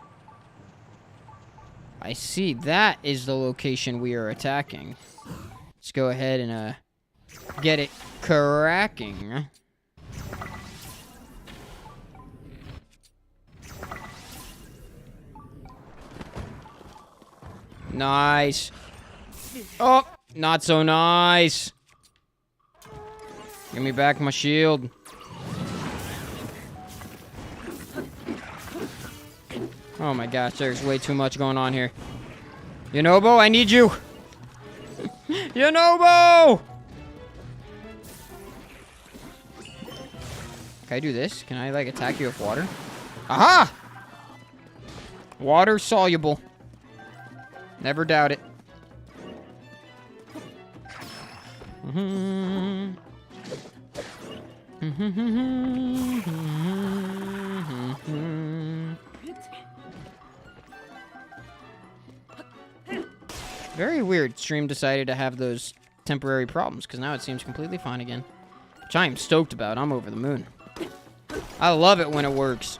I see. That is the location we are attacking. Let's go ahead and get it cracking. Nice. Oh, not so nice. Give me back my shield. Oh my gosh, there's way too much going on here. Yonobo, I need you. Yonobo! Can I do this? Can I, like, attack you with water? Aha! Water soluble. Never doubt it. Very weird. Stream decided to have those temporary problems, because now it seems completely fine again. Which I am stoked about. I'm over the moon. I love it when it works.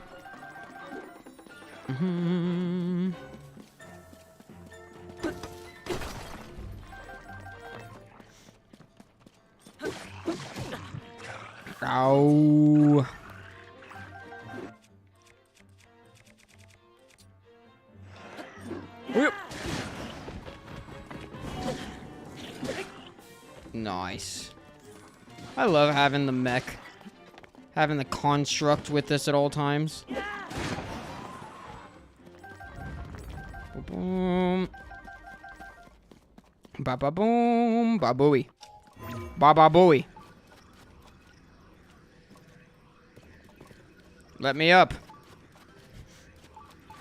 Ow. Whoop. Nice. I love having the mech. Having the construct with this at all times. Boom. Ba ba boom. Ba booey. Ba ba booey. Let me up.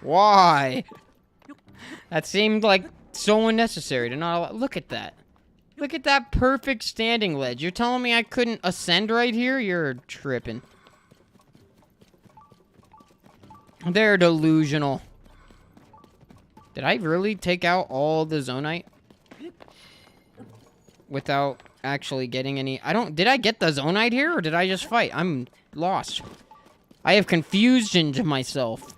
Why? That seemed like so unnecessary to not allow. Look at that. Look at that perfect standing ledge. You're telling me I couldn't ascend right here? You're tripping. They're delusional. Did I really take out all the Zonaite? Without actually getting any... Did I get the Zonaite here, or did I just fight? I'm lost. I have confusion myself.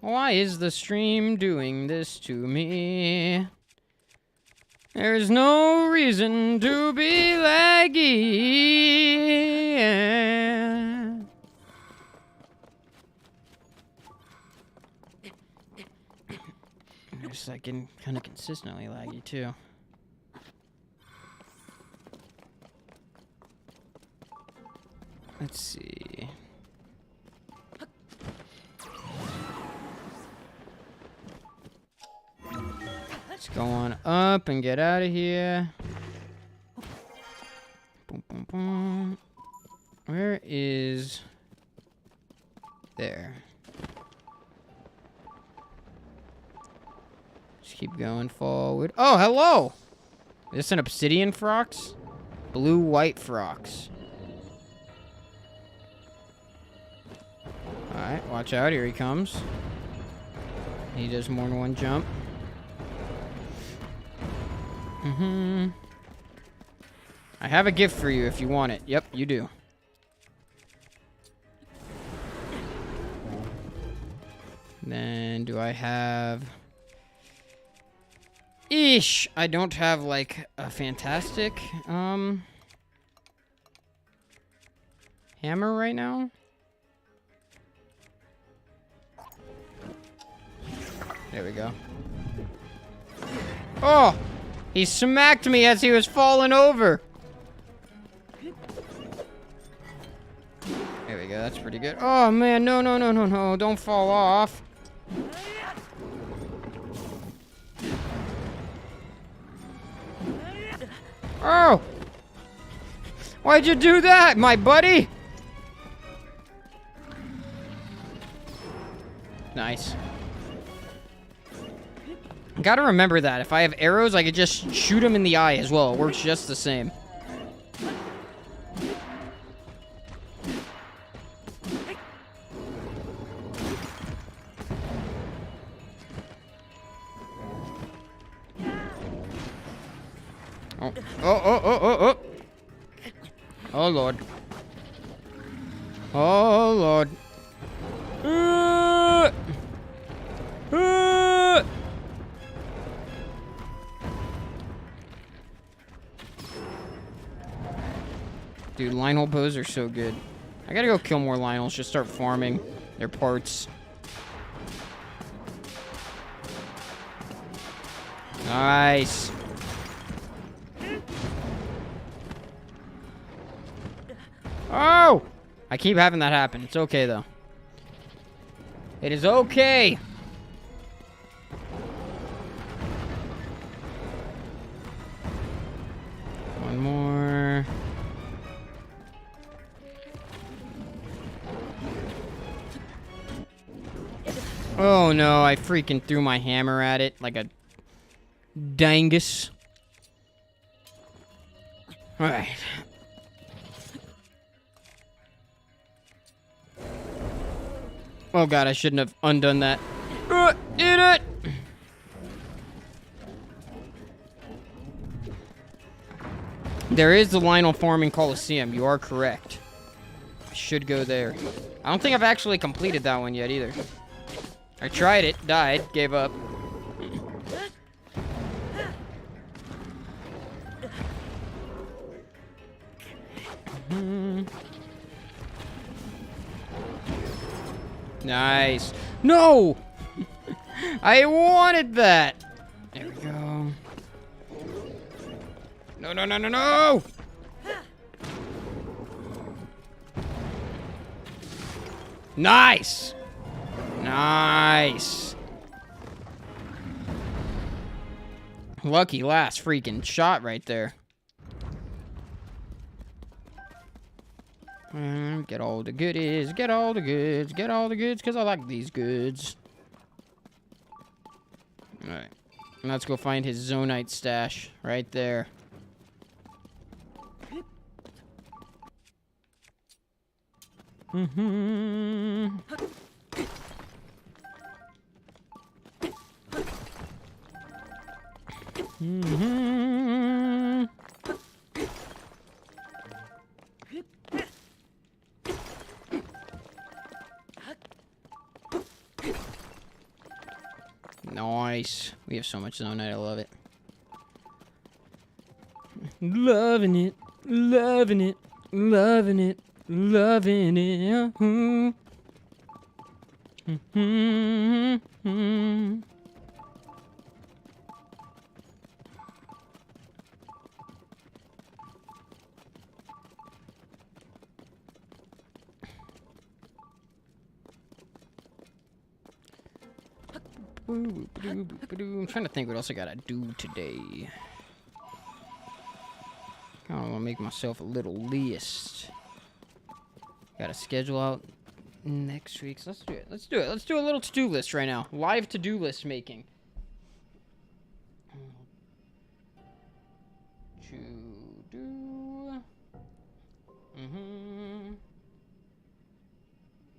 Why is the stream doing this to me? There's no reason to be laggy. It's like kind of consistently laggy too. Let's see. Let's go on up and get out of here. Boom, boom, boom. Where is... There. Just keep going forward. Oh, hello! Is this an obsidian frox? Blue-white frox. Alright, watch out. Here he comes. He does more than one jump. I have a gift for you if you want it. Yep, you do. Then do I have... Eesh! I don't have, like, a fantastic, hammer right now. There we go. Oh! He smacked me as he was falling over! There we go, that's pretty good. Oh, man, no, no, no, no, no, don't fall off. Oh! Why'd you do that, my buddy? Nice. Gotta remember that. If I have arrows, I could just shoot them in the eye as well. It works just the same. Oh, oh, oh, oh, oh, oh. Oh, Lord. Oh, Lord. Dude, Lionel bows are so good. I gotta go kill more Lionels, just start farming their parts. Nice. Oh! I keep having that happen. It's okay, though. It is okay. One more. Oh, no. I freaking threw my hammer at it like a dangus. All right. Oh god, I shouldn't have undone that. Eat it! There is the Lionel Farming Coliseum. You are correct. I should go there. I don't think I've actually completed that one yet either. I tried it, died, gave up. Nice. No! I wanted that! There we go. No, no, no, no, no! Nice! Nice! Lucky last freaking shot right there. Get all the goodies, get all the goods, get all the goods, because I like these goods. Alright. Let's go find his Zonaite stash right there. Nice. We have so much Zonaite. I love it. Loving it. Loving it. Loving it. Loving it. I'm trying to think what else I gotta do today. Got a want to make myself a little list. Got a schedule out next week. So let's do it. Let's do it. Let's do a little to-do list right now. Live to-do list making. To-do.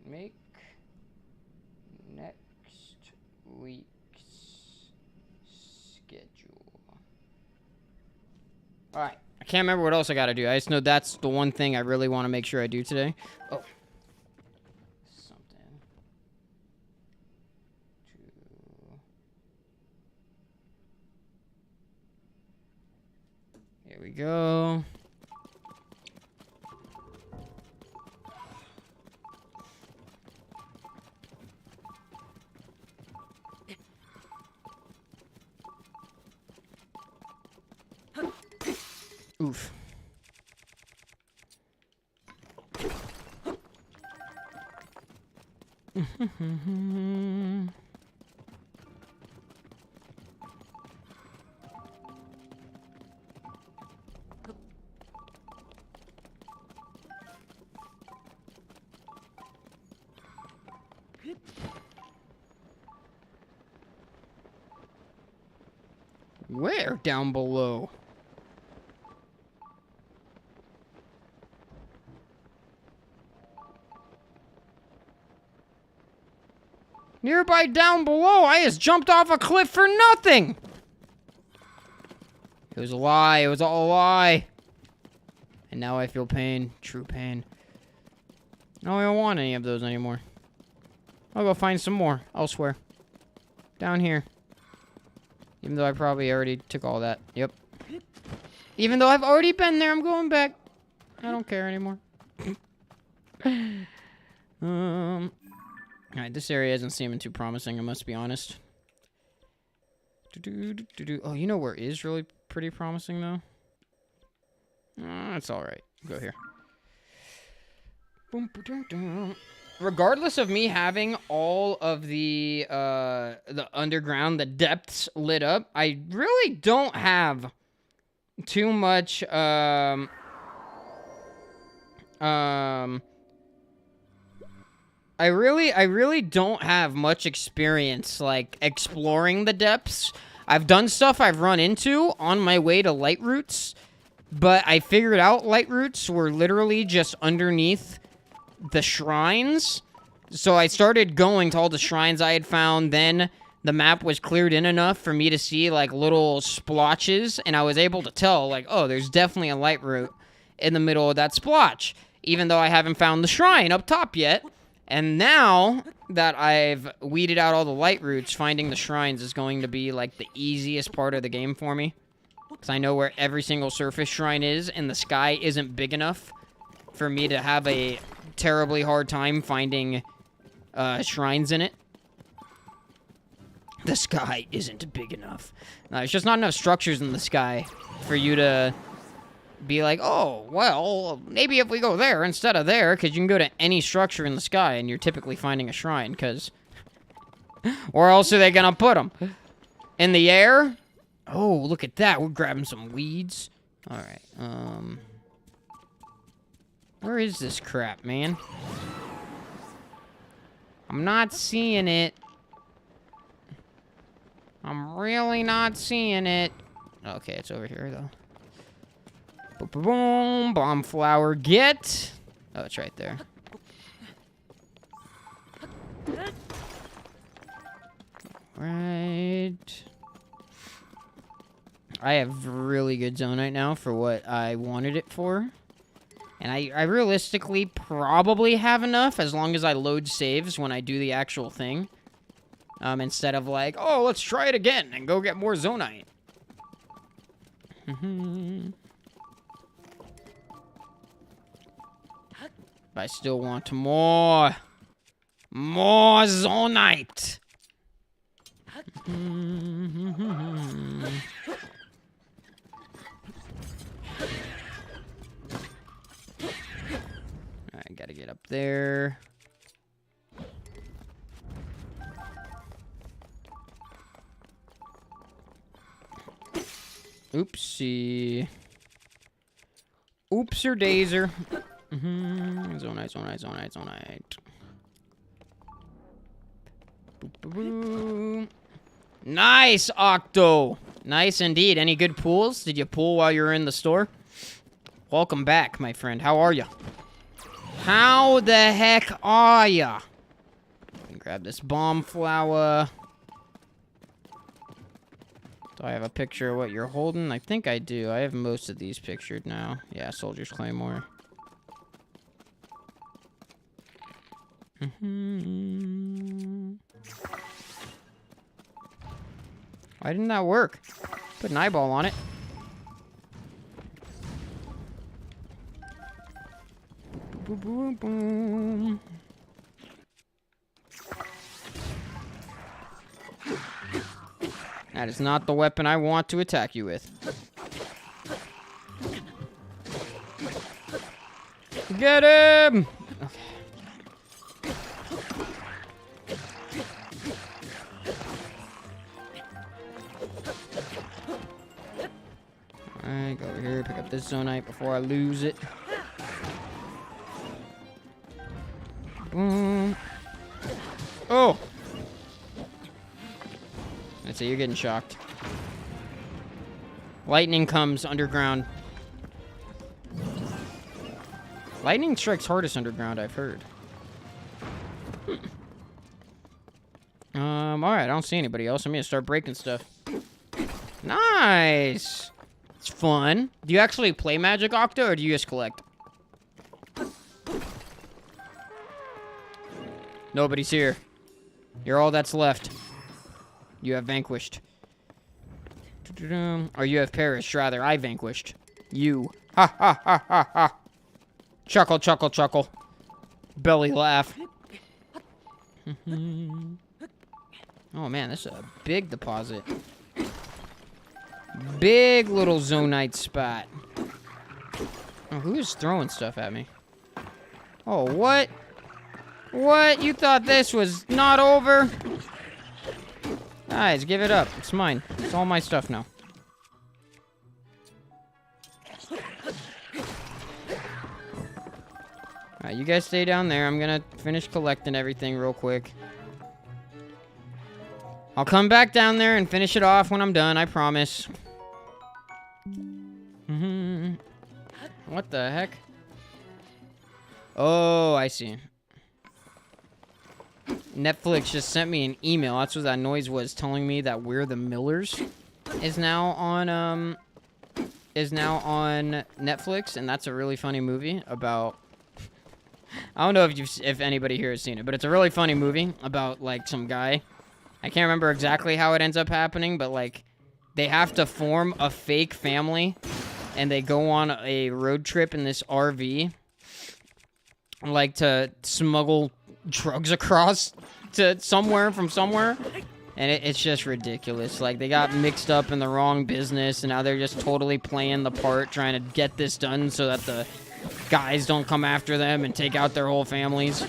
Make next week's schedule. Alright. I can't remember what else I gotta do. I just know that's the one thing I really want to make sure I do today. Oh. Something. Here we go. Oof. Where down below? Nearby down below, I just jumped off a cliff for nothing! It was a lie, it was all a lie. And now I feel pain, true pain. No, I don't want any of those anymore. I'll go find some more, elsewhere. Down here. Even though I probably already took all that, yep. Even though I've already been there, I'm going back. I don't care anymore. Alright, this area isn't seeming too promising, I must be honest. Oh, you know where is really pretty promising, though? That's alright. Go here. Regardless of me having all of the underground, the depths lit up, I really don't have too much, I really don't have much experience, like, exploring the depths. I've done stuff I've run into on my way to light routes, but I figured out light routes were literally just underneath the shrines. So I started going to all the shrines I had found, then the map was cleared in enough for me to see, like, little splotches, and I was able to tell, like, oh, there's definitely a light route in the middle of that splotch, even though I haven't found the shrine up top yet. And now that I've weeded out all the light routes, finding the shrines is going to be, like, the easiest part of the game for me. Because I know where every single surface shrine is, and the sky isn't big enough for me to have a terribly hard time finding shrines in it. The sky isn't big enough. It's just not enough structures in the sky for you to be like, oh, well, maybe if we go there instead of there, because you can go to any structure in the sky and you're typically finding a shrine, because... Or else are they gonna put them? In the air? Oh, look at that. We're grabbing some weeds. Alright, where is this crap, man? I'm not seeing it. I'm really not seeing it. Okay, it's over here, though. Boom, bomb flower, get. Oh, it's right there. Right. I have really good Zonaite now for what I wanted it for. And I realistically probably have enough as long as I load saves when I do the actual thing. Instead of like, oh, let's try it again and go get more Zonaite. I still want more. More Zonaite. I gotta get up there. Oopsie. Oops or dazer. Zonaite, Zonaite, Zonaite, Zonaite. Boop, boop, boop. Nice, Octo. Nice indeed. Any good pools? Did you pool while you were in the store? Welcome back, my friend. How are you? How the heck are ya? Grab this bomb flower. Do I have a picture of what you're holding? I think I do. I have most of these pictured now. Yeah, Soldier's Claymore. Why didn't that work? Put an eyeball on it. Boom, boom, boom. That is not the weapon I want to attack you with. Get him! Okay. Alright, go over here, pick up this Zonaite before I lose it. Boom. Oh! I'd say you're getting shocked. Lightning comes underground. Lightning strikes hardest underground, I've heard. Alright, I don't see anybody else. I'm gonna start breaking stuff. Nice! It's fun. Do you actually play Magic, Octo, or do you just collect? Nobody's here. You're all that's left. You have vanquished. Or you have perished, rather. I vanquished. You. Ha ha ha ha ha. Chuckle, chuckle, chuckle. Belly laugh. Oh man, this is a big deposit. Big little Zonaite spot. Oh, who is throwing stuff at me? Oh, what? What? You thought this was not over? Guys, give it up. It's mine. It's all my stuff now. Alright, you guys stay down there. I'm gonna finish collecting everything real quick. I'll come back down there and finish it off when I'm done, I promise. What the heck? Oh, I see. Netflix just sent me an email. That's what that noise was, telling me that We're the Millers is now on Netflix, and that's a really funny movie about. I don't know if anybody here has seen it, but it's a really funny movie about like some guy. I can't remember exactly how it ends up happening, but like they have to form a fake family, and they go on a road trip in this RV, like to smuggle drugs across to somewhere from somewhere, and it's just ridiculous. Like they got mixed up in the wrong business, and now they're just totally playing the part, trying to get this done so that the guys don't come after them and take out their whole families.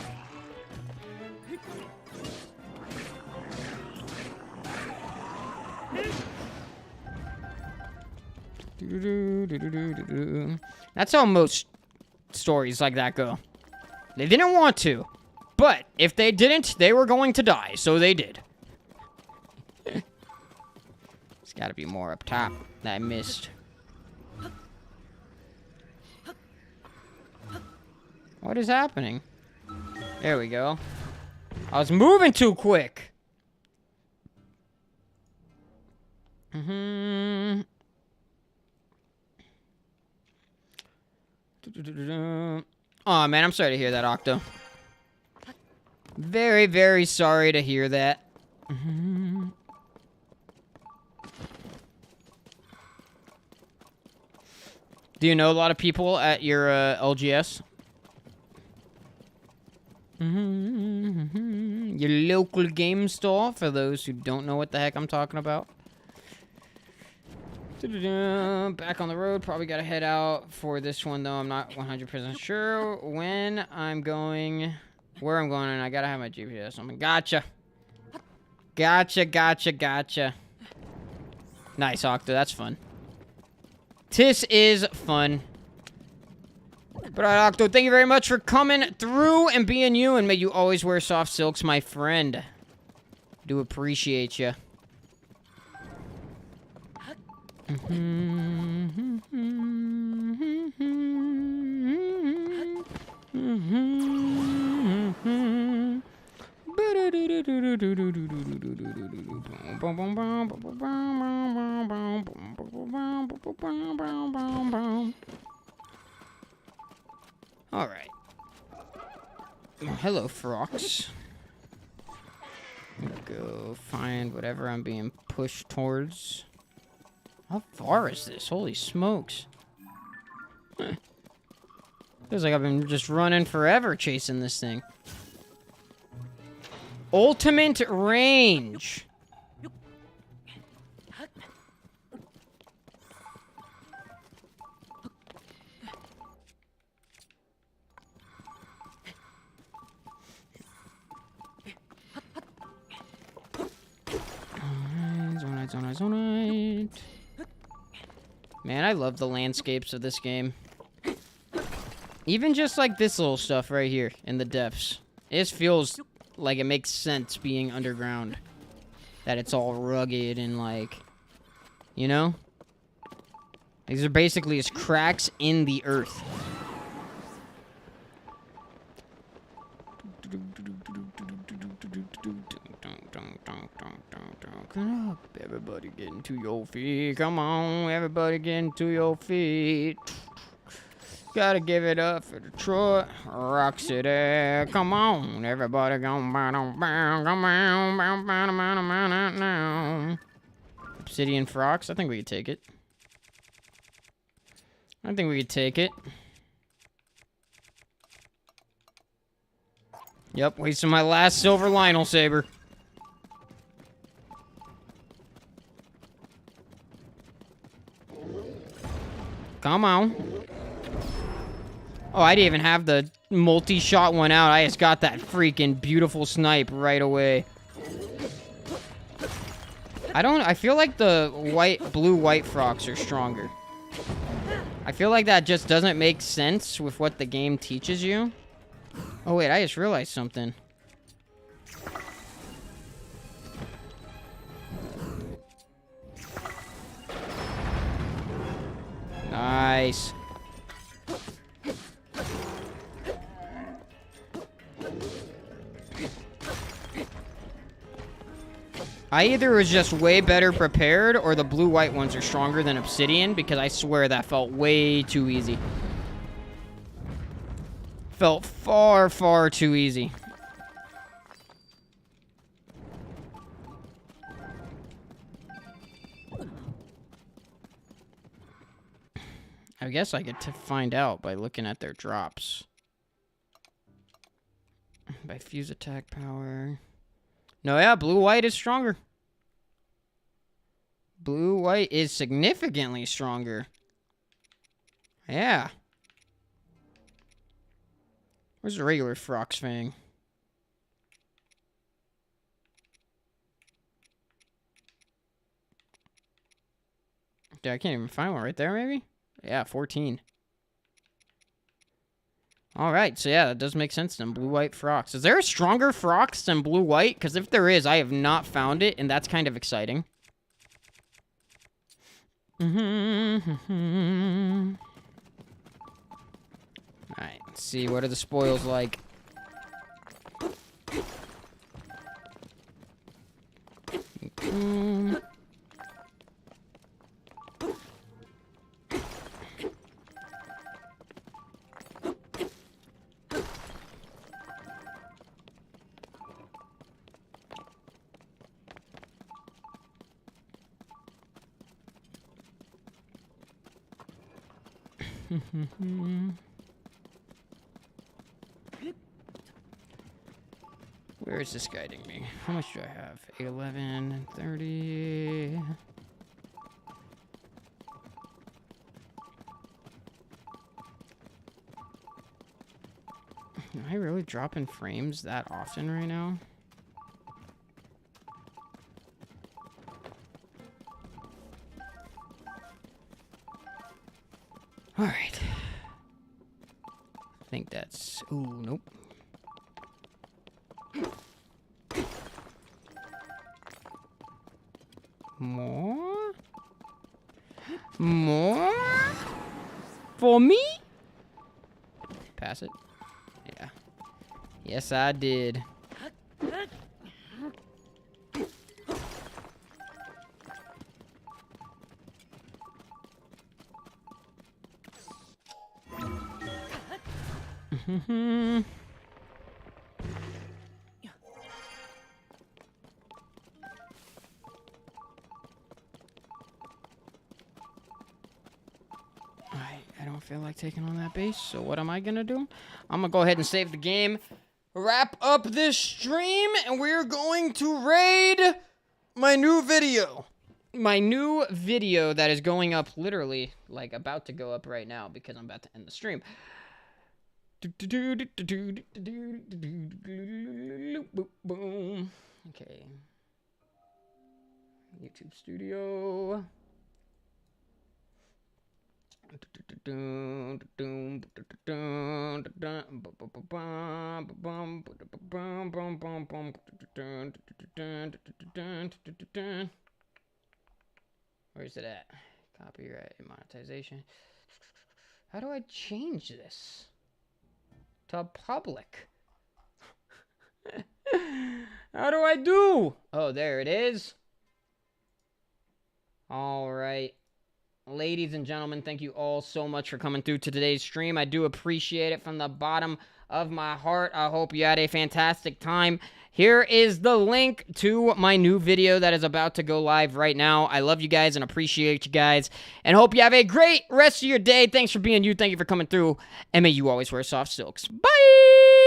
That's how most stories like that go. They didn't want to, but if they didn't, they were going to die, so they did. There's gotta be more up top that I missed. What is happening? There we go. I was moving too quick. Oh man, I'm sorry to hear that, Octo. Very, very sorry to hear that. Do you know a lot of people at your LGS? Your local game store, for those who don't know what the heck I'm talking about. Back on the road, probably gotta head out for this one though. I'm not 100% sure when I'm going, where I'm going, and I gotta have my GPS on me. Gotcha. Gotcha. Nice, Octo, that's fun. This is fun. But Octo, thank you very much for coming through and being you, and may you always wear soft silks, my friend. Do appreciate you. All right. Oh, hello, frogs. Go find whatever I'm being pushed towards. How far is this? Holy smokes. Feels like I've been just running forever chasing this thing. Ultimate range. Zonaite. Man, I love the landscapes of this game. Even just like this little stuff right here in the depths. It just feels like it makes sense being underground. That it's all rugged and like, you know? These are basically just cracks in the earth. Everybody get into your feet. Come on, everybody get into your feet. Gotta give it up for Detroit, Rock City. Come on, everybody come on, now. Obsidian frogs. I think we could take it. I think we could take it. Yep, wasting my last silver Lionel saber. Come on. Oh, I didn't even have the multi-shot one out. I just got that freaking beautiful snipe right away. I feel like the blue-white frogs are stronger. I feel like that just doesn't make sense with what the game teaches you. Oh, wait, I just realized something. Nice. I either was just way better prepared or the blue-white ones are stronger than obsidian because I swear that felt way too easy. Felt far, far too easy. I guess I get to find out by looking at their drops. By fuse attack power. No, yeah, blue-white is stronger. Blue-white is significantly stronger. Yeah. Where's the regular Frox Fang? Dude, I can't even find one right there, maybe? Yeah, 14. Alright, so yeah, that does make sense then. Blue-white Frox. Is there a stronger Frox than blue-white? Because if there is, I have not found it, and that's kind of exciting. Alright, let's see. What are the spoils like? Where is this guiding me? How much do I have? 8, 11, 30. Am I really dropping frames that often right now? All right. I think that's... Ooh, nope. More? More? For me? Pass it. Yeah. Yes, I did. I don't feel like taking on that base, so what am I gonna do? I'm gonna go ahead and save the game, wrap up this stream, and we're going to raid my new video. My new video that is going up literally, like, about to go up right now because I'm about to end the stream. Okay. YouTube Studio. Where's it at? Copyright, monetization. How do I change this to public? How do I do? Oh, there it is. All right. Ladies and gentlemen, thank you all so much for coming through to today's stream. I do appreciate it from the bottom of my heart. I hope you had a fantastic time. Here is the link to my new video that is about to go live right now. I love you guys and appreciate you guys, and hope you have a great rest of your day. Thanks for being you. Thank you for coming through, and may you always wear soft silks. Bye!